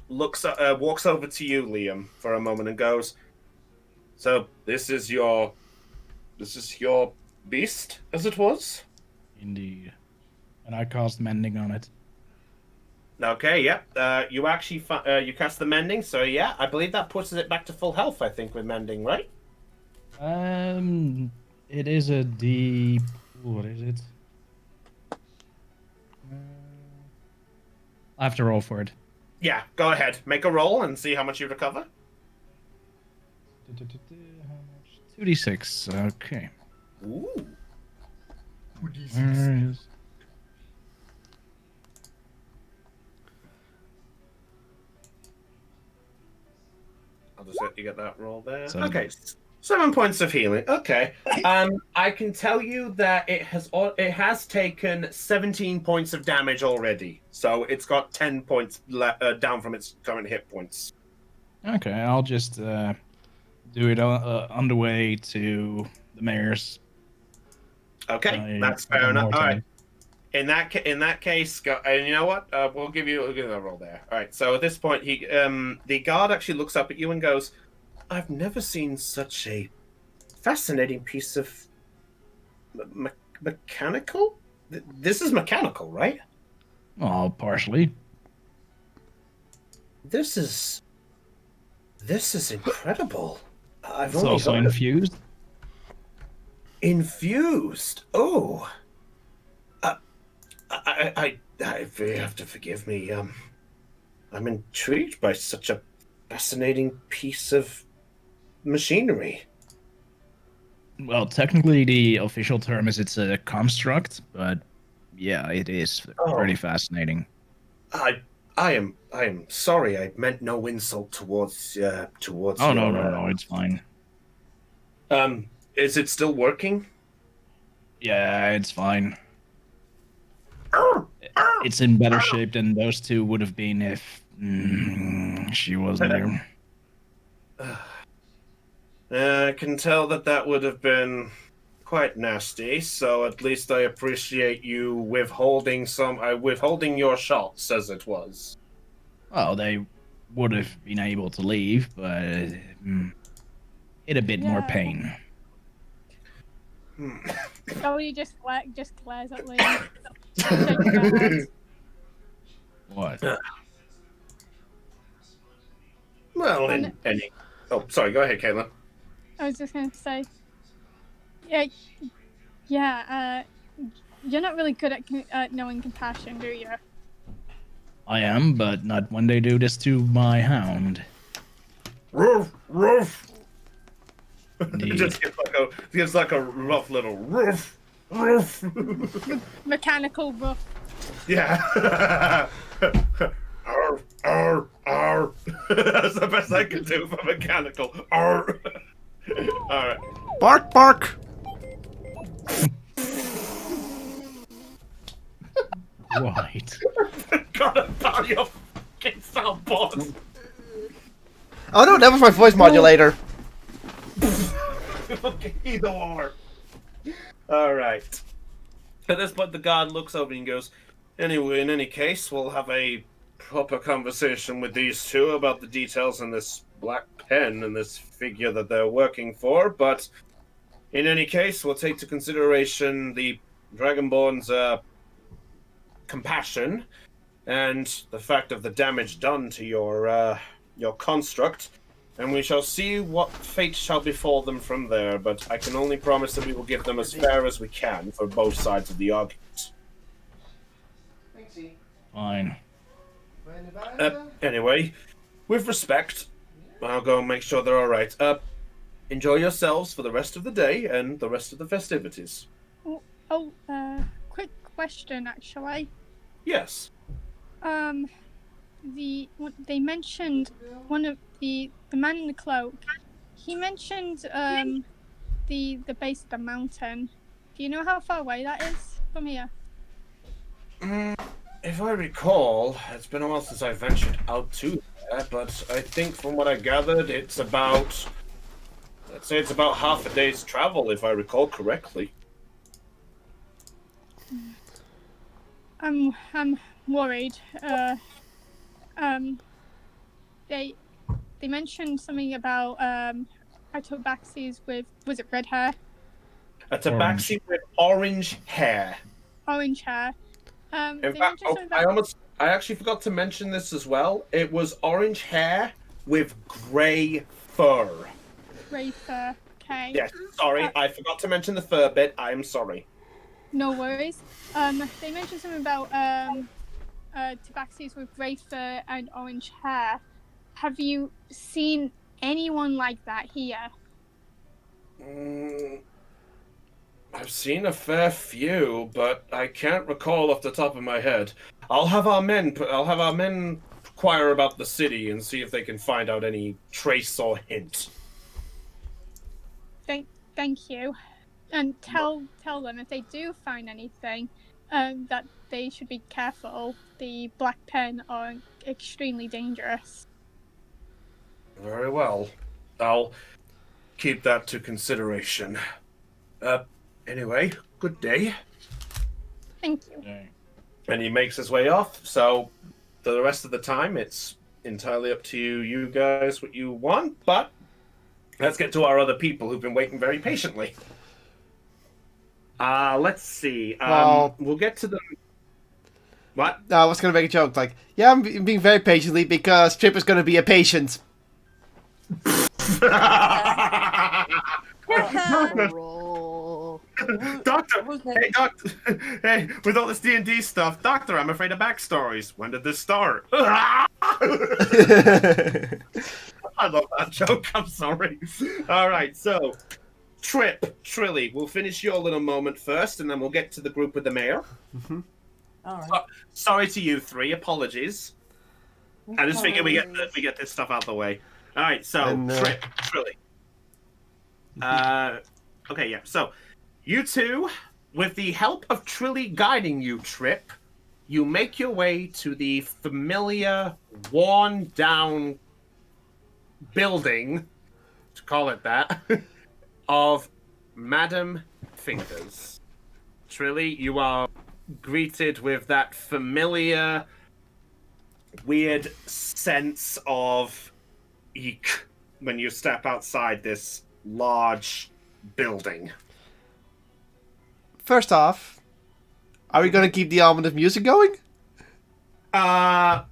walks over to you, Liam, for a moment, and goes, "So this is your beast, as it was?" Indeed. And I cast mending on it. Okay, yep. You actually you cast the mending, so yeah, I believe that pushes it back to full health. I think with mending, right? It is a D. What is it? I have to roll for it. Yeah, go ahead. Make a roll and see how much you recover. 2d6. Okay. Ooh. Where is... I'll just let you get that roll there. So- Okay, 7 points of healing. Okay. I can tell you that it has taken 17 points of damage already, so it's got 10 points down from its current hit points. Okay, I'll just do it on the way to the mayor's. Okay, that's fair enough. All right. In that case, and you know what? We'll give you a roll there. All right. So at this point, the guard actually looks up at you and goes, "I've never seen such a fascinating piece of mechanical. This is mechanical, right? Oh, partially. This is incredible. I've It's only also heard of- infused. Infused. Oh. I you have to forgive me. I'm intrigued by such a fascinating piece of machinery. Well, technically, the official term is it's a construct, but yeah, it is pretty fascinating. I am sorry. I meant no insult towards. Oh your, no, it's fine. Is it still working? Yeah, it's fine. It's in better shape than those two would have been if she wasn't here. I can tell that would have been quite nasty. So at least I appreciate you withholding your shots, as it was. Well, they would have been able to leave, but in a bit more pain. Cody just glares at Liam. Shaking her head. What? Well, And- any. Oh, sorry. Go ahead, Caitlin. I was just going to say, you're not really good at knowing compassion, do you? I am, but not when they do this to my hound. Roof, roof. Indeed. Just gives like a rough little roof, roof. Mechanical rough. Yeah. Arr, arr, arr. That's the best I can do for mechanical. Arr. All right. Bark, bark! Right. Forgot about your fucking soundboard. Oh no, that was my voice modulator. Okay, either or. All right. At this point, the guard looks over and goes, "Anyway, in any case, we'll have a proper conversation with these two about the details in this black pen and this figure that they're working for. But in any case, we'll take to consideration the Dragonborn's compassion and the fact of the damage done to your construct, and we shall see what fate shall befall them from there. But I can only promise that we will give them as fair as we can for both sides of the argument." Fine. Anyway, with respect, I'll go and make sure they're all right. Enjoy yourselves for the rest of the day and the rest of the festivities. Quick question, actually. Yes. They mentioned one of the man in the cloak. He mentioned the base of the mountain. Do you know how far away that is from here? If I recall, it's been a while since I ventured out to there, but I think from what I gathered, it's about, let's say it's about half a day's travel, if I recall correctly. I'm worried. They mentioned something about Atabaxis with, was it red hair? A tabaxi with orange hair. Orange hair. In They fact, mentioned something about I actually forgot to mention this as well. It was orange hair with grey fur. grey fur. Okay. Yes, sorry, I forgot to mention the fur bit. I am sorry. No worries. They mentioned something about tabaxis with grey fur and orange hair. Have you seen anyone like that here? I've seen a fair few, but I can't recall off the top of my head. I'll have our men inquire about the city and see if they can find out any trace or hint. Thank you. And tell them if they do find anything, that they should be careful. The Black Pen are extremely dangerous. Very well. I'll keep that to consideration. Anyway, good day. Thank you. And he makes his way off, so for the rest of the time, it's entirely up to you guys what you want, but let's get to our other people who've been waiting very patiently. Let's see. We'll get to them. What? No, I was going to make a joke, like, yeah, I'm being very patiently because Trip is going to be a patient. Doctor, hey, Doctor, hey, with all this D&D stuff, Doctor, I'm afraid of backstories. When did this start? I love that joke, I'm sorry. All right, so, Trilly, we'll finish your little moment first, and then we'll get to the group with the mayor. Mm-hmm. All right. Sorry to you three, apologies. I just figured we get this stuff out of the way. All right, so, Trilly. Okay, yeah, so... You two, with the help of Trilly guiding you, Trip, you make your way to the familiar, worn-down building, to call it that, of Madam Fingers. Trilly, you are greeted with that familiar, weird sense of eek when you step outside this large building. First off, are we going to keep the ominous music going? That's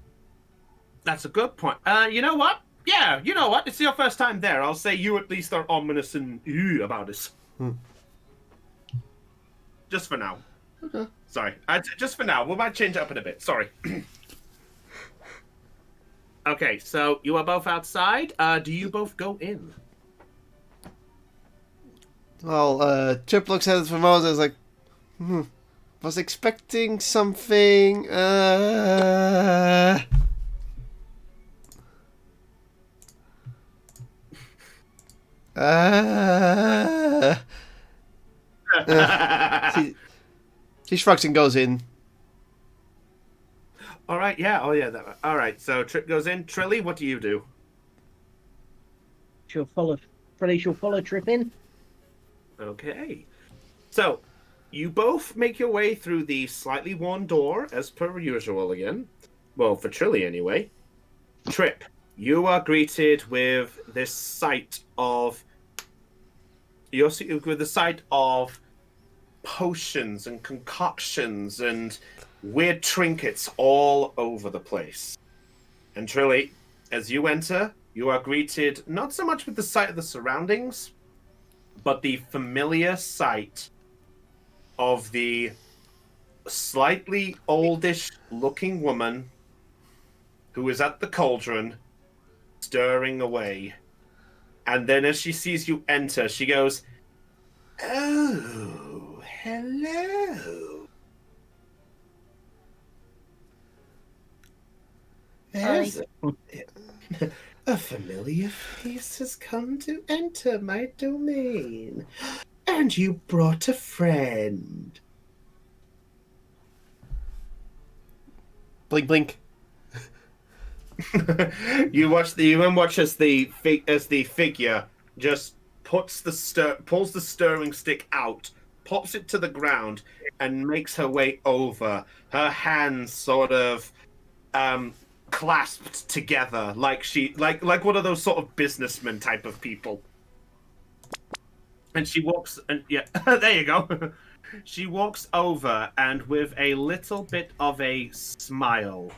a good point. You know what? Yeah, you know what? It's your first time there. I'll say you at least are ominous and about this. Just for now. Okay. Sorry. Just for now. We might change it up in a bit. Sorry. Okay, so you are both outside. Do you both go in? Well, Trip looks at it for a moment and is like, was expecting something, She shrugs and goes in. All right, yeah, all right, so Trip goes in. Trilly, what do you do? She'll follow Trip in. Okay. So, you both make your way through the slightly worn door, as per usual again. Well, for Trilly anyway. Trip, you are greeted with this sight of... with the sight of potions and concoctions and weird trinkets all over the place. And Trilly, as you enter, you are greeted not so much with the sight of the surroundings, but the familiar sight of the slightly oldish looking woman who is at the cauldron, stirring away. And then as she sees you enter, she goes, "Oh, hello. There's a familiar face has come to enter my domain. And you brought a friend." Blink, blink. You watch as the figure just pulls the stirring stick out, pops it to the ground, and makes her way over. Her hands sort of clasped together, like one of those sort of businessman type of people. And she walks, and yeah, there you go. She walks over, and with a little bit of a smile,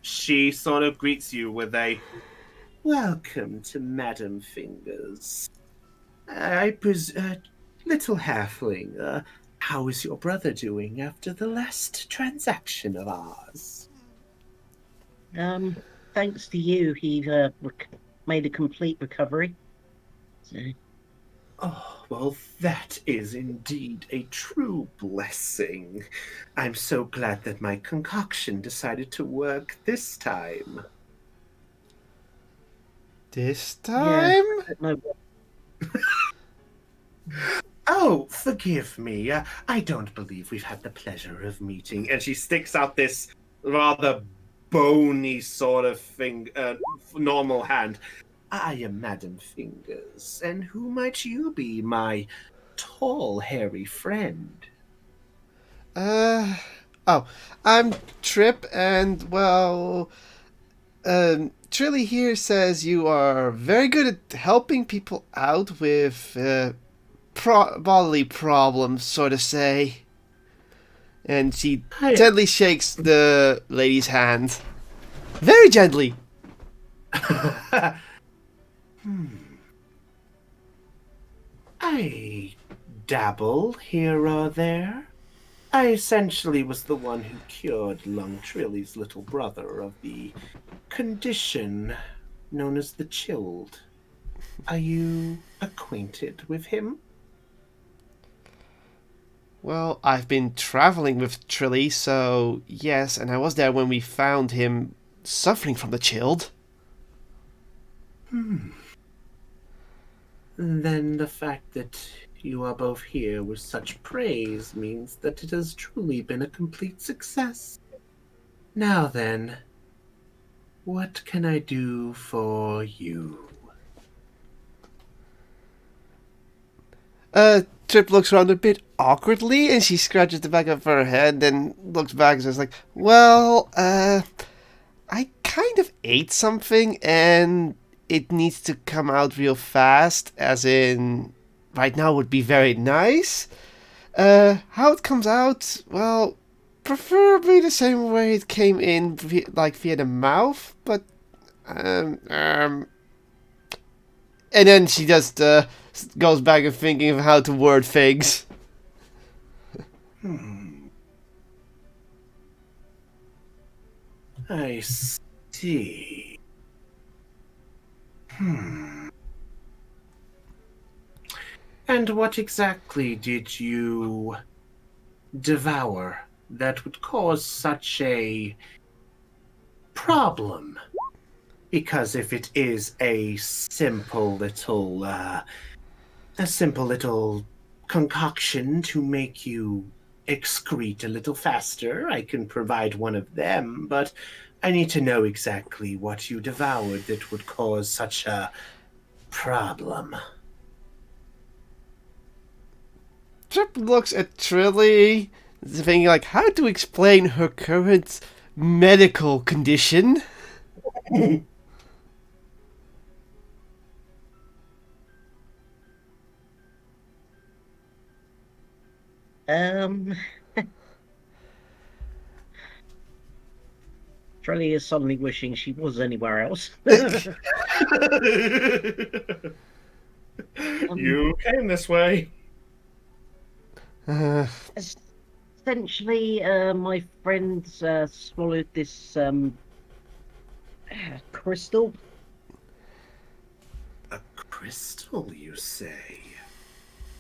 she sort of greets you with a, "Welcome to Madam Fingers. Little halfling, how is your brother doing after the last transaction of ours?" Thanks to you, he made a complete recovery. So, Oh, well, that is indeed a true blessing. I'm so glad that my concoction decided to work this time. This time? no, Oh, forgive me. I don't believe we've had the pleasure of meeting. And she sticks out this rather bony sort of thing, normal hand. "I am Madam Fingers, and who might you be, my tall, hairy friend?" Oh, I'm Trip, and well, Trilly here says you are very good at helping people out with bodily problems, so to say. And she gently shakes the lady's hand. Very gently. I dabble here or there. I essentially was the one who cured Lung Trilly's little brother of the condition known as the Chilled. Are you acquainted with him? Well, I've been traveling with Trilly, so yes, and I was there when we found him suffering from the chilled. Then the fact that you are both here with such praise means that it has truly been a complete success. Now then, what can I do for you? Trip looks around a bit awkwardly, and she scratches the back of her head, then looks back and says like, "Well, I kind of ate something, and it needs to come out real fast, as in, right now would be very nice. How it comes out, well, preferably the same way it came in, via the mouth, but, and then she just, goes back and thinking of how to word things. I see. And what exactly did you devour that would cause such a problem? Because if it is a simple little concoction to make you excrete a little faster, I can provide one of them, but I need to know exactly what you devoured that would cause such a problem. Trip looks at Trilly, thinking like, how to explain her current medical condition. Trelly is suddenly wishing she was anywhere else. You came this way. Essentially, my friends swallowed this crystal. crystal, you say?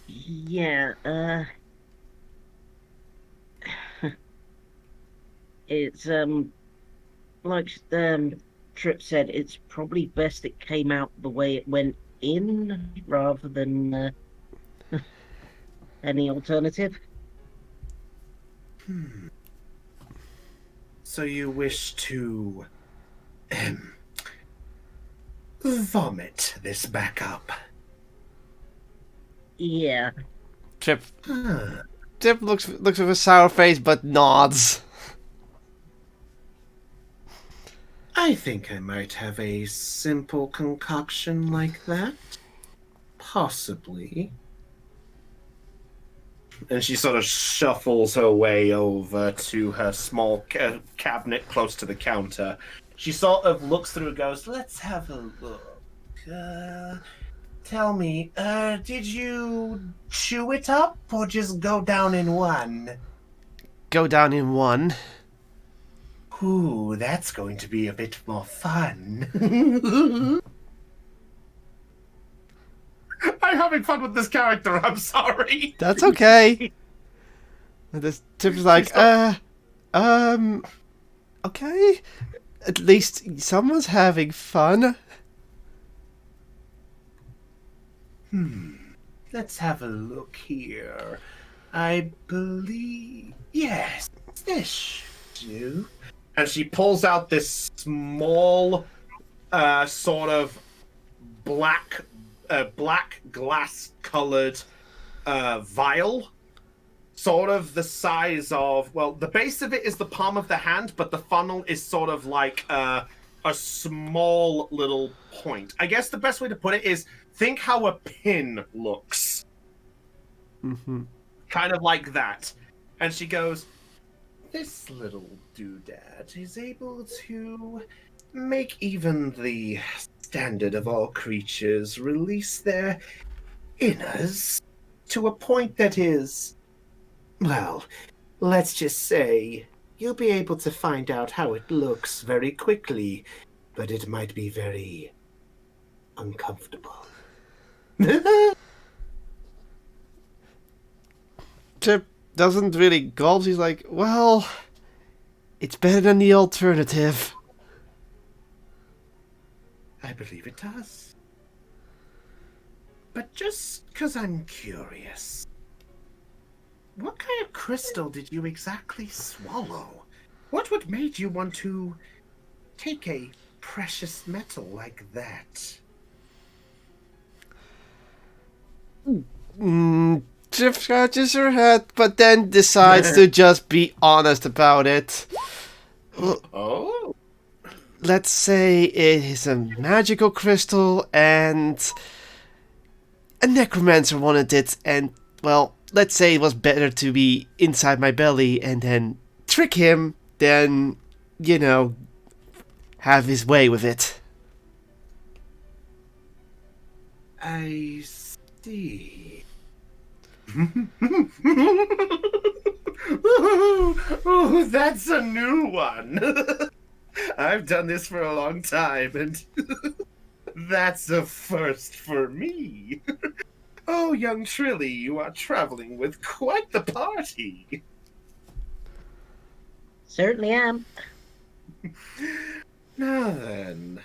Yeah, it's, like, Trip said, it's probably best it came out the way it went in, rather than, any alternative. So you wish to vomit this back up? Yeah. Trip Huh. Trip looks with a sour face but nods. I think I might have a simple concoction like that. Possibly. And she sort of shuffles her way over to her small cabinet close to the counter. She sort of looks through and goes, let's have a look. Tell me, did you chew it up or just go down in one? Go down in one. Ooh, that's going to be a bit more fun. I'm having fun with this character, I'm sorry. That's okay. And this Trip's like, okay. At least someone's having fun. Let's have a look here. I believe... Yes, this should do. And she pulls out this small, sort of black glass-colored vial. Sort of the size of... Well, the base of it is the palm of the hand, but the funnel is sort of like a small little point. I guess the best way to put it is, think how a pin looks. Mm-hmm. Kind of like that. And she goes, this little doodad is able to make even the standard of all creatures release their inners to a point that is, well, let's just say you'll be able to find out how it looks very quickly, but it might be very uncomfortable. Trip doesn't really gulp. He's like, well, it's better than the alternative. I believe it does. But just because I'm curious, what kind of crystal did you exactly swallow? What made you want to take a precious metal like that? Trip scratches her head, but then decides to just be honest about it. Oh? Let's say it is a magical crystal and a necromancer wanted it, and, well, let's say it was better to be inside my belly and then trick him than, you know, have his way with it. I see. Ooh, that's a new one. I've done this for a long time, and that's a first for me. Oh, young Trilly, you are traveling with quite the party. Certainly am. Now then,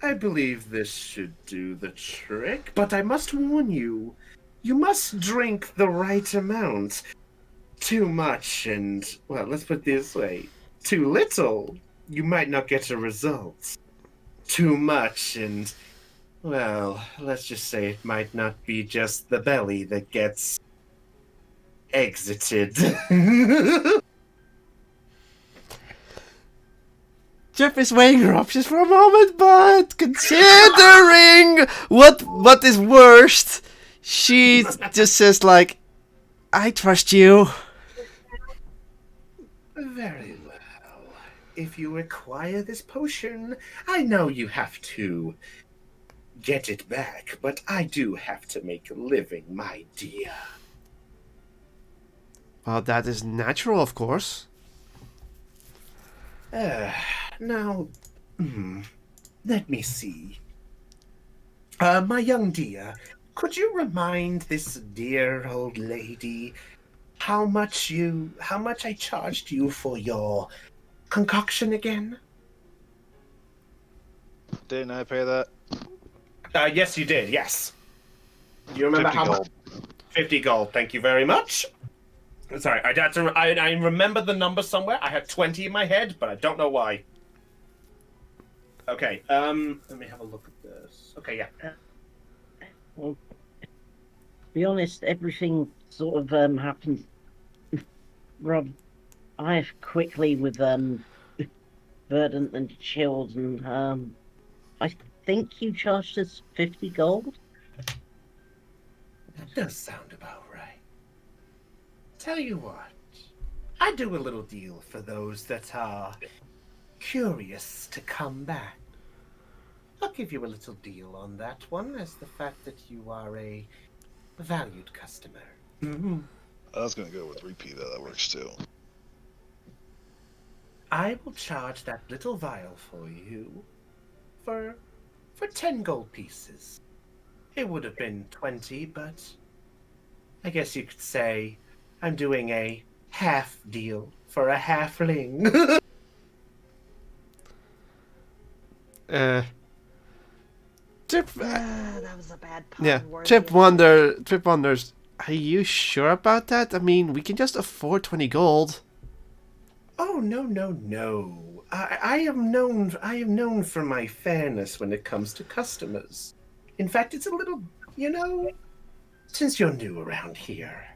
I believe this should do the trick, but I must warn you, you must drink the right amount. Too much and, well, let's put it this way, too little, you might not get a result. Too much and, well, let's just say it might not be just the belly that gets exited. Jeff is weighing her options for a moment, but considering what is worst, she just says like, I trust you. Very well. If you acquire this potion, I know you have to get it back, but I do have to make a living, my dear. Well, that is natural, of course. Now, let me see. My young dear, could you remind this dear old lady how much I charged you for your concoction again? Didn't I pay that? Yes, you did. Yes. Do you remember 50 how gold. much? 50 gold. Thank you very much. Sorry, I remember the number somewhere. I had 20 in my head, but I don't know why. Okay. Let me have a look at this. Okay, yeah. Well, to be honest, everything sort of happened rather quickly with Verdant and Chilled, and I think you charged us 50 gold. That does sound about right. Tell you what, I do a little deal for those that are curious to come back. I'll give you a little deal on that one, as the fact that you are a valued customer. Mm-hmm. I was gonna go with repeat. That works too. I will charge that little vial for you for 10 gold pieces. It would have been 20, but I guess you could say I'm doing a half deal for a halfling. Trip. That was a bad pun. Yeah, worthy Trip of- Trip wonders. Are you sure about that? I mean, we can just afford 20 gold. Oh, no. I am known for my fairness when it comes to customers. In fact, it's a little, since you're new around here.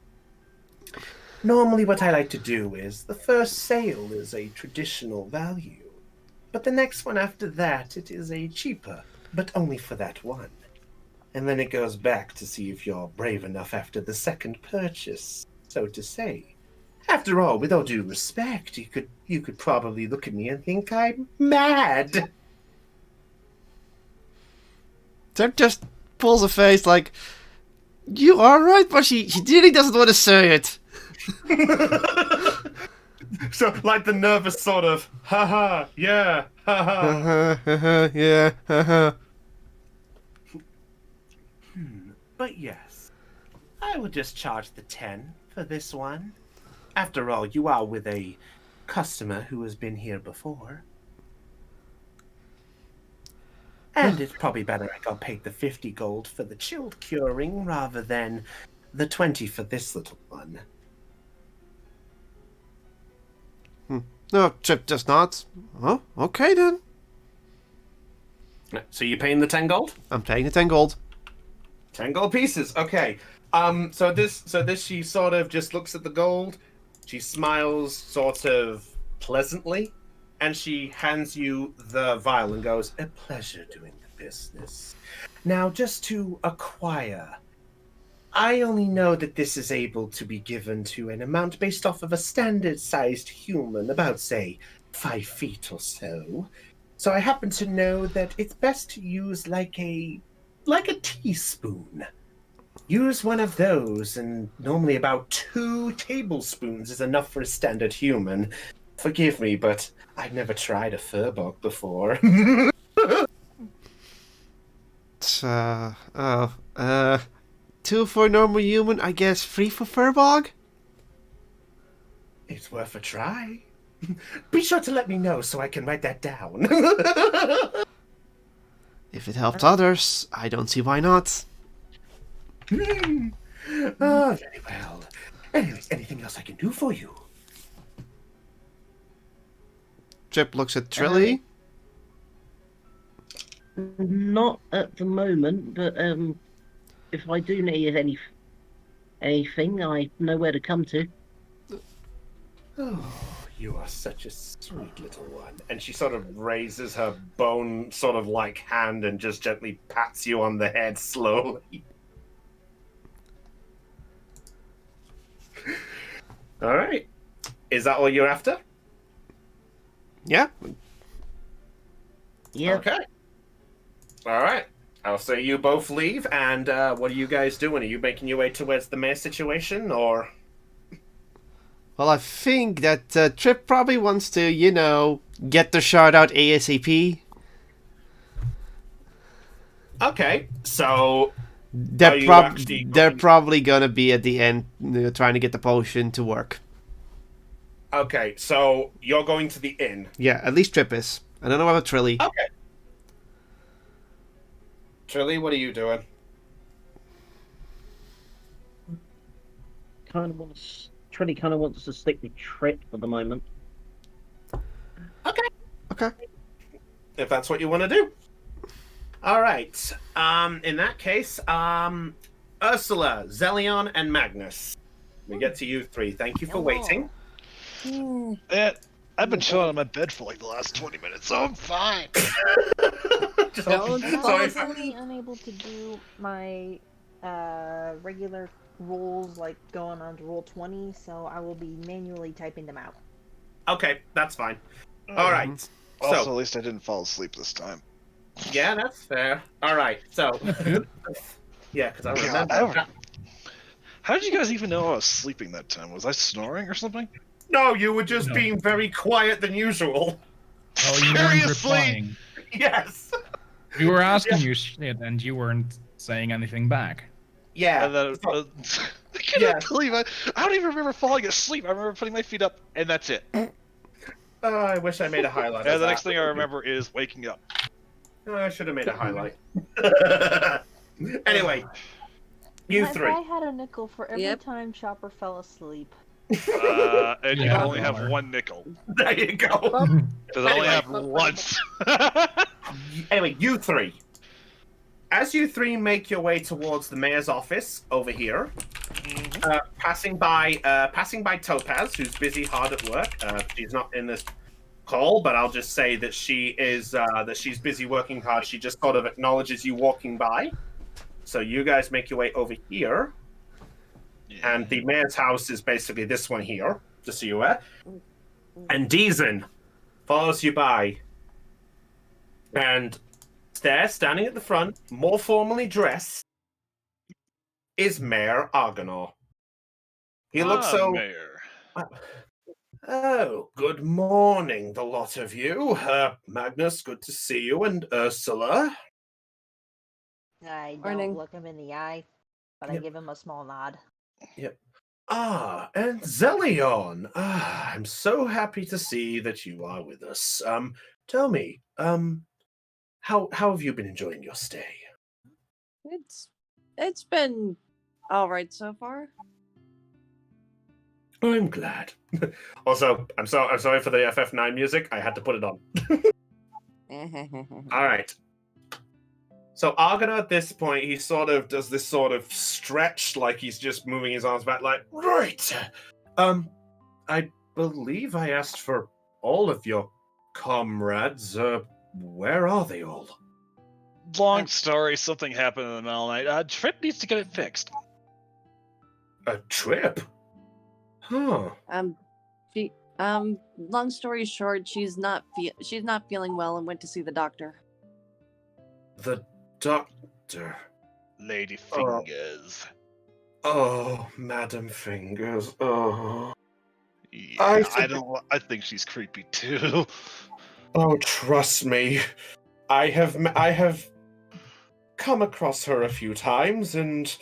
Normally what I like to do is the first sale is a traditional value. But the next one after that, it is a cheaper, but only for that one. And then it goes back to see if you're brave enough after the second purchase, so to say. After all, with all due respect, you could probably look at me and think I'm mad. Trip just pulls a face like, you are right, but she really doesn't want to say it. So, like the nervous sort of, haha, yeah, haha. Yeah, But yes, I will just charge the 10 for this one. After all, you are with a customer who has been here before. And it's probably better I got paid the 50 gold for the chilled curing rather than the 20 for this little one. No, Trip does not. Oh, okay then. So you're paying the 10 gold? I'm paying the 10 gold. 10 gold pieces. Okay. So this she sort of just looks at the gold. She smiles sort of pleasantly, and she hands you the vial and goes, "A pleasure doing the business. Now, just to acquire, I only know that this is able to be given to an amount based off of a standard-sized human, about, say, 5 feet or so. So I happen to know that it's best to use like a teaspoon. Use one of those, and normally about 2 tablespoons is enough for a standard human. Forgive me, but I've never tried a furbog before." 2 for normal human, I guess 3 for furbog? It's worth a try. Be sure to let me know so I can write that down. If it helps others, I don't see why not. Oh, very well. Anyways, anything else I can do for you? Trip looks at Trilly. Not at the moment, but if I do need anything, I know where to come to. Oh, you are such a sweet little one. And she sort of raises her bone sort of like hand and just gently pats you on the head slowly. All right. Is that all you're after? Yeah. Yeah. Okay. All right. I'll say you both leave, and what are you guys doing? Are you making your way towards the mayor situation, or? Well, I think that Trip probably wants to, get the shard out ASAP. Okay, so They're, Are you actually they're going- probably gonna be at the end trying to get the potion to work. okay, so you're going to the inn. Yeah, at least Trip is. I don't know about Trilly. Okay. Trilly, what are you doing? Trilly kind of wants to stick with Trip for the moment. Okay. If that's what you want to do. All right. In that case, Ursula, Zelion, and Magnus. We get to you three. Thank you for waiting. I've been chilling on my bed for like the last 20 minutes, so I'm fine. So I'm if- currently unable to do my regular rolls, like going on to roll 20, so I will be manually typing them out. okay, that's fine. All right. Also, So at least I didn't fall asleep this time. yeah, that's fair. All right. So yeah, because I God, remember. how did you guys even know I was sleeping that time? Was I snoring or something? No, you were just No. being very quiet than usual. Oh, you weren't Seriously? replying. Yes. We were asking you shit, and you weren't saying anything back. Yeah. And then, I can't believe I don't even remember falling asleep. I remember putting my feet up, and that's it. I wish I made a highlight. And of the that. next thing I remember is waking up. I should have made a highlight. Anyway, you If three. I had a nickel for every Yep. time Chopper fell asleep. And you Yeah, only have dollar. 1 nickel. There you go. Because I only Anyway. have once. Anyway, you three. As you three make your way towards the mayor's office over here, passing by Topaz, who's busy hard at work. She's not in this call, but I'll just say that she's busy working hard. She just sort of acknowledges you walking by. So you guys make your way over here, and the mayor's house is basically this one here, just so you're aware. And Deezen follows you by, and there, standing at the front, more formally dressed, is Mayor Argonaut. He looks so. Mayor. Oh, good morning, the lot of you. Magnus, good to see you, and Ursula. I Morning. don't look him in the eye, but I Yep. give him a small nod. Ah, and Zelion. Ah, I'm so happy to see that you are with us. Tell me, how have you been enjoying your stay? It's been all right so far. I'm glad. Also, I'm sorry for the FF9 music. I had to put it on. All right. So Argonaut at this point, he sort of does this sort of stretch, like he's just moving his arms back, like, right. I believe I asked for all of your comrades. Where are they all? Long story, something happened in the middle of the night. Trip needs to get it fixed. A trip? Huh. Long story short, she's not feeling well and went to see the doctor. The doctor. Lady Oh. Fingers. Oh, Madam Fingers. Oh. Yeah, I think she's creepy too. Oh, trust me. I have come across her a few times, and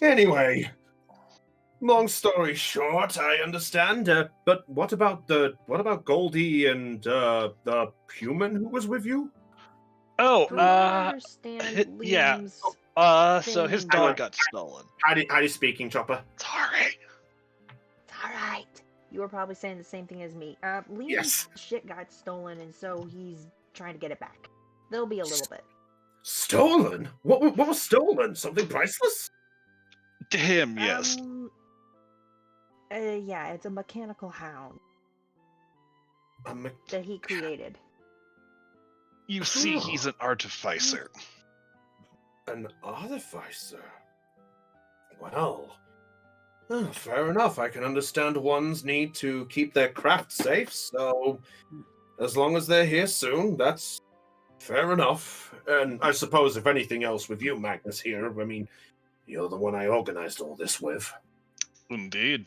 anyway, long story short, I understand. But what about Goldie and the human who was with you? Oh, From what I understand, yeah. Liam's So his thing- dog got stolen. How do you speaking, Chopper? Sorry. It's alright. You were probably saying the same thing as me. Liam's Yes. shit got stolen, and so he's trying to get it back. There'll be a little bit. Stolen? What was stolen? Something priceless? To him, yes. Yeah, it's a mechanical hound that he created. You see, he's an artificer. An artificer? Well, fair enough. I can understand one's need to keep their craft safe, so as long as they're here soon, that's fair enough. And I suppose if anything else with you, Magnus, here, I mean, you're the one I organized all this with. Indeed.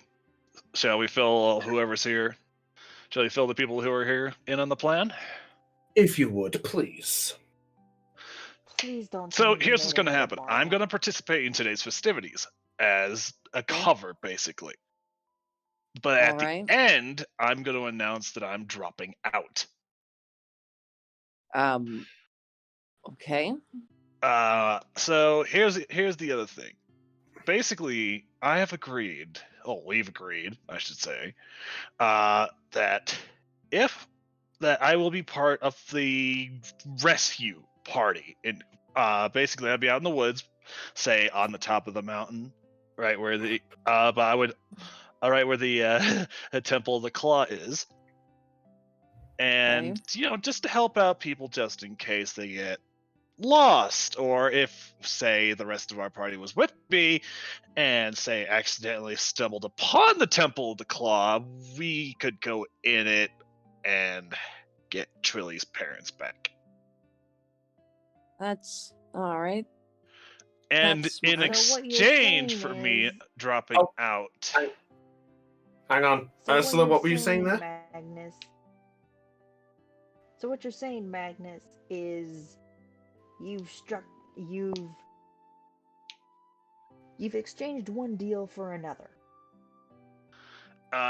Shall we fill whoever's here? Shall we fill the people who are here in on the plan? If you would, please. Please don't. So tell me you here's made what's going to another happen. bar. I'm going to participate in today's festivities as a cover, basically. But at the end, I'm going to announce that I'm dropping out. Okay. So here's the other thing. Basically, I have agreed. Oh, we've agreed, I should say, that I will be part of the rescue party, and basically I'd be out in the woods, say on the top of the mountain, right where the right where the Temple of the Claw is, and just to help out people just in case they get lost, or if, say, the rest of our party was with me and, say, accidentally stumbled upon the Temple of the Claw, we could go in it and get Trilly's parents back. That's all right. And in exchange for me dropping out... Hang on. Ursula, what were you saying there? Magnus? So what you're saying, Magnus, is you've exchanged one deal for another.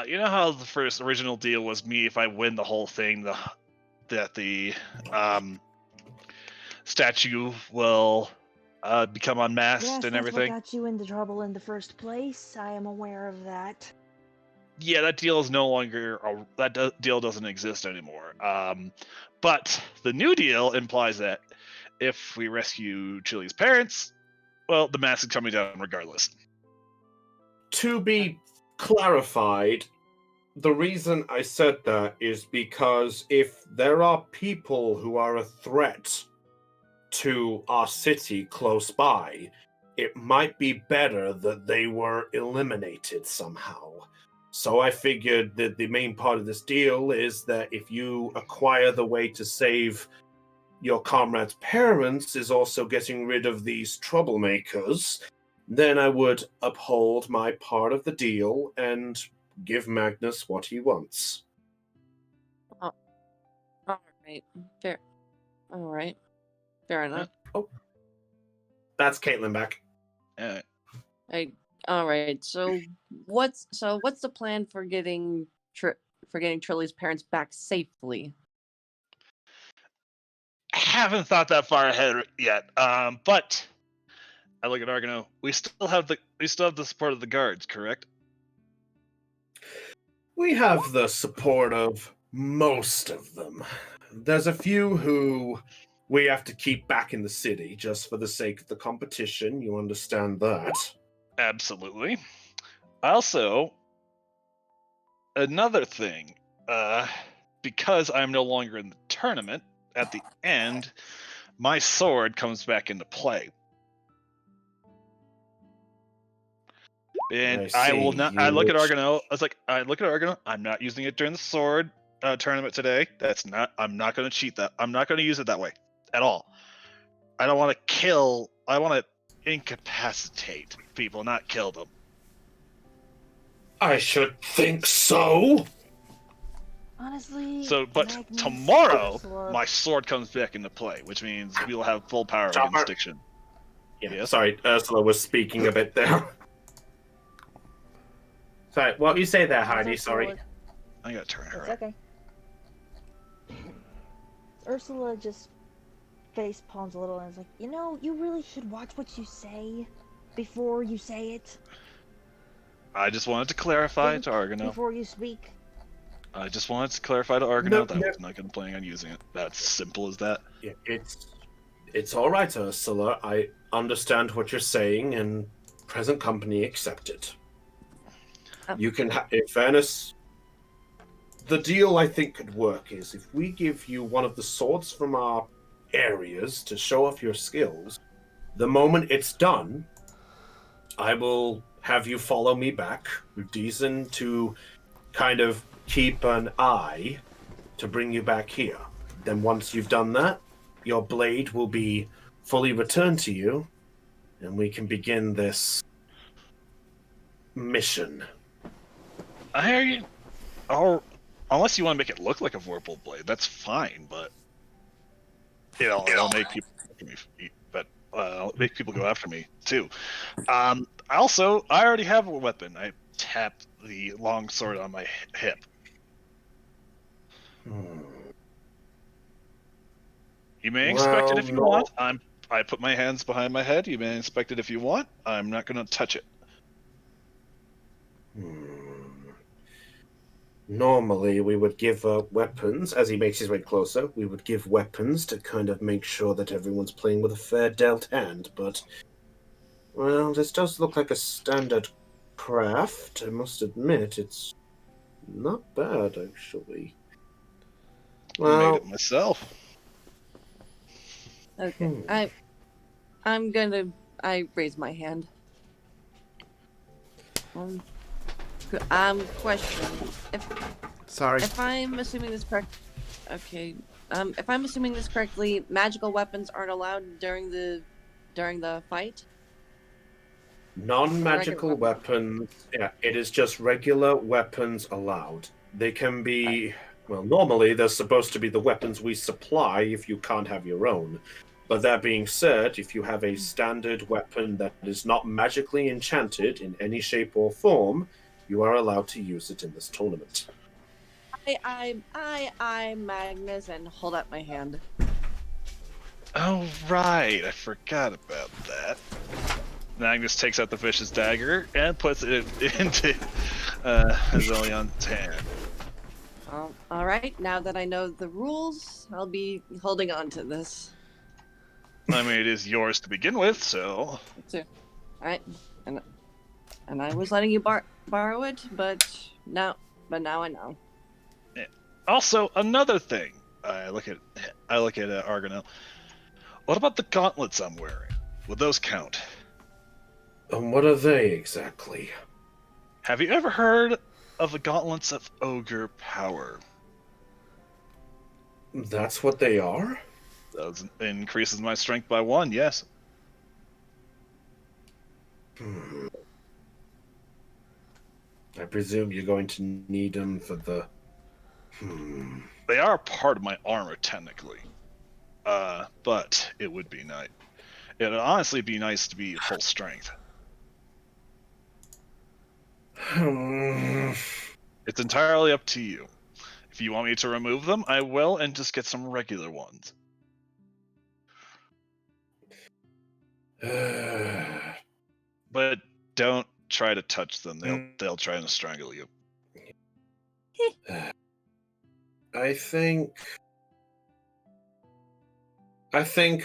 You know how the first original deal was me, if I win the whole thing, that the statue will become unmasked and everything? That's what got you into trouble in the first place. I am aware of that. Yeah, that deal is no longer. Deal doesn't exist anymore. But the new deal implies that if we rescue Chili's parents, well, the mask is coming down regardless. To be clarified, the reason I said that is because if there are people who are a threat to our city close by, it might be better that they were eliminated somehow. So I figured that the main part of this deal is that if you acquire the way to save your comrade's parents is also getting rid of these troublemakers, then I would uphold my part of the deal and give Magnus what he wants. Oh, all right. Fair. All right. Fair enough. Oh, that's Caitlin back. All right. So what's the plan for getting Trilly's parents back safely? Haven't thought that far ahead yet. But I look at Argano. We still have the support of the guards, correct? We have the support of most of them. There's a few who we have to keep back in the city just for the sake of the competition. You understand that? Absolutely. Also, another thing, because I'm no longer in the tournament, at the end, my sword comes back into play. And I will not. I look at Argano. I look at Argano. I'm not using it during the sword tournament today. I'm not going to cheat that. I'm not going to use it that way at all. I don't want to kill. I want to incapacitate people, not kill them. I should think so. Honestly. So, but Magnus, tomorrow, my sword comes back into play, which means we'll have full power against Diction. Yeah, yes? Sorry, Ursula was speaking a bit there. Sorry, what you say there, Heidi? Sorry. I gotta turn her It's up. okay. Ursula just face palms a little and is like, you really should watch what you say before you say it. I just wanted to clarify to Argano. Before you speak. I just wanted to clarify to Argano that I was not going to plan on using it. That's simple as that. Yeah, it's all right, Ursula. I understand what you're saying, and present company accepted. You can, in fairness, the deal I think could work is if we give you one of the swords from our areas to show off your skills, the moment it's done, I will have you follow me back, Deason, to kind of keep an eye to bring you back here. Then once you've done that, your blade will be fully returned to you, and we can begin this mission. I hear you. Or, unless you want to make it look like a Vorpal blade, that's fine, but it'll make people look at me but make people go after me too. I already have a weapon. I tap the long sword on my hip. You may inspect it if you want. I put my hands behind my head. You may inspect it if you want. I'm not going to touch it. Normally, we would give weapons, as he makes his way closer, we would give weapons to kind of make sure that everyone's playing with a fair dealt hand, but, well, this does look like a standard craft. I must admit, it's not bad, actually. I made it myself. Okay, I raise my hand. Question. If I'm assuming this correct, okay. If I'm assuming this correctly, magical weapons aren't allowed during the fight. Non-magical weapons, yeah, it is just regular weapons allowed. They can be, well, normally they're supposed to be the weapons we supply if you can't have your own. But that being said, if you have a standard weapon that is not magically enchanted in any shape or form, you are allowed to use it in this tournament. I'm Magnus and hold up my hand. Oh, right. I forgot about that. Magnus takes out the vicious dagger and puts it into Zillion's hand. All right. Now that I know the rules, I'll be holding on to this. I mean, it is yours to begin with, so. All right, and I was letting you borrow it, but now I know. Yeah. Also, another thing. I look at Argonel. What about the gauntlets I'm wearing? Would those count? And what are they exactly? Have you ever heard of the gauntlets of ogre power? That's what they are? That increases my strength by 1, yes. I presume you're going to need them for the... They are part of my armor, technically. But it would be nice. It would honestly be nice to be full strength. It's entirely up to you. If you want me to remove them, I will, and just get some regular ones. But don't try to touch them. They'll try to strangle you. I think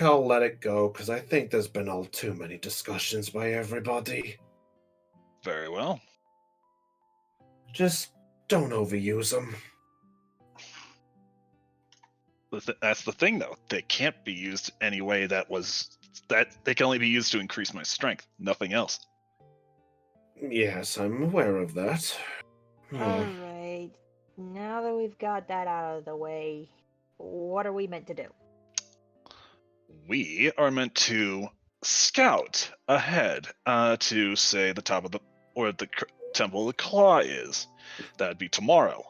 I'll let it go, because I think there's been all too many discussions by everybody. Very well. Just don't overuse them. That's the thing, though. They can't be used any way that they can only be used to increase my strength. Nothing else. Yes, I'm aware of that. Alright. Now that we've got that out of the way, what are we meant to do? We are meant to scout ahead to, say, the top of the Temple of the Claw is. That'd be tomorrow.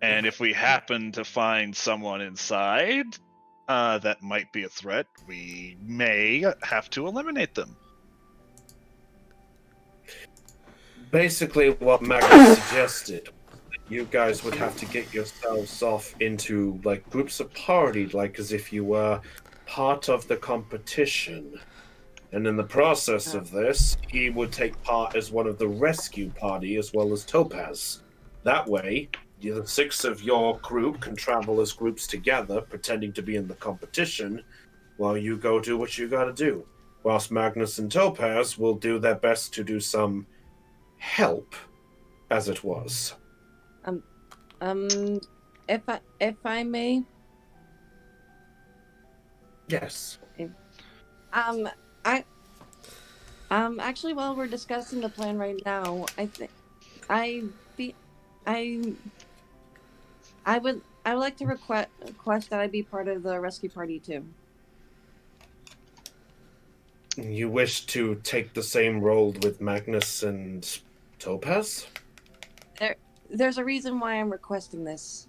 And if we happen to find someone inside that might be a threat, we may have to eliminate them. Basically, what Magnus suggested, you guys would have to get yourselves off into, like, groups of party, like as if you were part of the competition. And in the process of this, he would take part as one of the rescue party as well as Topaz. That way, the 6 of your group can travel as groups together, pretending to be in the competition, while you go do what you gotta do. Whilst Magnus and Topaz will do their best to do some help, as it was. If I may. Yes. Actually, while we're discussing the plan right now, I would like to request that I be part of the rescue party too. You wish to take the same role with Magnus and Topaz? There's a reason why I'm requesting this.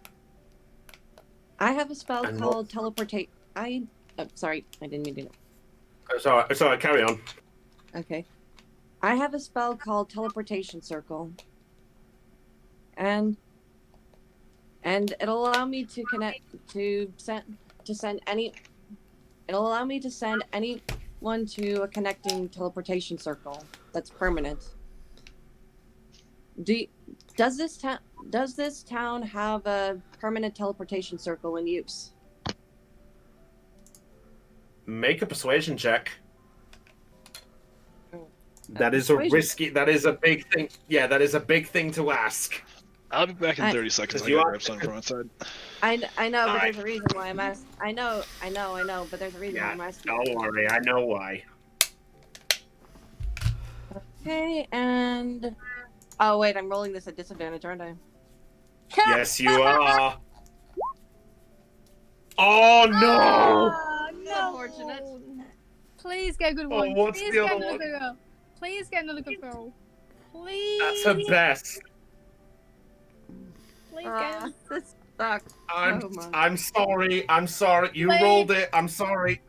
I have a spell called teleportate. I Sorry, I didn't mean to. It's alright, carry on. Okay. I have a spell called Teleportation Circle. And it'll allow me to it'll allow me to send anyone to a connecting teleportation circle that's permanent. Does this town have a permanent teleportation circle in use? Make a persuasion check. That is persuasion. that is a big thing. Yeah, that is a big thing to ask. I'll be back in 30 seconds. I you gotta are- grab something from outside. I know, but Alright. there's a reason why I'm asking. I know, but there's a reason why Yeah, I'm asking. don't worry, I know why. Okay, and oh wait, I'm rolling this at disadvantage, aren't I? Yes, you are. Oh no! Oh, no. Unfortunate. Please get a good Oh, one. what's Please the get other another one? good roll. Please get another good roll. Please. That's her best. Please get. This sucks. so much. I'm sorry. You Wait. rolled it. I'm sorry.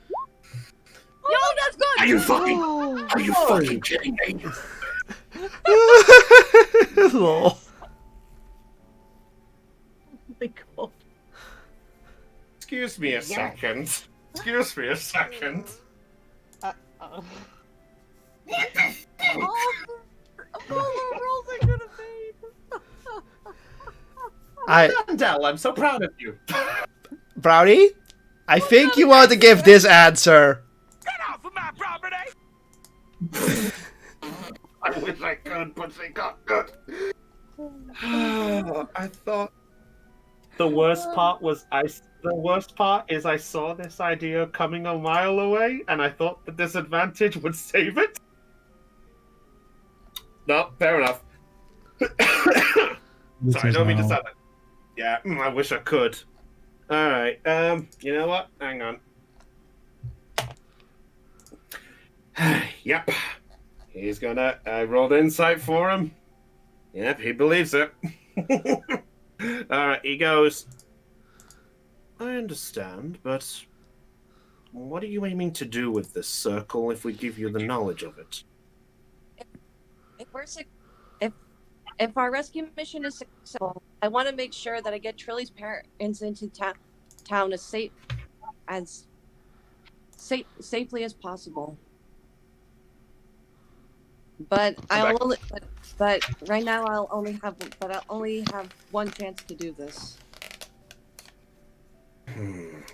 Yo, that's good. Are you fucking kidding me? Lol. Oh my god. Excuse me a second. Excuse me a second. Uh-oh. What the fuck? rolls I could have made. Dandel, I'm so proud of you. Brownie, I think you want to give this answer. Get off of my property! I wish I could, but they got good. I thought the worst part is I saw this idea coming a mile away, and I thought the disadvantage would save it. No, fair enough. Sorry, I don't mean to sound like. Yeah, I wish I could. All right. You know what? Hang on. Yep. He's gonna. I rolled insight for him. Yep, he believes it. All right, he goes. I understand, but what are you aiming to do with this circle if we give you the knowledge of it? If our rescue mission is successful, I want to make sure that I get Trilly's parents into town as safely as possible. But but right now I'll only have one chance to do this.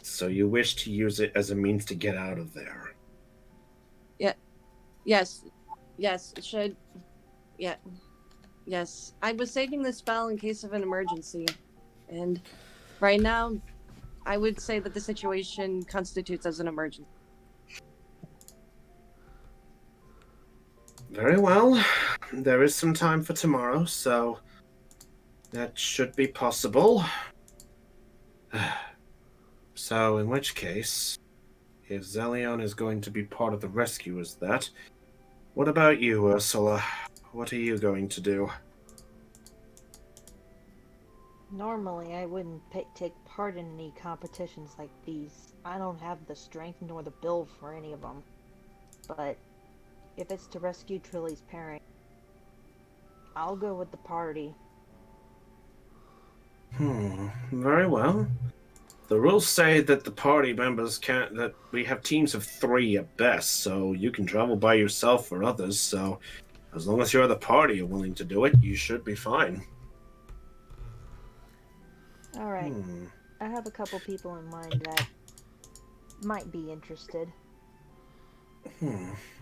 So you wish to use it as a means to get out of there? Yes, it should. Yeah. Yes, I was saving the spell in case of an emergency, and right now, I would say that the situation constitutes as an emergency. Very well. There is some time for tomorrow, so that should be possible. So, in which case, if Zelion is going to be part of the rescue as that, what about you, Ursula? What are you going to do? Normally, I wouldn't take part in any competitions like these. I don't have the strength nor the build for any of them. But if it's to rescue Trilly's parent, I'll go with the party. Very well. The rules say that the party members can't. That we have teams of 3 at best, so you can travel by yourself or others. So, as long as you're the party are willing to do it, you should be fine. Alright. I have a couple people in mind that might be interested.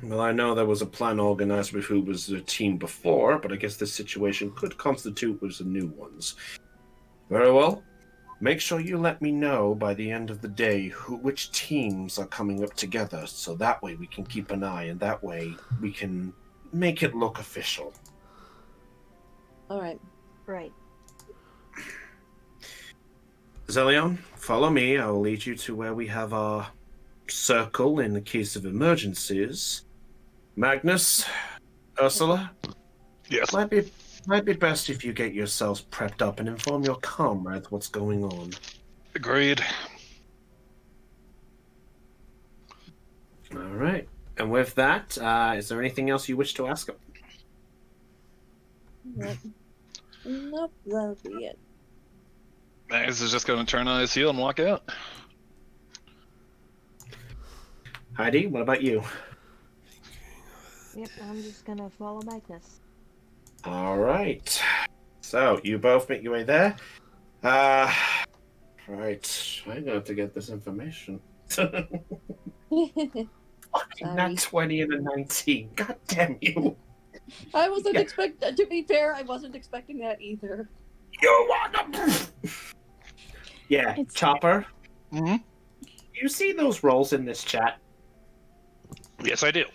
Well, I know there was a plan organized with who was the team before, but I guess this situation could constitute with the new ones. Very well. Make sure you let me know by the end of the day which teams are coming up together, so that way we can keep an eye, and that way we can make it look official. All right. Right. Zelion, follow me. I will lead you to where we have our circle in the case of emergencies. Magnus, Ursula? Yes. Might be best if you get yourselves prepped up and inform your comrades what's going on. Agreed. right. And with that, is there anything else you wish to ask him? Nope, that'll be it. Magnus is just going to turn on his heel and walk out. Heidi, what about you? Yep, I'm just gonna follow Magnus. All right. So you both make your way there. Right. I'm going to get this information. Fucking that 20 and a 19. God damn you. I wasn't expecting. To be fair, I wasn't expecting that either. You want to? Yeah, Chopper. Mm-hmm. You see those rolls in this chat? Yes, I do.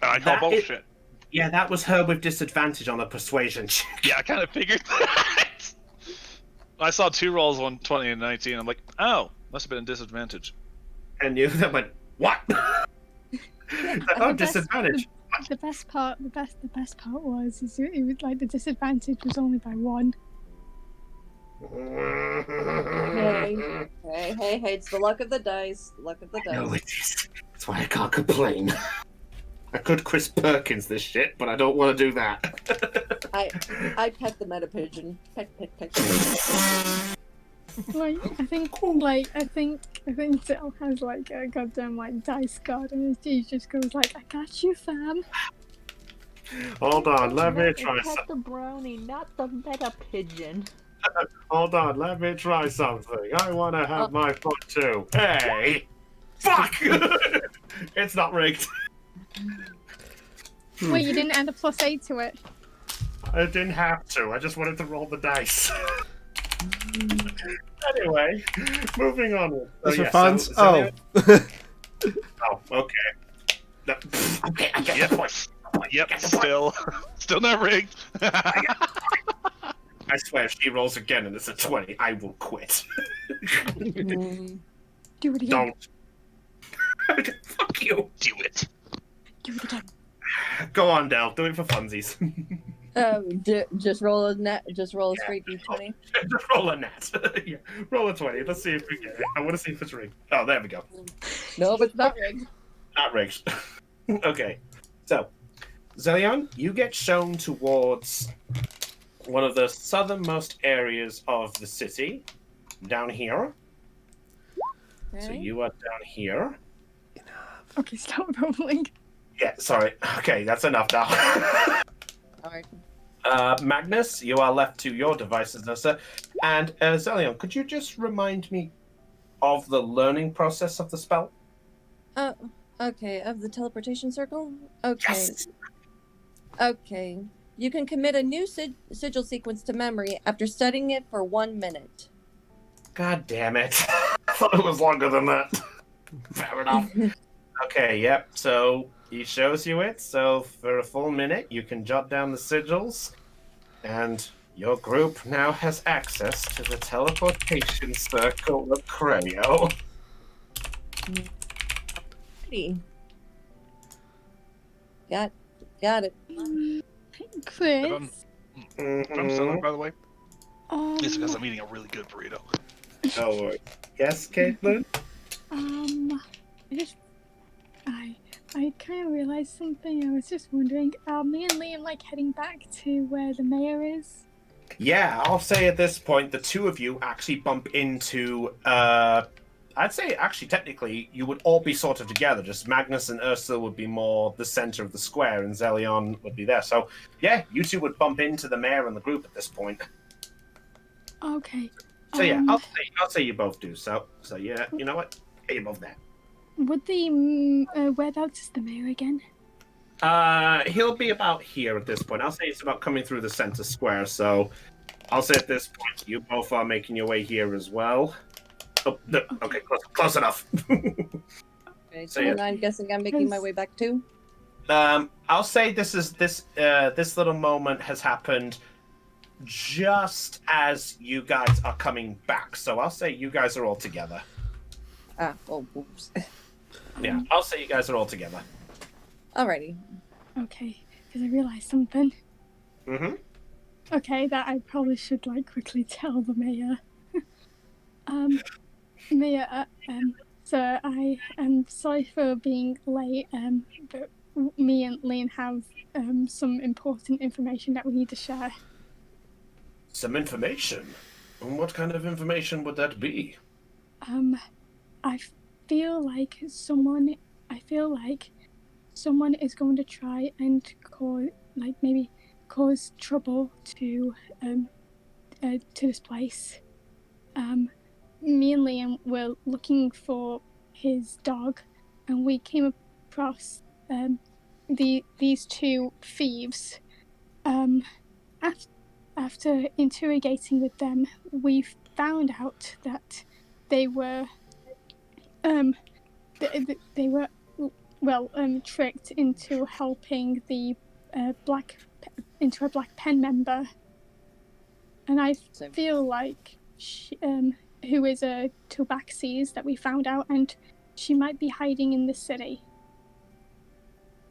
I call bullshit. Yeah, that was her with disadvantage on a persuasion check. Yeah, I kind of figured that. I saw 2 rolls, 20 and 19. I'm like, oh, must have been a disadvantage. And you went, what? Oh, disadvantage. The best part was it was like the disadvantage was only by 1. Hey, it's the luck of the dice. Luck of the dice. No, it is. That's why I can't complain. I could Chris Perkins this shit, but I don't want to do that. I pet the meta pigeon. Peck. Like I think Dill has like a goddamn like dice god, and he just goes like, "I got you, fam." Hold on, let me try Pet the brownie, not the meta pigeon. Hold on, let me try something. I want to have my fun too. Hey! Fuck! It's not rigged. Wait, you didn't add a +8 to it? I didn't have to. I just wanted to roll the dice. Anyway, moving on. That's for fun. Oh, okay. No, okay, I get the point. Yep, still not rigged. I swear, if she rolls again and it's a 20, I will quit. Do it again. Don't. Fuck you. Do it. Do it again. Go on, Del. Do it for funsies. Just roll a net. Just roll a straight d20. Just roll a net. Yeah. Roll a 20. Let's see if we get it. I want to see if it's rigged. Oh, there we go. No, but it's not rigged. Not rigged. Okay. So, Zelion, you get shown towards one of the southernmost areas of the city, down here. Okay. So you are down here. Okay, stop rolling. Yeah, sorry. Okay, that's enough now. Alright. Magnus, you are left to your devices now, sir. And Zelion, could you just remind me of the learning process of the spell? Okay, of the teleportation circle? Okay. Yes. Okay. You can commit a new sigil sequence to memory after studying it for 1 minute. God damn it. I thought it was longer than that. Fair enough. Okay, yep. So he shows you it. So for a full minute, you can jot down the sigils. And your group now has access to the teleportation circle of Creo. Got it. Chris. I'm selling, by the way. Um, It's because I'm eating a really good burrito. No worries. Yes, Caitlin? I kind of realized something. I was just wondering, are me and Liam like heading back to where the mayor is? Yeah, I'll say at this point, the two of you actually bump into, I'd say actually technically you would all be sort of together. Just Magnus and Ursula would be more the center of the square and Zelion would be there. So yeah, you two would bump into the mayor and the group at this point. Okay. So yeah, I'll say you both do. So yeah, you know what? Get you both there. Would the whereabouts is the mayor again? He'll be about here at this point. I'll say it's about coming through the center square. So I'll say at this point you both are making your way here as well. Oh, no, okay, close enough. Okay, so I'm guessing I'm making my way back too. I'll say this little moment has happened just as you guys are coming back. So I'll say you guys are all together. Oops. Yeah, I'll say you guys are all together. Alrighty. Okay, because I realized something. Mm-hmm. Okay, that I probably should like quickly tell the mayor. Mayor, So I am sorry for being late, but me and Liam have some important information that we need to share. Some information? And what kind of information would that be? I feel like someone is going to try and cause trouble to this place. Me and Liam were looking for his dog, and we came across these two thieves. After interrogating with them, we found out that they were they were tricked into helping the a black pen member, and I feel like she, who is a Tabaxis that we found out, and she might be hiding in the city.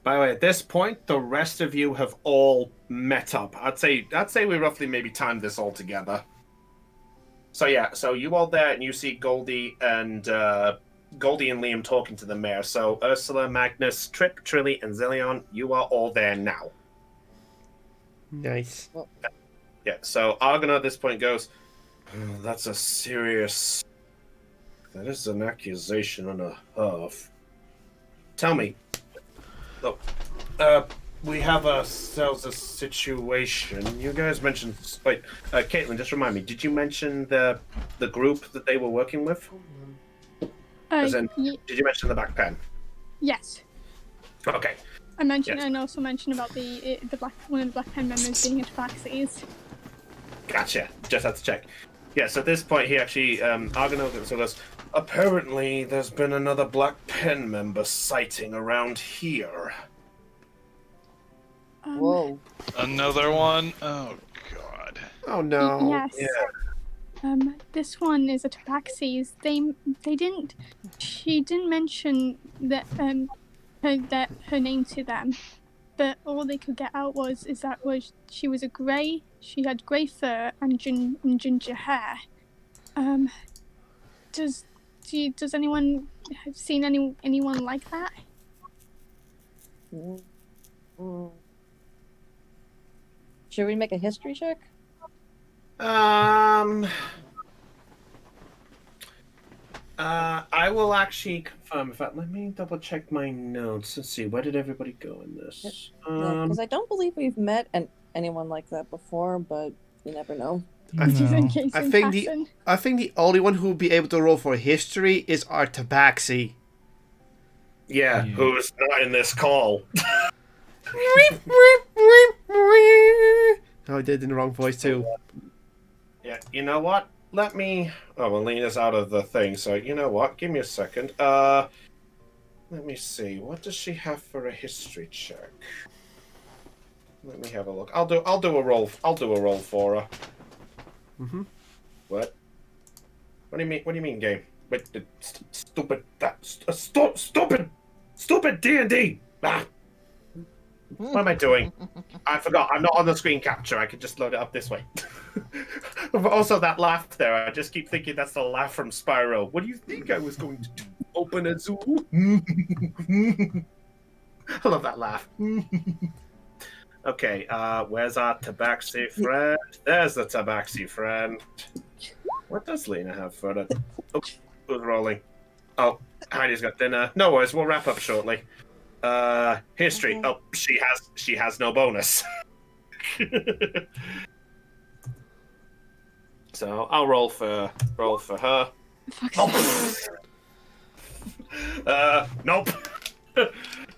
By the way, at this point, the rest of you have all met up. I'd say we roughly maybe timed this all together. So yeah, so you all there, and you see Goldie and Liam talking to the mayor. So Ursula, Magnus, Trip, Trilly, and Zillion, you are all there now. Nice. Yeah, so Argonaut at this point goes, oh, that's a serious... That is an accusation and a half. Tell me. Look, we have ourselves a situation. You guys mentioned... Wait, Caitlin, just remind me, did you mention the group that they were working with? As in, did you mention the Black Pen? Yes. Okay. I mentioned, and also mentioned about one of the Black Pen members being a Tabaxis. Gotcha. Just had to check. Yeah, so at this point, he actually, Argonaut goes, apparently there's been another Black Pen member sighting around here. Whoa. Another one? Oh, God. Oh, no. Yes. Yeah. This one is a Tabaxis. She didn't mention that, her name to them, but all they could get out she was she had grey fur and ginger hair. Does anyone have seen anyone like that? Should we make a history check? I will actually confirm. In fact, let me double check my notes. Let's see, where did everybody go in this? Because I don't believe we've met anyone like that before, but you never know. I think the only one who would be able to roll for history is our Tabaxi. Yeah, who's not in this call. Oh, I did in the wrong voice too. Yeah, you know what? Let me... Oh, well, Lena's out of the thing, so you know what? Give me a second. Let me see. What does she have for a history check? Let me have a look. I'll do a roll. I'll do a roll for her. Mm-hmm. What? What do you mean? What do you mean, game? Wait, stupid D&D. Ah. What am I doing? I forgot. I'm not on the screen capture. I could just load it up this way. But also, that laugh there. I just keep thinking that's the laugh from Spyro. What do you think I was going to do? Open a zoo? I love that laugh. Okay, where's our Tabaxi friend? There's the Tabaxi friend. What does Lena have for the... Oh, who's rolling? Oh, Heidi's got dinner. No worries, we'll wrap up shortly. History. Oh, she has no bonus. So I'll roll for her. Oh. Nope.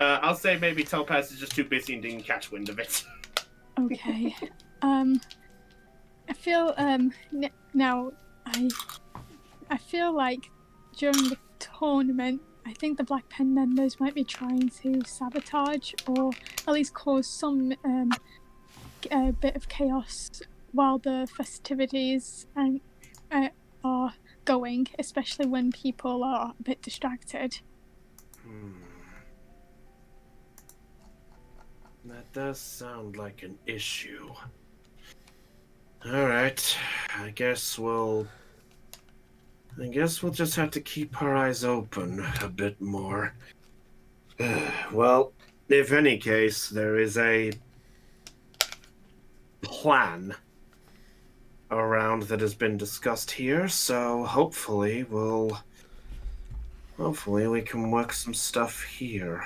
I'll say maybe Topaz is just too busy and didn't catch wind of it. Okay. I feel now I feel like during the tournament, I think the Black Pen members might be trying to sabotage or at least cause some bit of chaos while the festivities are going, especially when people are a bit distracted. That does sound like an issue. Alright, I guess we'll I guess we'll just have to keep our eyes open a bit more. Well, if any case, there is a plan around that has been discussed here, so hopefully we can work some stuff here.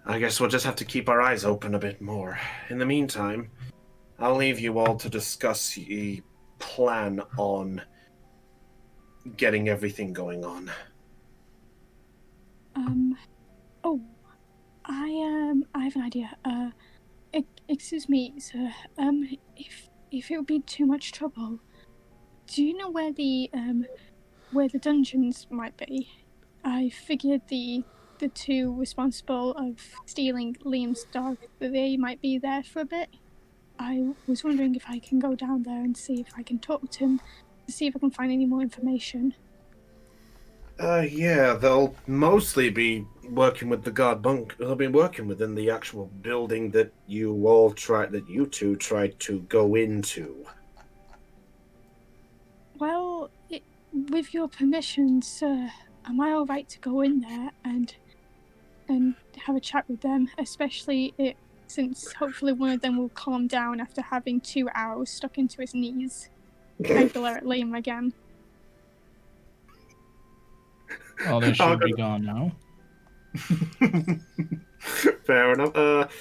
I guess we'll just have to keep our eyes open a bit more. In the meantime, I'll leave you all to discuss the plan on getting everything going on. Oh, I have an idea. Excuse me, sir. If it would be too much trouble, do you know where the dungeons might be? I figured the two responsible of stealing Liam's dog, that they might be there for a bit. I was wondering if I can go down there and see if I can talk to him, to see if I can find any more information. Yeah, they'll mostly be working with the guard bunk. They'll be working within the actual building that you two tried to go into. Well, with your permission, sir, am I all right to go in there and have a chat with them, especially since hopefully one of them will calm down after having 2 arrows stuck into his knees and glare at Liam again. Well, they should be gone now. Fair enough.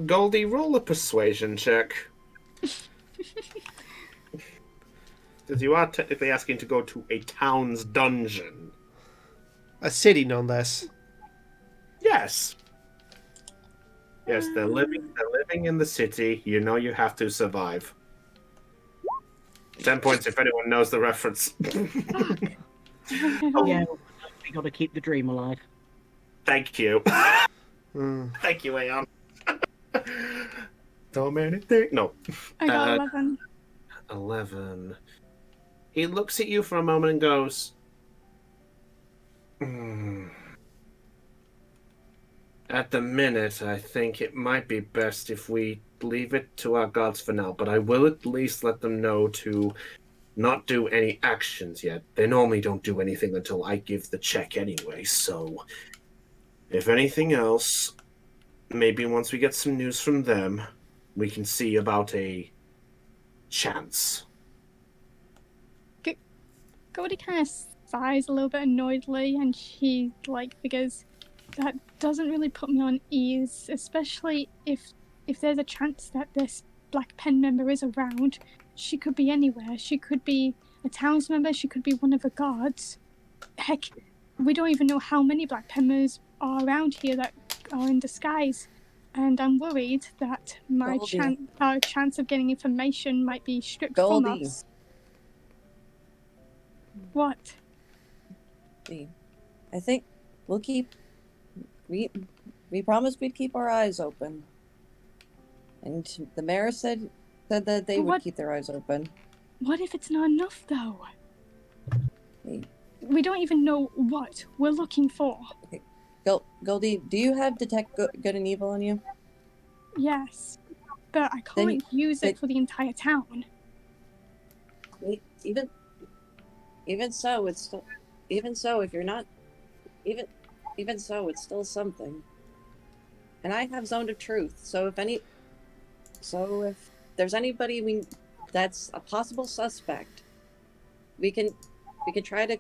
Goldie, roll a persuasion check. Because you are technically asking to go to a town's dungeon. A city, no less. Yes. Yes, they're living in the city. You know you have to survive. 10 points if anyone knows the reference. Oh, yeah, we got to keep the dream alive. Thank you. Thank you, Aeon. So many things. No. I got 11. 11. He looks at you for a moment and goes, At the minute, I think it might be best if we leave it to our gods for now, but I will at least let them know to not do any actions yet. They normally don't do anything until I give the check anyway, so if anything else, maybe once we get some news from them, we can see about a chance. Goldie kind of sighs a little bit annoyedly, and she because that doesn't really put me on ease, especially if there's a chance that this Black Pen member is around. She could be anywhere. She could be a towns member. She could be one of the guards. Heck, we don't even know how many Black Pen members are around here that are in disguise. And I'm worried that our chance of getting information might be stripped from us. What? I think we'll keep. We promised we'd keep our eyes open, and the mayor said that they would keep their eyes open. What if it's not enough, though? We don't even know what we're looking for. Okay. Goldie, do you have detect good and evil on you? Yes, but I can't use it for the entire town. Even so, it's still. Even so, if you're not, even so, it's still something. And I have Zone of Truth, so if there's anybody that's a possible suspect, we can try to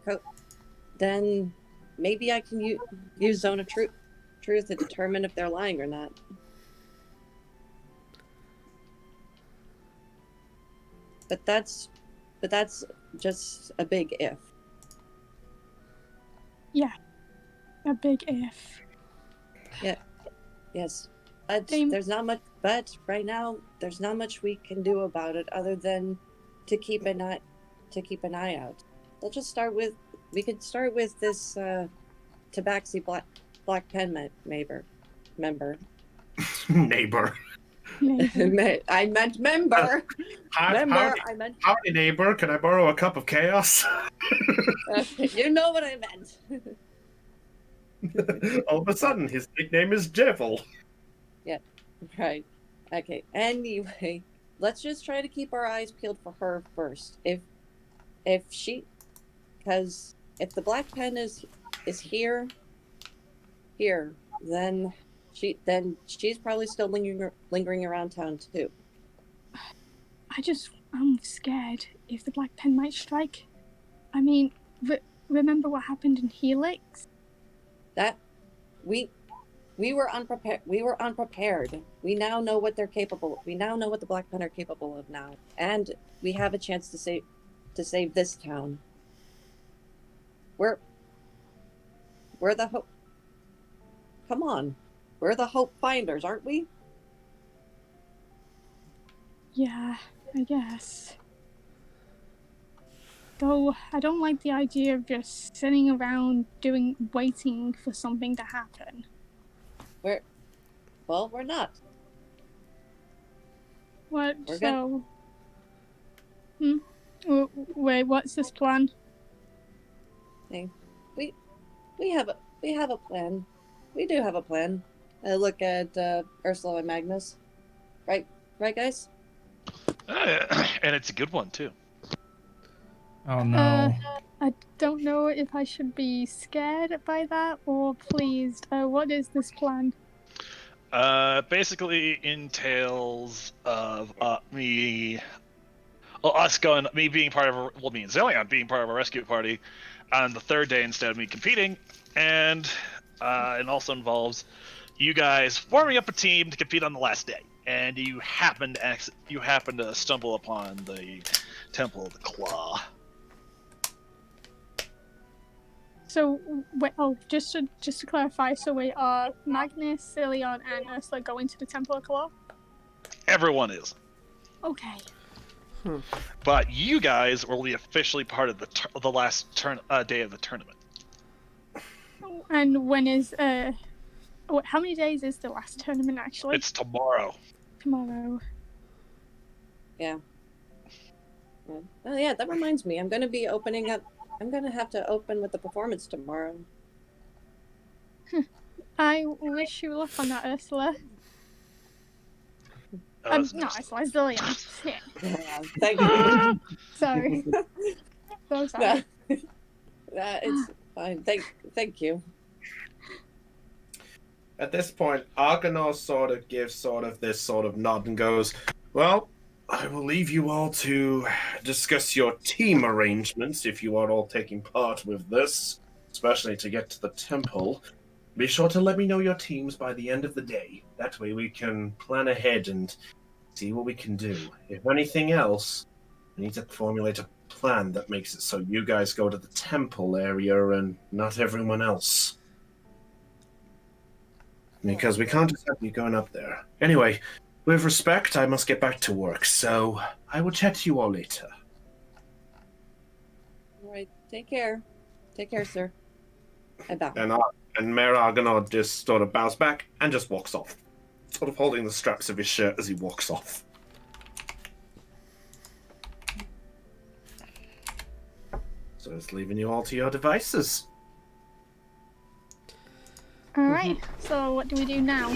then maybe I can use Zone of Truth to determine if they're lying or not. But that's just a big if. Yeah, a big if. Yeah. Yes. There's not much. But right now, there's not much we can do about it other than to keep an eye out. We'll just start with. We could start with this Tabaxi Black Pen member. Neighbor. I meant member. Howdy, neighbor. Can I borrow a cup of chaos? You know what I meant. All of a sudden, his nickname is Devil. Yeah, right. Okay. Anyway, let's just try to keep our eyes peeled for her first. If she, because if the black pen is here, then she's probably still lingering around town too. I'm scared if the black pen might strike. I mean, remember what happened in Helix? That we were unprepared. We were unprepared. We now know what they're capable. We now know what the Black Pen are capable of now, and we have a chance to save this town. We're the hope. Come on, we're the hope finders, aren't we? Yeah, I guess. Though I don't like the idea of just sitting around waiting for something to happen. We're not. What? We're so? Wait, what's this plan? Hey, we have a plan. We do have a plan. I look at Ursula and Magnus. Right, guys. And it's a good one too. Oh no. I don't know if I should be scared by that or pleased. What is this plan? Basically entails of me being part of me and Zillion being part of a rescue party on the third day instead of me competing, and it also involves you guys forming up a team to compete on the last day, and you happen to stumble upon the Temple of the Claw. So wait, just to clarify, so wait, are Magnus, Cillian, and Ursula going to the Temple of Claw? Everyone is. Okay. But you guys will be officially part of the last day of the tournament. And when is how many days is the last tournament actually? It's tomorrow. Tomorrow. Yeah. Oh yeah, that reminds me. I'm going to be opening up. I'm going to have to open with the performance tomorrow. I wish you luck on that, Ursula. Oh, not Ursula, Zillion. Shit. Yeah, thank you. Sorry. So sorry. It's fine. Thank you. At this point, Argonaut sort of gives this nod and goes, well, I will leave you all to discuss your team arrangements if you are all taking part with this, especially to get to the temple. Be sure to let me know your teams by the end of the day. That way we can plan ahead and see what we can do. If anything else, we need to formulate a plan that makes it so you guys go to the temple area and not everyone else. Because we can't just have you going up there. Anyway, with respect, I must get back to work, so I will chat to you all later. All right, take care. Take care, sir. I bow. And Mayor Argonaut just sort of bows back and just walks off, sort of holding the straps of his shirt as he walks off. So it's leaving you all to your devices. All right. So what do we do now?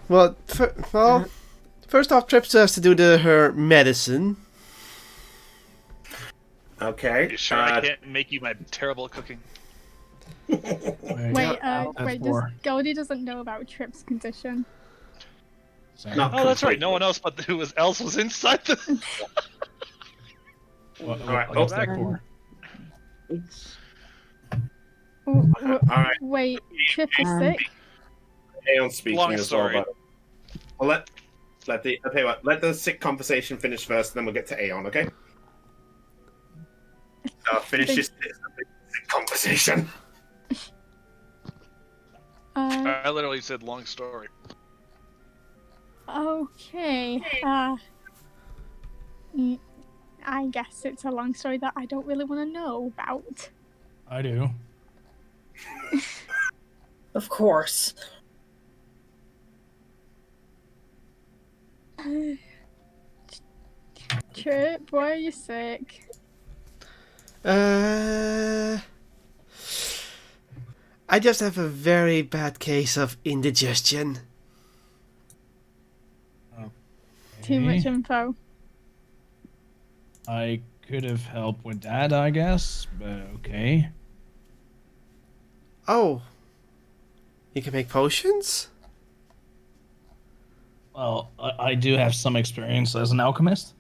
Well, first off, Trips has to do her medicine. Okay. You sure I can't make you my terrible cooking? Wait, Goldie doesn't know about Trip's condition. That's right. No one else but who else was inside the. What's that for? All right. Wait, Trip is sick. Aeon speaking Long as story. well. But well, let the sick conversation finish first, and then we'll get to Aeon. Okay. Finish your sick conversation. I literally said long story. Okay. I guess it's a long story that I don't really want to know about. I do. Of course. Trip, why are you sick? I just have a very bad case of indigestion. Too much info. I could have helped with that, I guess, but okay. Oh. You can make potions? Well, I do have some experience as an alchemist.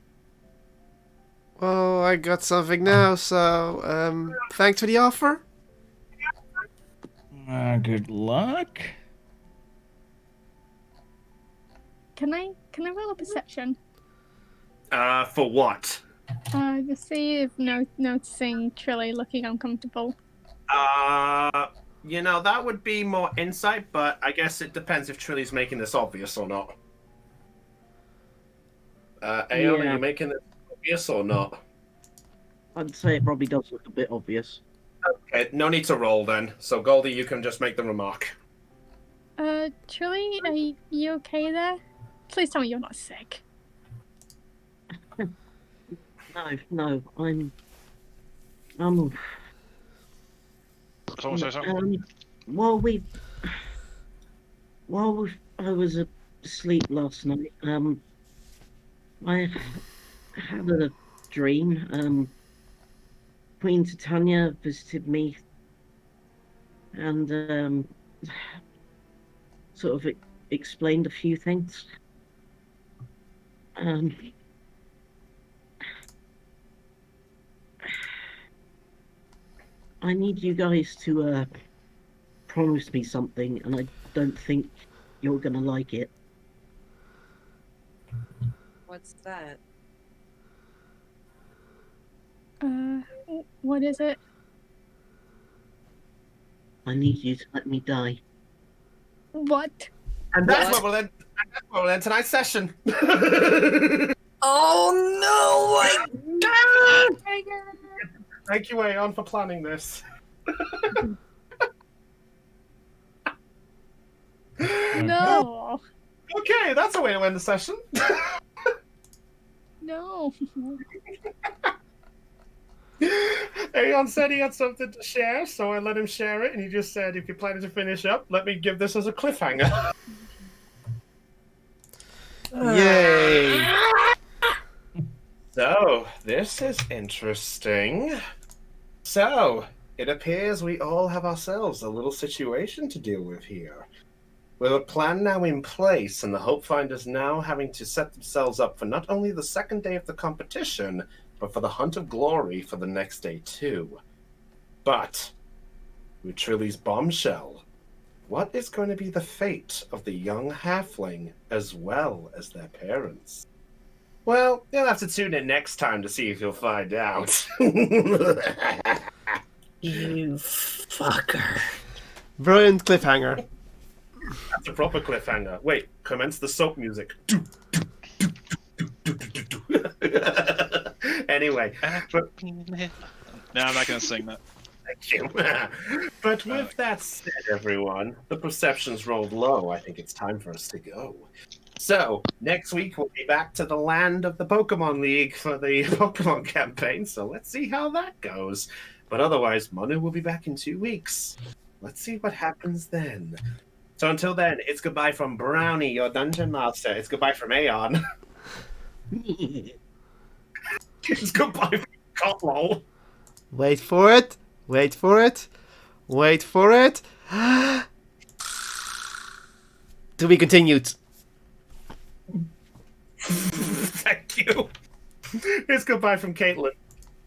Well, I got something now, so, thanks for the offer. Good luck. Can I roll a perception? For what? To see if noticing Trilly looking uncomfortable. That would be more insight, but I guess it depends if Trilly's making this obvious or not. Aeon, are Yeah. you making this obvious or not? I'd say it probably does look a bit obvious. Okay, no need to roll then. So Goldie, you can just make the remark. Trilly, are you okay there? Please tell me you're not sick. No, I'm. Someone say something? While I was asleep last night, I had a dream. Queen Titania visited me and sort of explained a few things. I need you guys to promise me something, and I don't think you're gonna like it. What's that? What is it? I need you to let me die. What? And that's what we'll end tonight's session. Oh no! My God! Thank you, Aeon, for planning this. No. Okay, that's a way to end the session. No. Aeon said he had something to share, so I let him share it, and he just said, if you're planning to finish up, let me give this as a cliffhanger. Yay! So, this is interesting. So, it appears we all have ourselves a little situation to deal with here. With a plan now in place, and the Hope Finders now having to set themselves up for not only the second day of the competition, but for the Hunt of Glory for the next day too. But, with Trilly's bombshell, what is going to be the fate of the young halfling as well as their parents? Well, you'll have to tune in next time to see if you'll find out. You fucker. Brilliant cliffhanger. That's a proper cliffhanger. Wait, commence the soap music. Anyway. But... No, I'm not going to sing that. Thank you. But with that said, everyone, the perceptions rolled low. I think it's time for us to go. So, next week we'll be back to the land of the Pokemon League for the Pokemon campaign, so let's see how that goes. But otherwise, Manu will be back in 2 weeks. Let's see what happens then. So until then, it's goodbye from Brownie, your dungeon master. It's goodbye from Aeon. It's goodbye from Cotlow. Wait for it. Wait for it. Wait for it. To be continued. Thank you. It's goodbye from Caitlin.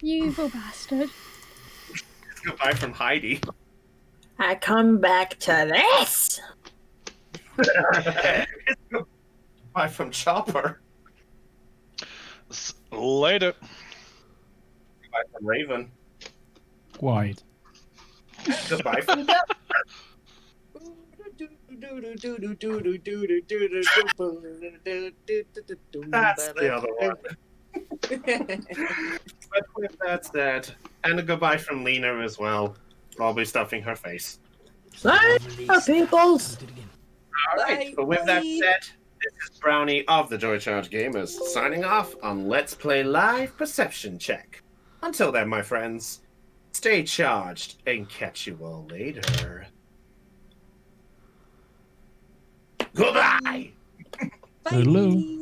You evil bastard. It's goodbye from Heidi. I come back to this. It's goodbye from Chopper. Later. Goodbye from Raven. Quiet. Goodbye from Death. That's the other one. But with that said, and a goodbye from Lena as well. Probably stuffing her face. Bye, peoples. Alright, but with that said, this is Brownie of the Joy Charge Gamers, signing off on Let's Play Live Perception Check. Until then, my friends, stay charged and catch you all later. Goodbye! Hello.